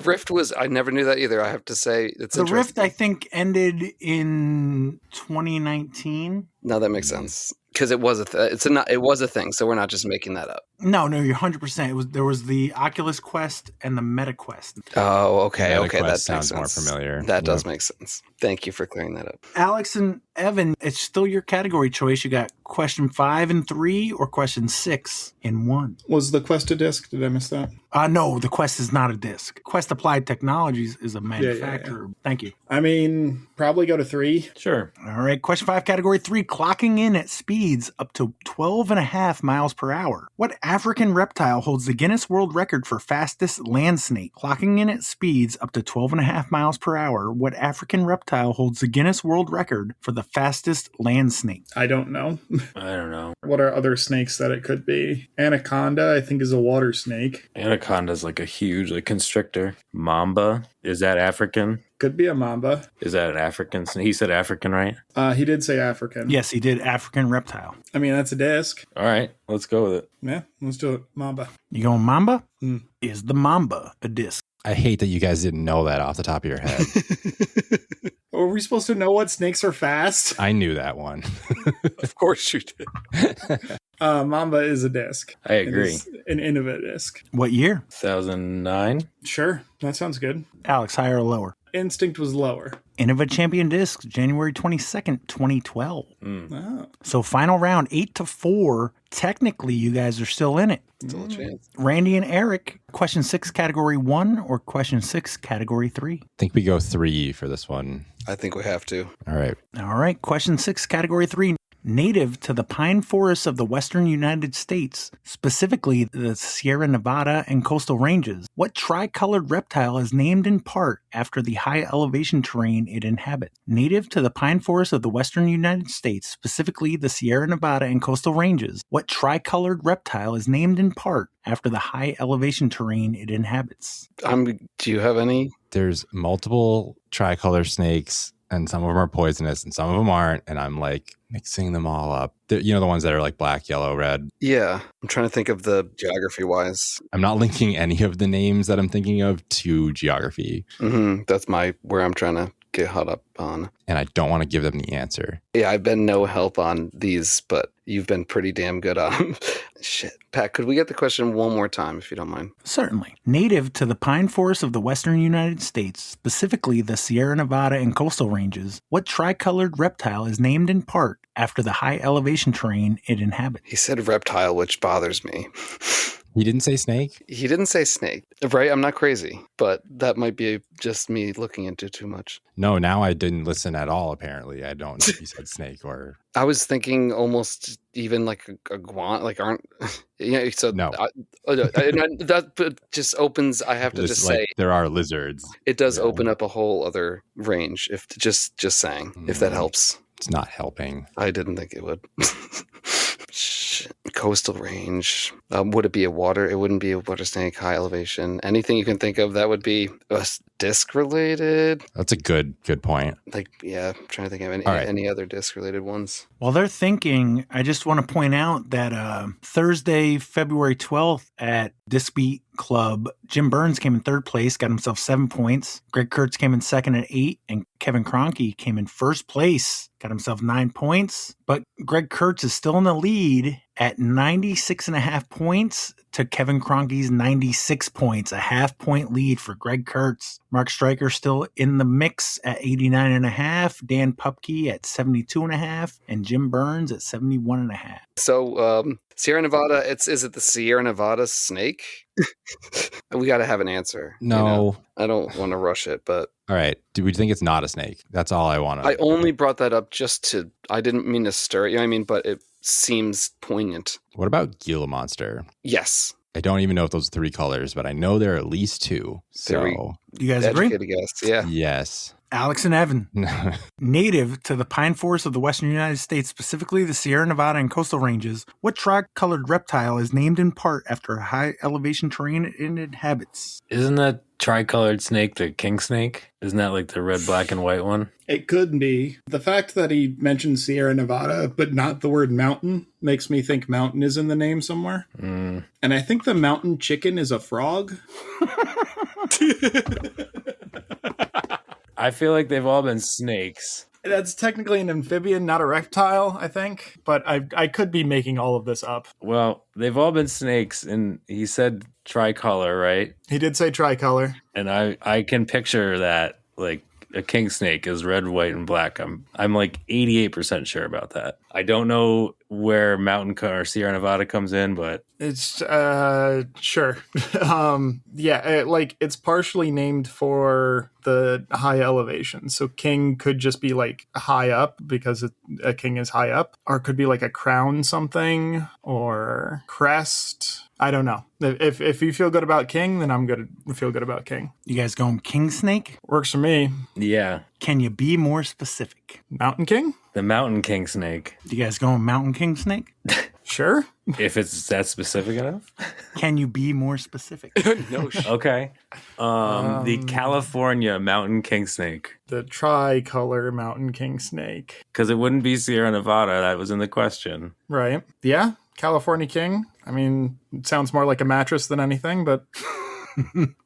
Rift was, I never knew that either. I have to say, it's The Rift, interesting. I think, ended in 2019. No, that makes sense. Because it was it was a thing, so we're not just making that up. No, you're 100%. There was the Oculus Quest and the Meta Quest. Oh, okay, Meta okay, that Quest sounds makes more sense. familiar. That does make sense. Thank you for clearing that up. Alex and Evan, it's still your category choice. You got question 5 and 3 or question 6 and 1. Was the Quest a disc? Did I miss that? No, the Quest is not a disc. Quest Applied Technologies is a manufacturer. Yeah. Thank you. I mean, probably go to 3. Sure. All right, question 5, category 3, clocking in at speeds up to 12.5 miles per hour. What African reptile holds the Guinness World Record for fastest land snake? Clocking in at speeds up to 12.5 miles per hour. What African reptile holds the Guinness World Record for the fastest land snake? I don't know. I don't know. What are other snakes that it could be? Anaconda, I think, is a water snake. Anaconda's like a huge constrictor. Mamba, is that African? Could be a mamba. Is that an African? He said African, right? He did say African. Yes, he did. African reptile. I mean, that's a disc. All right, let's go with it. Yeah, let's do it. Mamba. You going Mamba? Hmm. Is the Mamba a disc? I hate that you guys didn't know that off the top of your head. Are we supposed to know what snakes are fast? I knew that one. Of course you did. Mamba is a disc. I agree. It is an Innova disc. What year? 2009. Sure, that sounds good. Alex, higher or lower? Instinct was lower. Innova Champion Discs, January 22nd, 2012. Oh. So final round, 8-4. Technically, you guys are still in it. Still a chance. Randy and Eric, question 6, category 1 or question 6, category 3? I think we go 3 for this one. I think we have to. All right. All right, question 6, category 3. Native to the pine forests of the western United States, specifically the Sierra Nevada and coastal ranges, what tricolored reptile is named in part after the high elevation terrain it inhabits? Native to the pine forests of the western United States, specifically the Sierra Nevada and coastal ranges, what tricolored reptile is named in part after the high elevation terrain it inhabits? Do you have any? There's multiple tricolor snakes, and some of them are poisonous and some of them aren't. And I'm like mixing them all up. The ones that are like black, yellow, red. Yeah, I'm trying to think of the geography-wise. I'm not linking any of the names that I'm thinking of to geography. That's where I'm trying to get hot up on. And I don't want to give them the answer. Yeah, I've been no help on these, but you've been pretty damn good on them. Shit. Pat, could we get the question one more time, if you don't mind? Certainly. Native to the pine forests of the western United States, specifically the Sierra Nevada and coastal ranges, what tricolored reptile is named in part after the high elevation terrain it inhabits? He said reptile, which bothers me. He didn't say snake? He didn't say snake, right? I'm not crazy, but that might be just me looking into too much. No, now I didn't listen at all, apparently. I don't know if he said snake or... I was thinking almost even like a guan, like aren't... Yeah, so No. that just opens, I have to Just just like, say, there are lizards. it does Yeah. open up a whole other range, if just saying, if that helps. It's not helping. I didn't think it would. Shit. Coastal range. Would it be a water? It wouldn't be a water snake, high elevation. Anything you can think of that would be disc related. That's a good point. Like, yeah, I'm trying to think of any other disc related ones. While they're thinking, I just want to point out that Thursday, February 12th at Disc Beat Club, Jim Burns came in 3rd place, got himself 7 points. Greg Kurtz came in 2nd at 8, and Kevin Kroenke came in 1st place, got himself 9 points. But Greg Kurtz is still in the lead at 96.5 points to Kevin Kroenke's 96 points, a half-point lead for Greg Kurtz. Mark Stryker still in the mix at 89.5, Dan Pupke at 72.5, and Jim Burns at 71.5. So Sierra Nevada, is it the Sierra Nevada snake? We got to have an answer. No. I don't want to rush it, but All right. Do we think it's not a snake? That's all I want to. I only brought that up I didn't mean to stir it, you know what I mean? But it seems poignant. What about Gila monster? Yes. I don't even know if those are 3 colors, but I know there are at least 2. Very So You guys agree? educated guess. Yeah. yes. Alex and Evan. Native to the pine forests of the western United States, specifically the Sierra Nevada and coastal ranges, what tri-colored reptile is named in part after a high elevation terrain it inhabits? Isn't that tricolored snake the king snake? Isn't that like the red, black, and white one? It could be. The fact that he mentioned Sierra Nevada, but not the word mountain, makes me think mountain is in the name somewhere. Mm. And I think the mountain chicken is a frog. I feel like they've all been snakes. That's technically an amphibian, not a reptile, I think. But I could be making all of this up. Well, they've all been snakes, and he said tricolor, right? He did say tricolor. And I can picture that, like, a king snake is red, white, and black. I'm like 88% sure about that. I don't know where or Sierra Nevada comes in, but It's sure. It's partially named for the high elevation. So king could just be like high up because a king is high up, or it could be like a crown something or crest. I don't know. If you feel good about king, then I'm good. Feel good about king. You guys going king snake? Works for me. yeah, Can you be more specific? Mountain king? the mountain king snake. You guys going mountain king snake? Sure. If it's that specific enough. Can you be more specific? No shit. Okay. The California mountain king snake. The tricolor mountain king snake. Because it wouldn't be Sierra Nevada. That was in the question. Right. Yeah. California king. I mean, it sounds more like a mattress than anything, but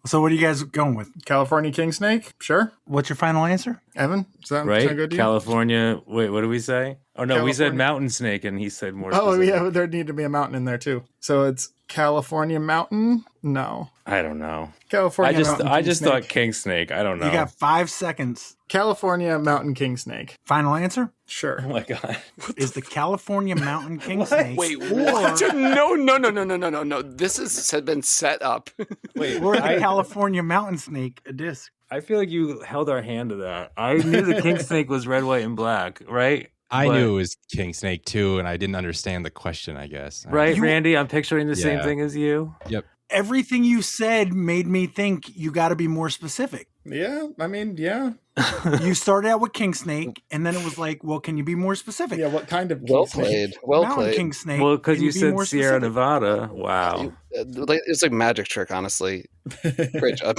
So what are you guys going with? California king snake? Sure. What's your final answer? Evan? Does that Right? sound good to you? California. Wait, what did we say? Oh, no, we said California. mountain snake, and he said more Oh, specific. yeah, there need to be a mountain in there, too. So it's California mountain? No. I don't know. California mountain I king just snake. thought king snake. I don't know. You got 5 seconds. California mountain king snake. Final answer Sure. Oh my god. is the California mountain king snake. Wait, what? No. This has been set up. Wait, Or the California mountain snake, a disc. I feel like you held our hand to that. I knew the king snake was red, white, and black, right? I But- knew it was king snake too, and I didn't understand the question, I guess. Right, You- Randy? I'm picturing the same Yeah. thing as you. Everything you said made me think you got to be more specific. Yeah, I mean, yeah. You started out with king snake, and then it was like, well, can you be more specific? Yeah, what kind of king Well snake? played. Well Mountain played. king snake. Well, because can you be said more Sierra specific? Nevada. Wow. It's like magic trick, honestly. Great job.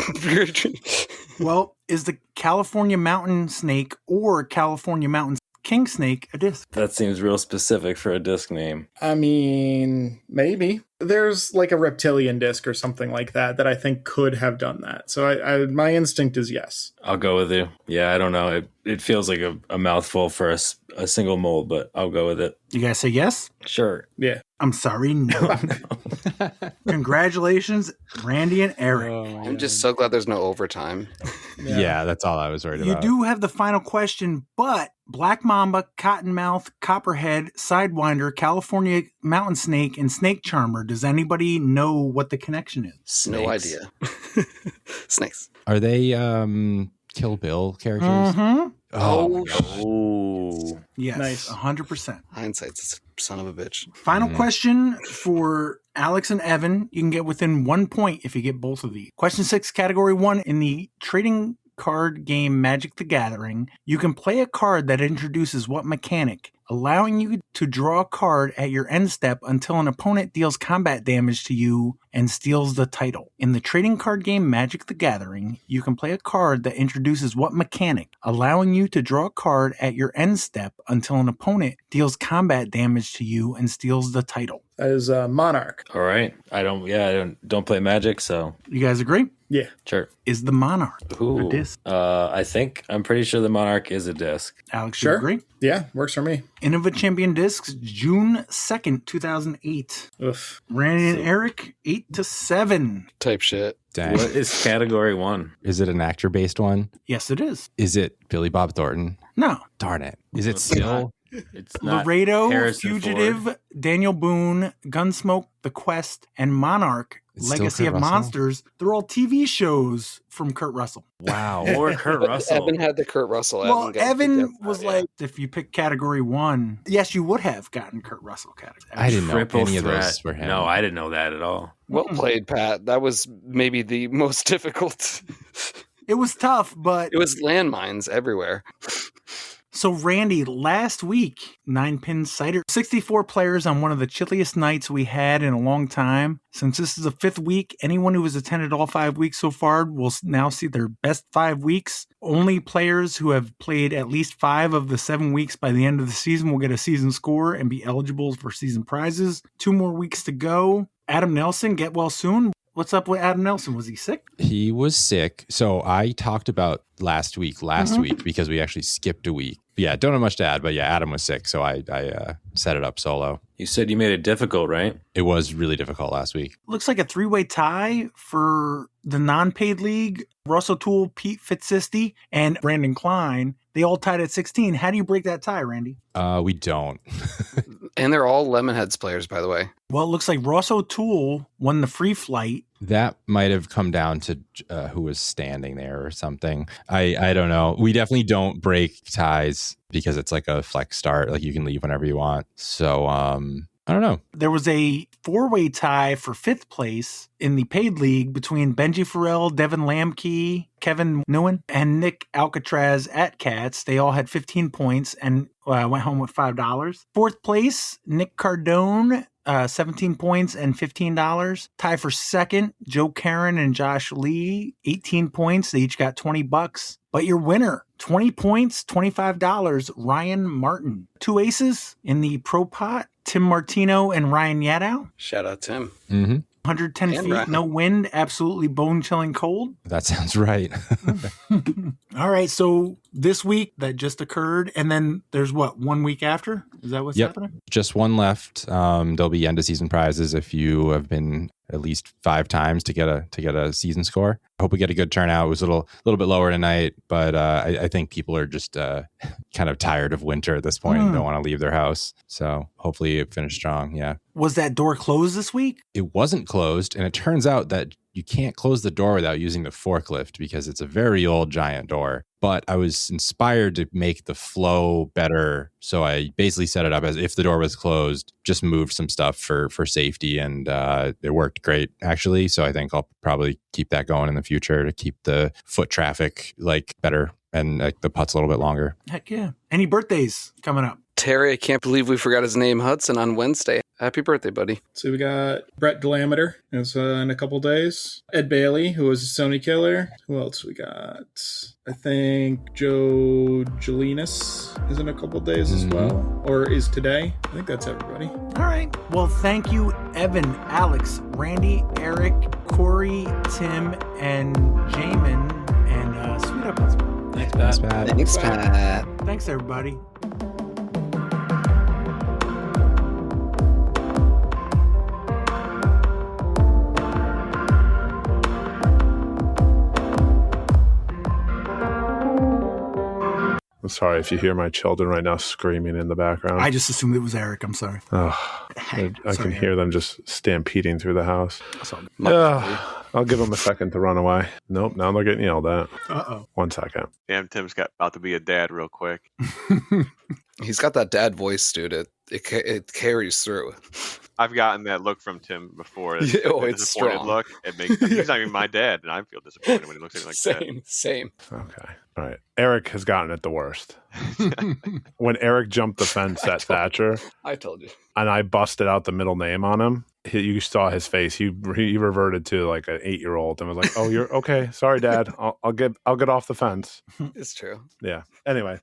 Well, is the California mountain snake or California mountain king snake a disc? That seems real specific for a disc name. I mean, maybe. There's like a reptilian disc or something like that I think could have done that. So I my instinct is yes. I'll go with you. Yeah, I don't know. It feels like a mouthful for a single mold, but I'll go with it. You guys say yes? Sure. Yeah. I'm sorry, no. Congratulations, Randy and Eric. I'm just so glad there's no overtime. Yeah, that's all I was worried You about. do have the final question, but black mamba, cottonmouth, copperhead, sidewinder, California mountain snake, and snake charmer. Does anybody know what the connection is? No Snakes. idea. Snakes. Are they Kill Bill characters? Mm-hmm. Oh, my God. Oh. Yes, Nice. 100%. Hindsight's a son of a bitch. Final question for Alex and Evan. You can get within 1 point if you get both of these. Question 6, category 1. In the trading card game Magic the Gathering, you can play a card that introduces what mechanic, allowing you to draw a card at your end step until an opponent deals combat damage to you and steals the title. In the trading card game Magic the Gathering, you can play a card that introduces what mechanic, allowing you to draw a card at your end step until an opponent deals combat damage to you and steals the title. That is Monarch. All right. I don't play Magic, so You guys agree? Yeah. sure. Is the Monarch Ooh. a disc? I'm pretty sure the Monarch is a disc. Alex, Sure. you agree? Yeah, works for me. Innova Champion Discs, June 2nd, 2008. Oof. Randy and Erich, 8-7. Type shit. Dang. What is category 1? Is it an actor-based one? Yes, it is. Is it Billy Bob Thornton? No. Darn it. Is it still? It's not Laredo, Harrison Fugitive, Ford. Daniel Boone, Gunsmoke, The Quest, and Monarch, It's still Legacy Kurt of Russell? Monsters. They're all TV shows from Kurt Russell. Wow. Or Kurt Russell. Evan had the Kurt Russell. Well, got Evan picked up. was Yeah. like, if you pick category 1, yes, you would have gotten Kurt Russell category. I didn't know Triple any of threat. those were him. No, I didn't know that at all. Well played, Pat. That was maybe the most difficult. It was tough, but It was landmines everywhere. so Randy, last week, 9-pin cider, 64 players on one of the chilliest nights we had in a long time. Since this is the 5th week, anyone who has attended all 5 weeks so far will now see their best 5 weeks. Only players who have played at least 5 of the 7 weeks by the end of the season will get a season score and be eligible for season prizes. 2 more weeks to go. Adam Nelson, get well soon. What's up with Adam Nelson? Was he sick? He was sick. So I talked about last week because we actually skipped a week. Yeah, don't have much to add, but yeah, Adam was sick. So I set it up solo. You said you made it difficult, right? It was really difficult last week. Looks like a 3-way tie for the non-paid league. Russell Toole, Pete Fitzsisti, and Brandon Klein. They all tied at 16. How do you break that tie, Randy? We don't. And they're all Lemonheads players, by the way. Well, it looks like Ross O'Toole won the free flight. That might have come down to who was standing there or something. I don't know. We definitely don't break ties because it's like a flex start. Like you can leave whenever you want. So I don't know. There was a 4-way tie for 5th place in the paid league between Benji Farrell, Devin Lamkey, Kevin Nguyen, and Nick Alcatraz at Cats. They all had 15 points and went home with $5. 4th place, Nick Cardone, 17 points and $15. Tie for 2nd, Joe Karen and Josh Lee, 18 points. They each got $20. But your winner, 20 points, $25, Ryan Martin. 2 aces in the pro pot, Tim Martino and Ryan Yadow. Shout out Tim. Mm-hmm. 110 And feet, Ryan. no wind, absolutely bone-chilling cold. That sounds right. All right, so this week that just occurred, and then there's what, 1 week after? Is that what's Yep. happening? Just one left. There'll be end of season prizes if you have been at least 5 times to get a season score. I hope we get a good turnout. It was a little bit lower tonight, but I think people are just kind of tired of winter at this point and don't want to leave their house. So hopefully it finished strong. Yeah. Was that door closed this week? It wasn't closed, and it turns out that you can't close the door without using the forklift because it's a very old giant door. But I was inspired to make the flow better. So I basically set it up as if the door was closed, just moved some stuff for safety, and it worked great, actually. So I think I'll probably keep that going in the future to keep the foot traffic like better and the putts a little bit longer. Heck yeah. Any birthdays coming up? Terry, I can't believe we forgot his name, Hudson, on Wednesday. Happy birthday, buddy. So we got Brett Delameter, it's in a couple days. Ed Bailey, who was a Sony killer. Who else we got? I think Joe Jelinas is in a couple days as well, or is today. I think that's everybody. All right. Well, thank you, Evan, Alex, Randy, Eric, Corey, Tim, and Jaimen, and Sweet Up Husband. Thanks, Pat. Thanks, Pat. Thanks, Pat. Thanks, everybody. I'm sorry if you hear my children right now screaming in the background. I just assumed it was Eric. I'm sorry. I Sorry, can hear them just stampeding through the house. Sorry. I'll give them a second to run away. Nope, now they're getting yelled at. Uh-oh. 1 second. Damn, Tim's got about to be a dad real quick. He's got that dad voice, dude. It carries through. I've gotten that look from Tim before. Yeah, oh, a it's disappointed strong. look. He's not even my dad, and I feel disappointed when he looks at me like that. Same. Okay. All right. Eric has gotten it the worst. When Eric jumped the fence at Thatcher I told you. and I busted out the middle name on him, you saw his face. He reverted to like an 8-year-old and was like, "Oh, you're okay. Sorry, Dad. I'll get off the fence." It's true. Yeah. Anyway.